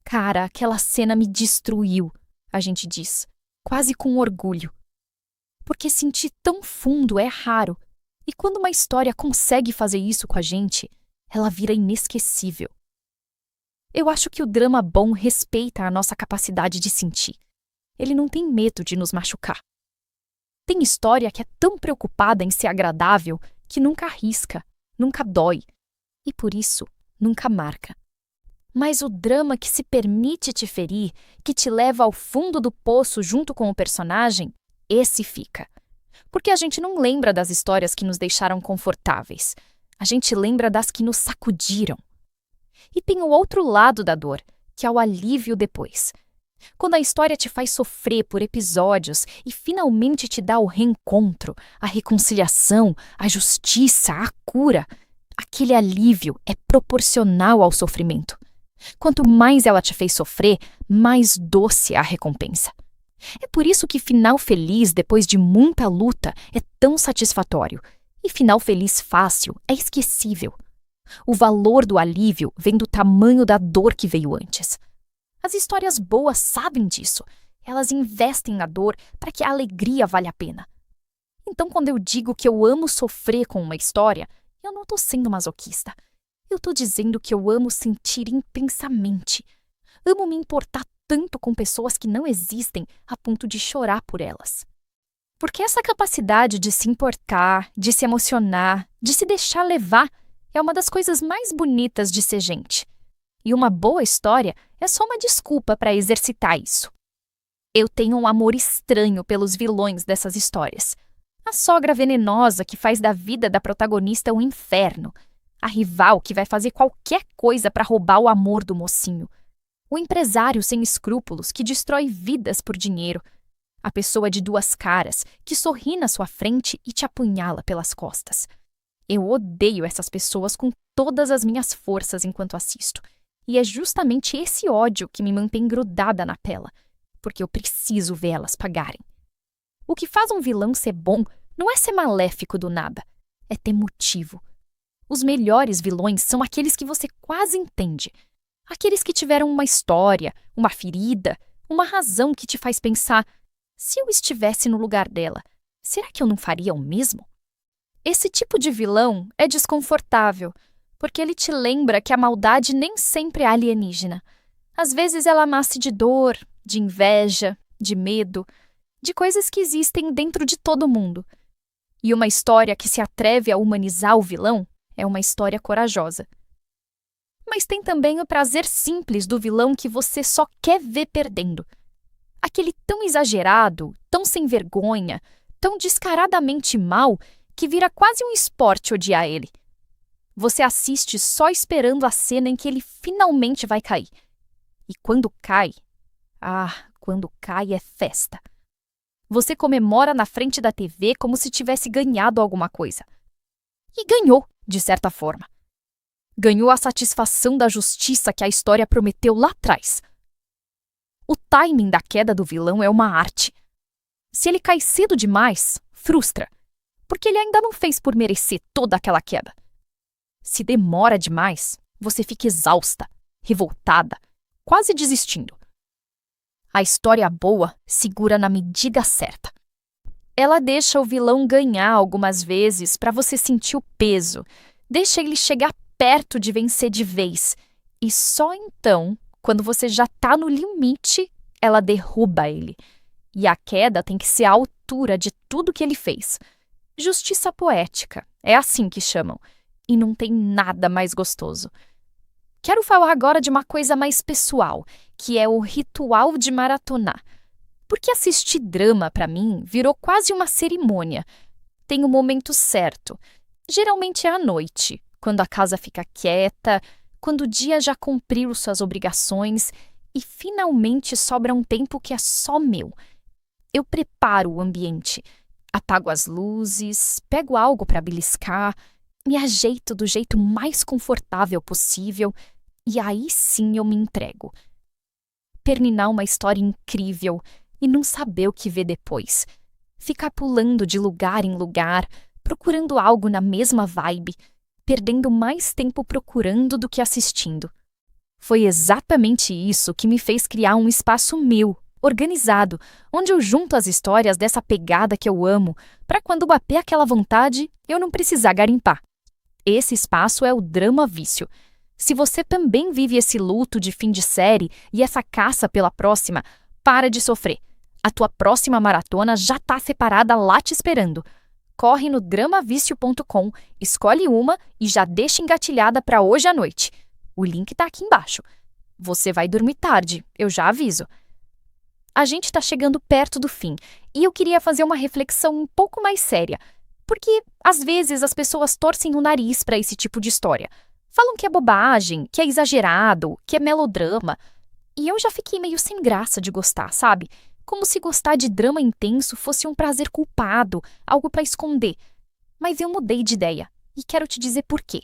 Cara, aquela cena me destruiu, a gente diz, quase com orgulho. Porque sentir tão fundo é raro. E quando uma história consegue fazer isso com a gente, ela vira inesquecível. Eu acho que o drama bom respeita a nossa capacidade de sentir. Ele não tem medo de nos machucar. Tem história que é tão preocupada em ser agradável que nunca arrisca, nunca dói e, por isso, nunca marca. Mas o drama que se permite te ferir, que te leva ao fundo do poço junto com o personagem, esse fica. Porque a gente não lembra das histórias que nos deixaram confortáveis. A gente lembra das que nos sacudiram. E tem o outro lado da dor, que é o alívio depois. Quando a história te faz sofrer por episódios e finalmente te dá o reencontro, a reconciliação, a justiça, a cura, aquele alívio é proporcional ao sofrimento. Quanto mais ela te fez sofrer, mais doce é a recompensa. É por isso que final feliz depois de muita luta é tão satisfatório, e final feliz fácil é esquecível. O valor do alívio vem do tamanho da dor que veio antes. As histórias boas sabem disso. Elas investem na dor para que a alegria valha a pena. Então, quando eu digo que eu amo sofrer com uma história, eu não estou sendo masoquista. Eu estou dizendo que eu amo sentir intensamente. Amo me importar tanto com pessoas que não existem a ponto de chorar por elas. Porque essa capacidade de se importar, de se emocionar, de se deixar levar, é uma das coisas mais bonitas de ser gente. E uma boa história é só uma desculpa para exercitar isso. Eu tenho um amor estranho pelos vilões dessas histórias. A sogra venenosa que faz da vida da protagonista um inferno. A rival que vai fazer qualquer coisa para roubar o amor do mocinho. O empresário sem escrúpulos que destrói vidas por dinheiro. A pessoa de duas caras que sorri na sua frente e te apunhala pelas costas. Eu odeio essas pessoas com todas as minhas forças enquanto assisto. E é justamente esse ódio que me mantém grudada na tela, porque eu preciso vê-las pagarem. O que faz um vilão ser bom não é ser maléfico do nada, é ter motivo. Os melhores vilões são aqueles que você quase entende. Aqueles que tiveram uma história, uma ferida, uma razão que te faz pensar: se eu estivesse no lugar dela, será que eu não faria o mesmo? Esse tipo de vilão é desconfortável, porque ele te lembra que a maldade nem sempre é alienígena. Às vezes ela nasce de dor, de inveja, de medo, de coisas que existem dentro de todo mundo. E uma história que se atreve a humanizar o vilão é uma história corajosa. Mas tem também o prazer simples do vilão que você só quer ver perdendo. Aquele tão exagerado, tão sem vergonha, tão descaradamente mau, que vira quase um esporte odiar ele. Você assiste só esperando a cena em que ele finalmente vai cair. E quando cai é festa. Você comemora na frente da TV como se tivesse ganhado alguma coisa. E ganhou, de certa forma. Ganhou a satisfação da justiça que a história prometeu lá atrás. O timing da queda do vilão é uma arte. Se ele cai cedo demais, frustra, porque ele ainda não fez por merecer toda aquela queda. Se demora demais, você fica exausta, revoltada, quase desistindo. A história boa segura na medida certa. Ela deixa o vilão ganhar algumas vezes para você sentir o peso, deixa ele chegar perto de vencer de vez. E só então, quando você já tá no limite, ela derruba ele. E a queda tem que ser à altura de tudo que ele fez. Justiça poética, é assim que chamam. E não tem nada mais gostoso. Quero falar agora de uma coisa mais pessoal, que é o ritual de maratonar. Porque assistir drama, para mim, virou quase uma cerimônia. Tem o momento certo. Geralmente é à noite, quando a casa fica quieta, quando o dia já cumpriu suas obrigações e finalmente sobra um tempo que é só meu. Eu preparo o ambiente, apago as luzes, pego algo para beliscar, me ajeito do jeito mais confortável possível e aí sim eu me entrego. Terminar uma história incrível e não saber o que ver depois. Ficar pulando de lugar em lugar, procurando algo na mesma vibe, perdendo mais tempo procurando do que assistindo. Foi exatamente isso que me fez criar um espaço meu, organizado, onde eu junto as histórias dessa pegada que eu amo, para quando bater aquela vontade, eu não precisar garimpar. Esse espaço é o Drama Vício. Se você também vive esse luto de fim de série e essa caça pela próxima, para de sofrer. A tua próxima maratona já está separada lá te esperando. Corre no dramavicio.com, escolhe uma e já deixa engatilhada para hoje à noite. O link está aqui embaixo. Você vai dormir tarde, eu já aviso. A gente está chegando perto do fim e eu queria fazer uma reflexão um pouco mais séria, porque às vezes as pessoas torcem o nariz para esse tipo de história. Falam que é bobagem, que é exagerado, que é melodrama. E eu já fiquei meio sem graça de gostar, sabe? Como se gostar de drama intenso fosse um prazer culpado, algo para esconder. Mas eu mudei de ideia e quero te dizer por quê.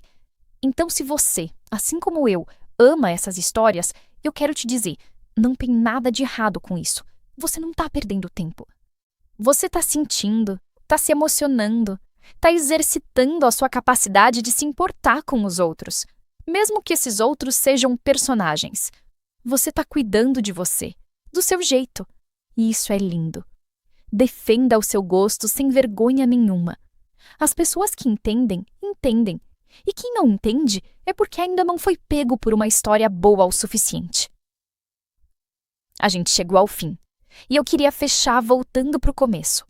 Então, se você, assim como eu, ama essas histórias, eu quero te dizer, não tem nada de errado com isso. Você não tá perdendo tempo. Você tá sentindo, tá se emocionando, tá exercitando a sua capacidade de se importar com os outros, mesmo que esses outros sejam personagens. Você tá cuidando de você, do seu jeito. E isso é lindo. Defenda o seu gosto sem vergonha nenhuma. As pessoas que entendem, entendem. E quem não entende é porque ainda não foi pego por uma história boa o suficiente. A gente chegou ao fim. E eu queria fechar voltando pro começo.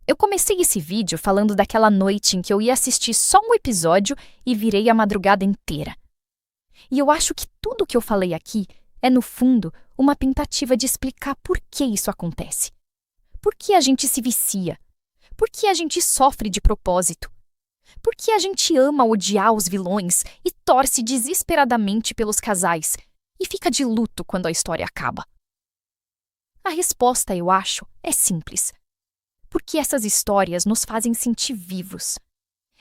Eu comecei esse vídeo falando daquela noite em que eu ia assistir só um episódio e virei a madrugada inteira. E eu acho que tudo que eu falei aqui é, no fundo, uma tentativa de explicar por que isso acontece. Por que a gente se vicia? Por que a gente sofre de propósito? Por que a gente ama odiar os vilões e torce desesperadamente pelos casais e fica de luto quando a história acaba? A resposta, eu acho, é simples. Porque essas histórias nos fazem sentir vivos.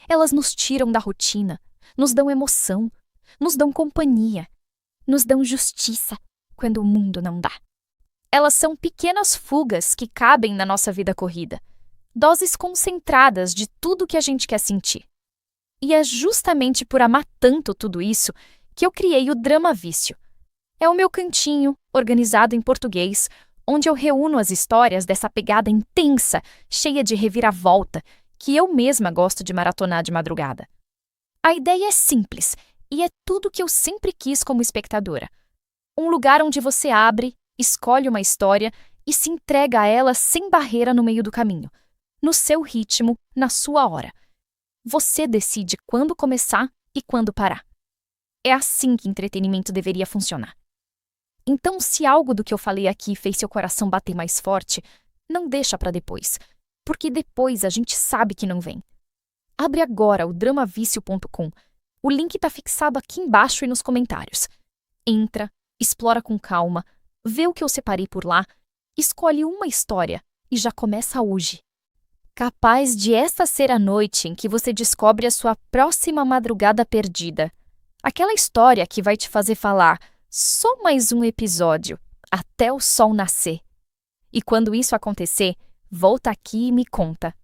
Elas nos tiram da rotina, nos dão emoção, nos dão companhia, nos dão justiça quando o mundo não dá. Elas são pequenas fugas que cabem na nossa vida corrida, doses concentradas de tudo que a gente quer sentir. E é justamente por amar tanto tudo isso que eu criei o Drama Vício. É o meu cantinho, organizado em português, onde eu reúno as histórias dessa pegada intensa, cheia de reviravolta, que eu mesma gosto de maratonar de madrugada. A ideia é simples e é tudo que eu sempre quis como espectadora. Um lugar onde você abre, escolhe uma história e se entrega a ela sem barreira no meio do caminho, no seu ritmo, na sua hora. Você decide quando começar e quando parar. É assim que entretenimento deveria funcionar. Então, se algo do que eu falei aqui fez seu coração bater mais forte, não deixa para depois, porque depois a gente sabe que não vem. Abre agora o dramavicio.com. O link está fixado aqui embaixo e nos comentários. Entra, explora com calma, vê o que eu separei por lá, escolhe uma história e já começa hoje. Capaz de esta ser a noite em que você descobre a sua próxima madrugada perdida. Aquela história que vai te fazer falar só mais um episódio, até o sol nascer. E quando isso acontecer, volta aqui e me conta.